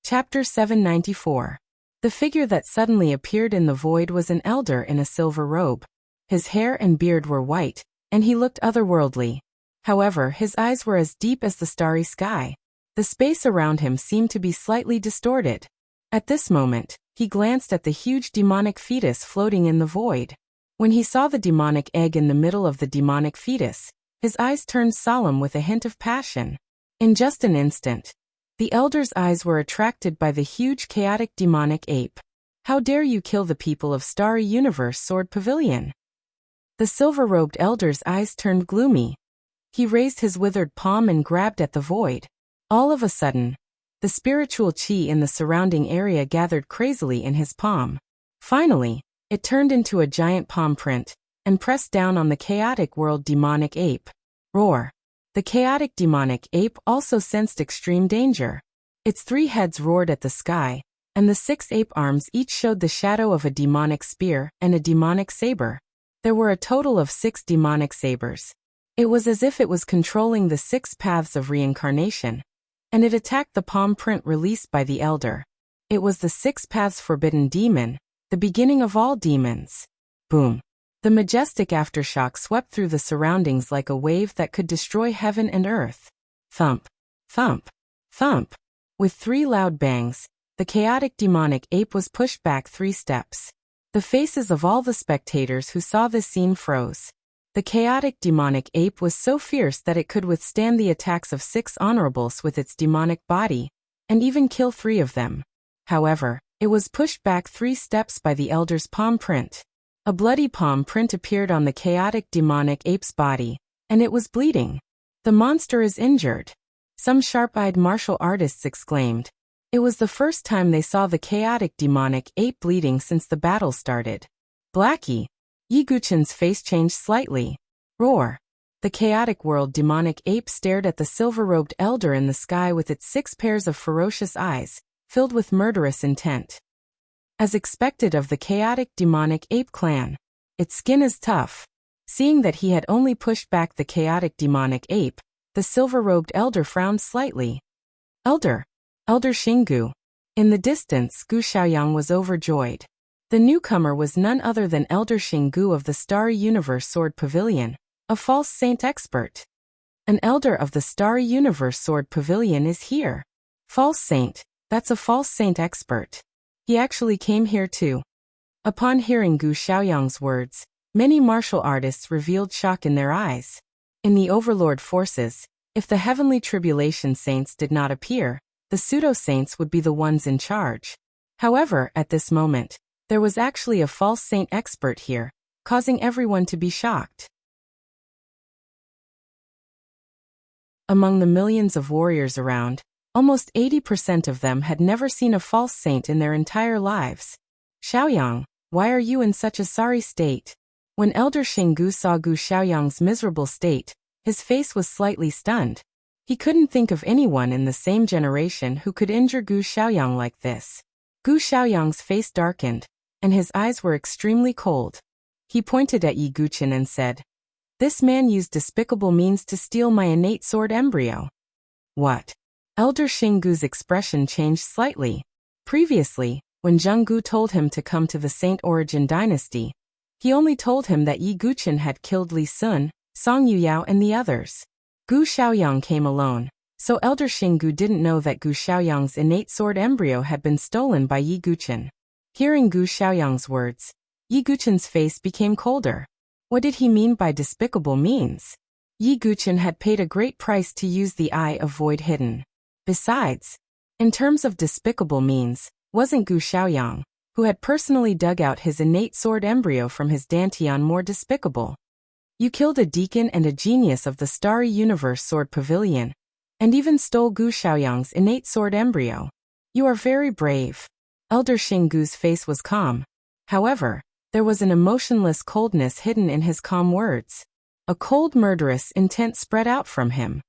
Chapter 794. The figure that suddenly appeared in the void was an elder in a silver robe. His hair and beard were white, and he looked otherworldly. However, his eyes were as deep as the starry sky. The space around him seemed to be slightly distorted. At this moment, he glanced at the huge demonic fetus floating in the void. When he saw the demonic egg in the middle of the demonic fetus, his eyes turned solemn with a hint of passion. In just an instant, the elder's eyes were attracted by the huge chaotic demonic ape. How dare you kill the people of Starry Universe Sword Pavilion? The silver-robed elder's eyes turned gloomy. He raised his withered palm and grabbed at the void. All of a sudden, the spiritual qi in the surrounding area gathered crazily in his palm. Finally, it turned into a giant palm print and pressed down on the chaotic world demonic ape. Roar. The chaotic demonic ape also sensed extreme danger. Its 3 heads roared at the sky, and the 6 ape arms each showed the shadow of a demonic spear and a demonic saber. There were a total of 6 demonic sabers. It was as if it was controlling the 6 paths of reincarnation, and it attacked the palm print released by the elder. It was the 6 paths forbidden demon, the beginning of all demons. Boom. The majestic aftershock swept through the surroundings like a wave that could destroy heaven and earth. Thump, thump, thump. With 3 loud bangs, the chaotic demonic ape was pushed back 3 steps. The faces of all the spectators who saw this scene froze. The chaotic demonic ape was so fierce that it could withstand the attacks of 6 honorables with its demonic body, and even kill 3 of them. However, it was pushed back 3 steps by the elder's palm print. A bloody palm print appeared on the chaotic demonic ape's body, and it was bleeding. The monster is injured. Some sharp-eyed martial artists exclaimed. It was the first time they saw the chaotic demonic ape bleeding since the battle started. Blackie. Yi Guqin's face changed slightly. Roar. The chaotic world demonic ape stared at the silver-robed elder in the sky with its 6 pairs of ferocious eyes, filled with murderous intent. As expected of the chaotic demonic ape clan, its skin is tough. Seeing that he had only pushed back the chaotic demonic ape, the silver-robed elder frowned slightly. Elder Xinggu. In the distance, Gu Xiaoyang was overjoyed. The newcomer was none other than Elder Xinggu of the Starry Universe Sword Pavilion, a false saint expert. An elder of the Starry Universe Sword Pavilion is here. False saint, that's a false saint expert. He actually came here too. Upon hearing Gu Xiaoyang's words, many martial artists revealed shock in their eyes. In the overlord forces, if the heavenly tribulation saints did not appear, the pseudo-saints would be the ones in charge. However, at this moment, there was actually a false saint expert here, causing everyone to be shocked. Among the millions of warriors around, almost 80% of them had never seen a false saint in their entire lives. Xiaoyang, why are you in such a sorry state? When Elder Xinggu saw Gu Xiaoyang's miserable state, his face was slightly stunned. He couldn't think of anyone in the same generation who could injure Gu Xiaoyang like this. Gu Xiaoyang's face darkened, and his eyes were extremely cold. He pointed at Yi Guqin and said, "This man used despicable means to steal my innate sword embryo." What? Elder Xinggu's expression changed slightly. Previously, when Zheng Gu told him to come to the Saint Origin dynasty, he only told him that Yi Guqin had killed Li Sun, Song Yuyao and the others. Gu Xiaoyang came alone, so Elder Xinggu didn't know that Gu Xiaoyang's innate sword embryo had been stolen by Yi Guqin. Hearing Gu Xiaoyang's words, Yi Guqin's face became colder. What did he mean by despicable means? Yi Guqin had paid a great price to use the Eye of Void hidden. Besides, in terms of despicable means, wasn't Gu Xiaoyang, who had personally dug out his innate sword embryo from his dantian, more despicable? You killed a deacon and a genius of the Starry Universe Sword Pavilion, and even stole Gu Xiaoyang's innate sword embryo. You are very brave. Elder Xinggu's face was calm. However, there was an emotionless coldness hidden in his calm words. A cold, murderous intent spread out from him.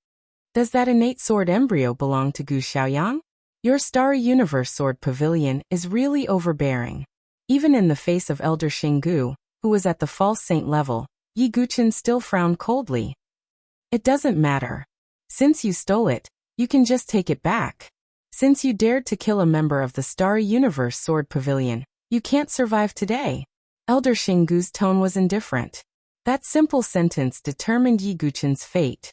Does that innate sword embryo belong to Gu Xiaoyang? Your Starry Universe Sword Pavilion is really overbearing. Even in the face of Elder Xinggu, who was at the false saint level, Yi Guqin still frowned coldly. It doesn't matter. Since you stole it, you can just take it back. Since you dared to kill a member of the Starry Universe Sword Pavilion, you can't survive today. Elder Xinggu's tone was indifferent. That simple sentence determined Yi Guqin's fate.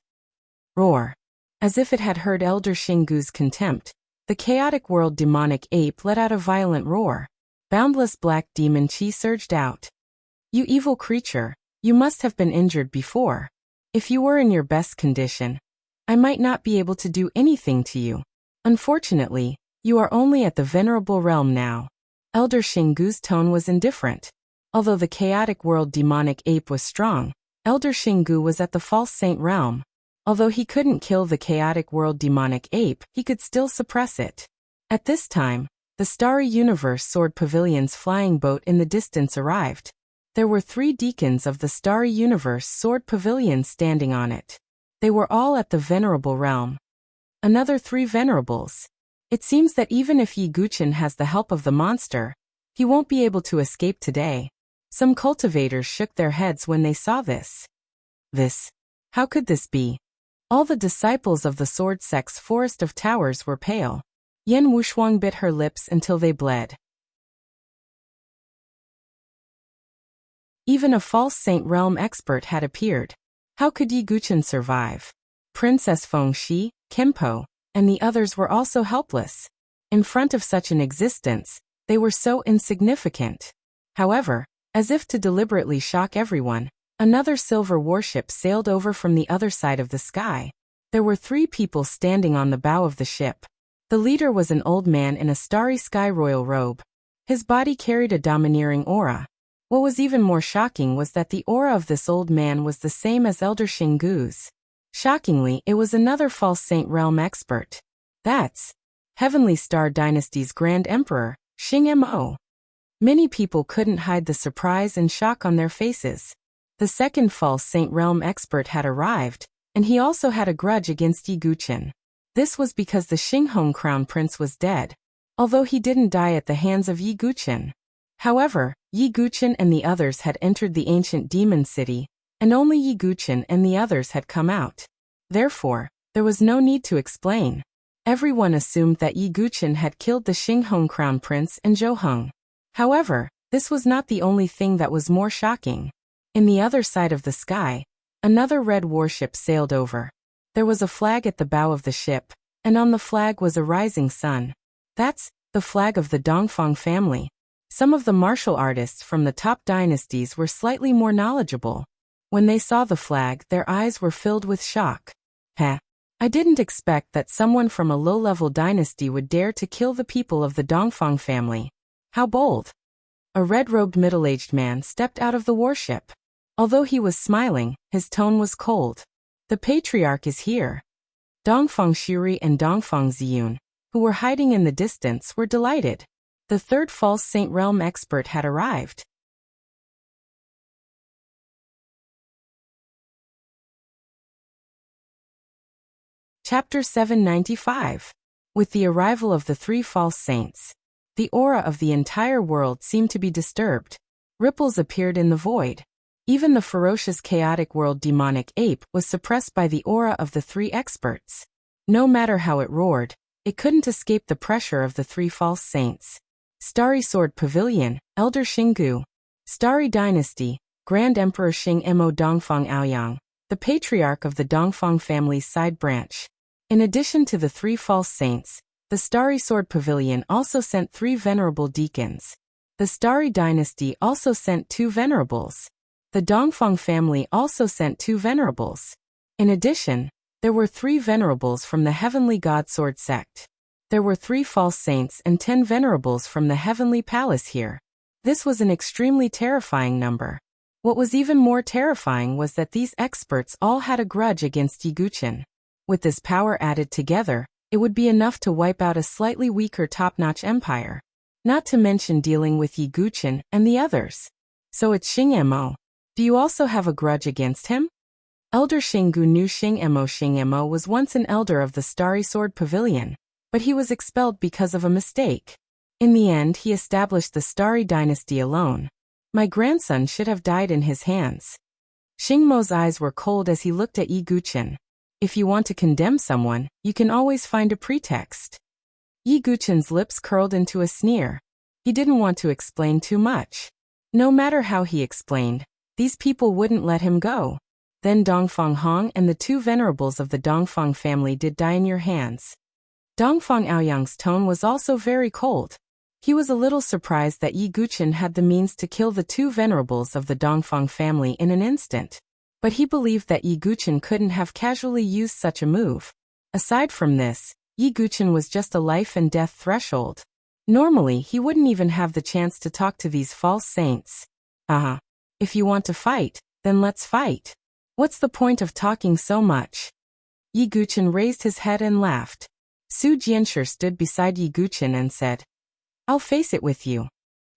Roar. As if it had heard Elder Xinggu's contempt, the chaotic world demonic ape let out a violent roar. Boundless black demon chi surged out. You evil creature, you must have been injured before. If you were in your best condition, I might not be able to do anything to you. Unfortunately, you are only at the venerable realm now. Elder Xinggu's tone was indifferent. Although the chaotic world demonic ape was strong, Elder Xinggu was at the false saint realm. Although he couldn't kill the chaotic world demonic ape, he could still suppress it. At this time, the Starry Universe Sword Pavilion's flying boat in the distance arrived. There were 3 deacons of the Starry Universe Sword Pavilion standing on it. They were all at the venerable realm. Another 3 venerables. It seems that even if Yi Guqin has the help of the monster, he won't be able to escape today. Some cultivators shook their heads when they saw this. How could this be? All the disciples of the Sword Sect's Forest of Towers were pale. Yen Wushuang bit her lips until they bled. Even a false saint realm expert had appeared. How could Yi Guqin survive? Princess Fengxi, Kempo, and the others were also helpless. In front of such an existence, they were so insignificant. However, as if to deliberately shock everyone, another silver warship sailed over from the other side of the sky. There were 3 people standing on the bow of the ship. The leader was an old man in a starry sky royal robe. His body carried a domineering aura. What was even more shocking was that the aura of this old man was the same as Elder Xinggu's. Shockingly, it was another false saint realm expert. That's Heavenly Star Dynasty's Grand Emperor, Xing Mo. Many people couldn't hide the surprise and shock on their faces. The second false saint realm expert had arrived, and he also had a grudge against Yi Guqin. This was because the Xinghong Crown Prince was dead, although he didn't die at the hands of Yi Guqin. However, Yi Guqin and the others had entered the ancient demon city, and only Yi Guqin and the others had come out. Therefore, there was no need to explain. Everyone assumed that Yi Guqin had killed the Xinghong Crown Prince and Zhou Heng. However, this was not the only thing that was more shocking. In the other side of the sky, another red warship sailed over. There was a flag at the bow of the ship, and on the flag was a rising sun. That's the flag of the Dongfang family. Some of the martial artists from the top dynasties were slightly more knowledgeable. When they saw the flag, their eyes were filled with shock. I didn't expect that someone from a low-level dynasty would dare to kill the people of the Dongfang family. How bold! A red-robed middle-aged man stepped out of the warship. Although he was smiling, his tone was cold. The patriarch is here. Dongfang Shuri and Dongfang Ziyun, who were hiding in the distance, were delighted. The third false saint realm expert had arrived. Chapter 795. With the arrival of the three false saints, the aura of the entire world seemed to be disturbed. Ripples appeared in the void. Even the ferocious chaotic world demonic ape was suppressed by the aura of the three experts. No matter how it roared, it couldn't escape the pressure of the three false saints. Starry Sword Pavilion, Elder Xinggu. Starry Dynasty, Grand Emperor Xing-Mo Dongfang Aoyang, the patriarch of the Dongfang family's side branch. In addition to the three false saints, the Starry Sword Pavilion also sent 3 venerable deacons. The Starry Dynasty also sent 2 venerables. The Dongfang family also sent 2 venerables. In addition, there were 3 venerables from the Heavenly God Sword sect. There were 3 false saints and 10 venerables from the Heavenly Palace here. This was an extremely terrifying number. What was even more terrifying was that these experts all had a grudge against Yiguchen. With this power added together, it would be enough to wipe out a slightly weaker top-notch empire. Not to mention dealing with Yiguchen and the others. So it's Xing-Mo. Do you also have a grudge against him? Elder Xinggu knew Xing-Mo. Xing-Mo was once an elder of the Starry Sword Pavilion, but he was expelled because of a mistake. In the end, he established the Starry Dynasty alone. My grandson should have died in his hands. Xing-Mo's eyes were cold as he looked at Yiguchen. If you want to condemn someone, you can always find a pretext. Yiguchen's lips curled into a sneer. He didn't want to explain too much. No matter how he explained, these people wouldn't let him go. Then Dongfang Hong and the 2 venerables of the Dongfang family did die in your hands. Dongfang Aoyang's tone was also very cold. He was a little surprised that Yiguchen had the means to kill the 2 venerables of the Dongfang family in an instant. But he believed that Yiguchen couldn't have casually used such a move. Aside from this, Yiguchen was just a life and death threshold. Normally, he wouldn't even have the chance to talk to these false saints. If you want to fight, then let's fight. What's the point of talking so much? Yiguchen raised his head and laughed. Su Jianshi stood beside Yiguchen and said, I'll face it with you.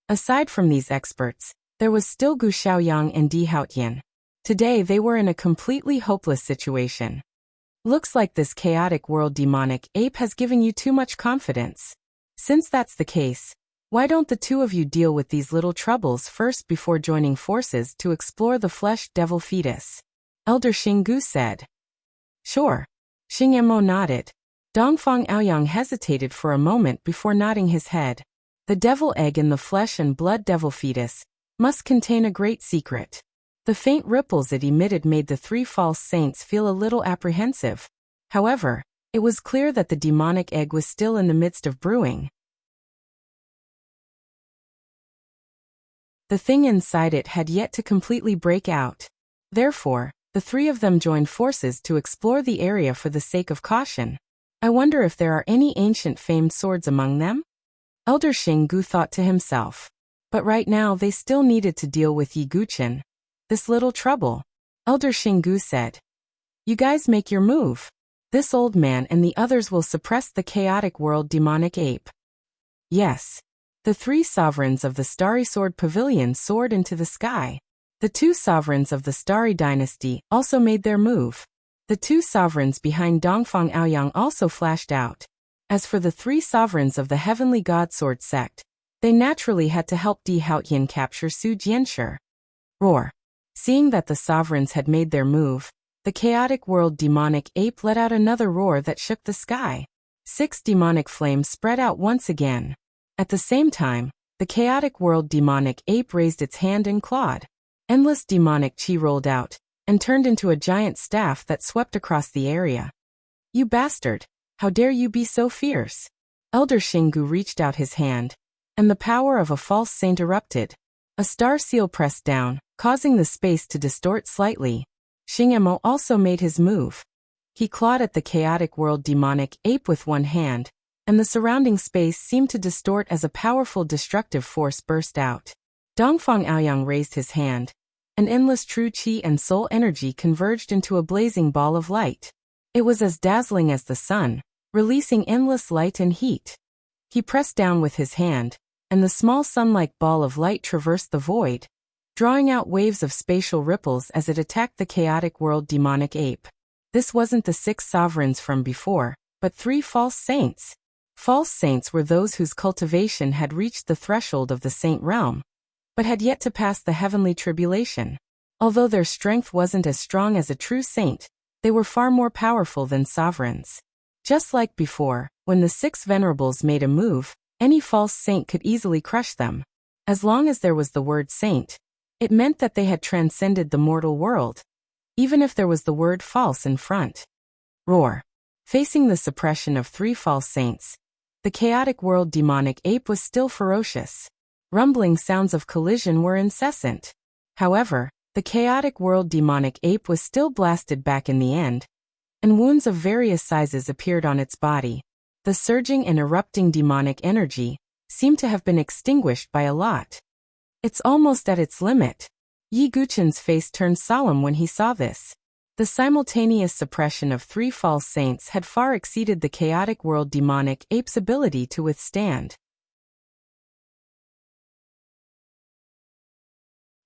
Aside from these experts, there was still Gu Xiaoyang and Di Haotian. Today they were in a completely hopeless situation. Looks like this chaotic world demonic ape has given you too much confidence. Since that's the case, why don't the 2 of you deal with these little troubles first before joining forces to explore the flesh devil fetus? Elder Xinggu said. Sure. Xing-Mo nodded. Dongfang Aoyang hesitated for a moment before nodding his head. The devil egg in the flesh and blood devil fetus must contain a great secret. The faint ripples it emitted made the 3 false saints feel a little apprehensive. However, it was clear that the demonic egg was still in the midst of brewing. The thing inside it had yet to completely break out. Therefore, the 3 of them joined forces to explore the area for the sake of caution. I wonder if there are any ancient famed swords among them? Elder Xinggu thought to himself. But right now they still needed to deal with Yiguchen. This little trouble. Elder Xinggu said. You guys make your move. This old man and the others will suppress the chaotic world demonic ape. Yes. The 3 sovereigns of the Starry Sword Pavilion soared into the sky. The 2 sovereigns of the Starry Dynasty also made their move. The 2 sovereigns behind Dongfang Aoyang also flashed out. As for the 3 sovereigns of the Heavenly God Sword sect, they naturally had to help Di Haotian capture Su Jianshi. Roar. Seeing that the sovereigns had made their move, the chaotic world demonic ape let out another roar that shook the sky. 6 demonic flames spread out once again. At the same time, the chaotic world demonic ape raised its hand and clawed. Endless demonic chi rolled out, and turned into a giant staff that swept across the area. You bastard! How dare you be so fierce? Elder Xinggu reached out his hand, and the power of a false saint erupted. A star seal pressed down, causing the space to distort slightly. Xing-Mo also made his move. He clawed at the chaotic world demonic ape with one hand, and the surrounding space seemed to distort as a powerful destructive force burst out. Dongfang Aoyang raised his hand, and endless true chi and soul energy converged into a blazing ball of light. It was as dazzling as the sun, releasing endless light and heat. He pressed down with his hand, and the small sun-like ball of light traversed the void, drawing out waves of spatial ripples as it attacked the chaotic world demonic ape. This wasn't the 6 sovereigns from before, but 3 false saints. False saints were those whose cultivation had reached the threshold of the saint realm, but had yet to pass the heavenly tribulation. Although their strength wasn't as strong as a true saint, they were far more powerful than sovereigns. Just like before, when the 6 venerables made a move, any false saint could easily crush them. As long as there was the word saint, it meant that they had transcended the mortal world, even if there was the word false in front. Roar. Facing the suppression of 3 false saints, the chaotic world demonic ape was still ferocious. Rumbling sounds of collision were incessant. However, the chaotic world demonic ape was still blasted back in the end, and wounds of various sizes appeared on its body. The surging and erupting demonic energy seemed to have been extinguished by a lot. It's almost at its limit. Yi Guqin's face turned solemn when he saw this. The simultaneous suppression of 3 false saints had far exceeded the chaotic world demonic ape's ability to withstand.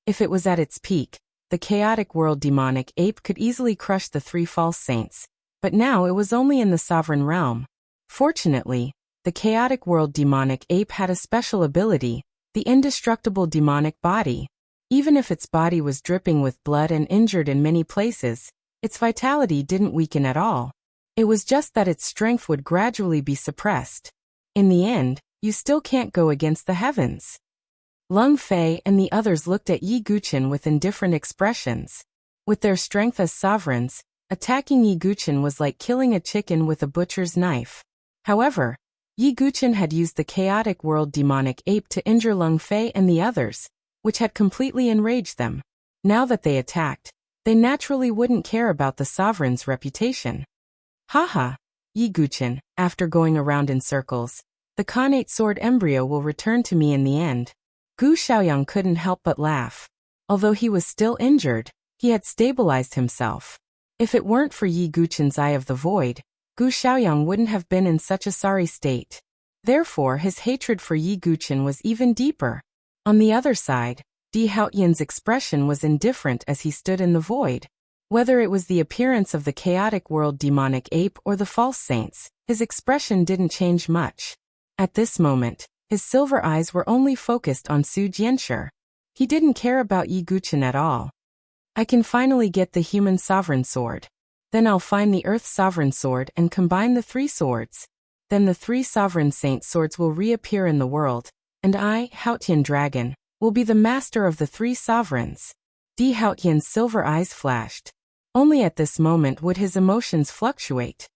If it was at its peak, the chaotic world demonic ape could easily crush the 3 false saints, but now it was only in the sovereign realm. Fortunately, the chaotic world demonic ape had a special ability, the indestructible demonic body. Even if its body was dripping with blood and injured in many places, its vitality didn't weaken at all. It was just that its strength would gradually be suppressed. In the end, you still can't go against the heavens. Lung Fei and the others looked at Yi Guqin with indifferent expressions. With their strength as sovereigns, attacking Yi Guqin was like killing a chicken with a butcher's knife. However, Yi Guqin had used the chaotic world demonic ape to injure Lung Fei and the others, which had completely enraged them. Now that they attacked, they naturally wouldn't care about the sovereign's reputation. Haha, Yi Guqin, after going around in circles, the Khanate sword embryo will return to me in the end. Gu Xiaoyang couldn't help but laugh. Although he was still injured, he had stabilized himself. If it weren't for Yi Guqin's Eye of the Void, Gu Xiaoyang wouldn't have been in such a sorry state. Therefore his hatred for Yi Guqin was even deeper. On the other side, Di Haotian's expression was indifferent as he stood in the void. Whether it was the appearance of the chaotic world demonic ape or the false saints, his expression didn't change much. At this moment, his silver eyes were only focused on Su Jianshi. He didn't care about Yi Guqin at all. I can finally get the human sovereign sword. Then I'll find the earth sovereign sword and combine the 3 swords. Then the 3 sovereign saint swords will reappear in the world, and I, Haotian Dragon, will be the master of the 3 sovereigns. Di Haotian's silver eyes flashed. Only at this moment would his emotions fluctuate.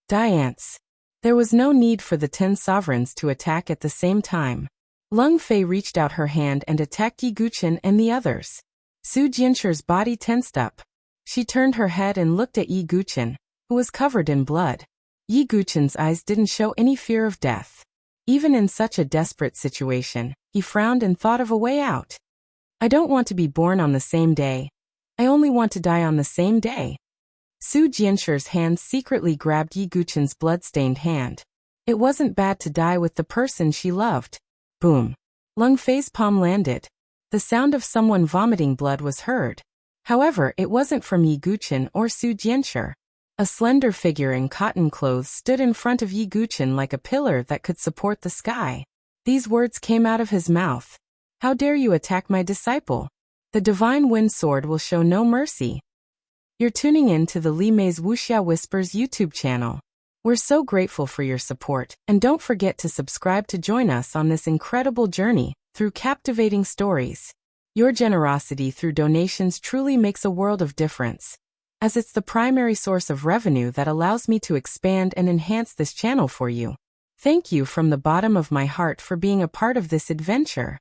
Diance. There was no need for the 10 sovereigns to attack at the same time. Lung Fei reached out her hand and attacked Yi Guqin and the others. Su Jianshi's body tensed up. She turned her head and looked at Yi Guqin, who was covered in blood. Yi Guqin's eyes didn't show any fear of death. Even in such a desperate situation, he frowned and thought of a way out. I don't want to be born on the same day. I only want to die on the same day. Su Jianshi's hand secretly grabbed Yi Guqin's blood-stained hand. It wasn't bad to die with the person she loved. Boom. Lung Fei's palm landed. The sound of someone vomiting blood was heard. However, it wasn't from Yi Guqin or Su Jianshi. A slender figure in cotton clothes stood in front of Yi Guqin like a pillar that could support the sky. These words came out of his mouth. How dare you attack my disciple? The divine wind sword will show no mercy. You're tuning in to the Li Mei's Wuxia Whispers YouTube channel. We're so grateful for your support, and don't forget to subscribe to join us on this incredible journey through captivating stories. Your generosity through donations truly makes a world of difference, as it's the primary source of revenue that allows me to expand and enhance this channel for you. Thank you from the bottom of my heart for being a part of this adventure.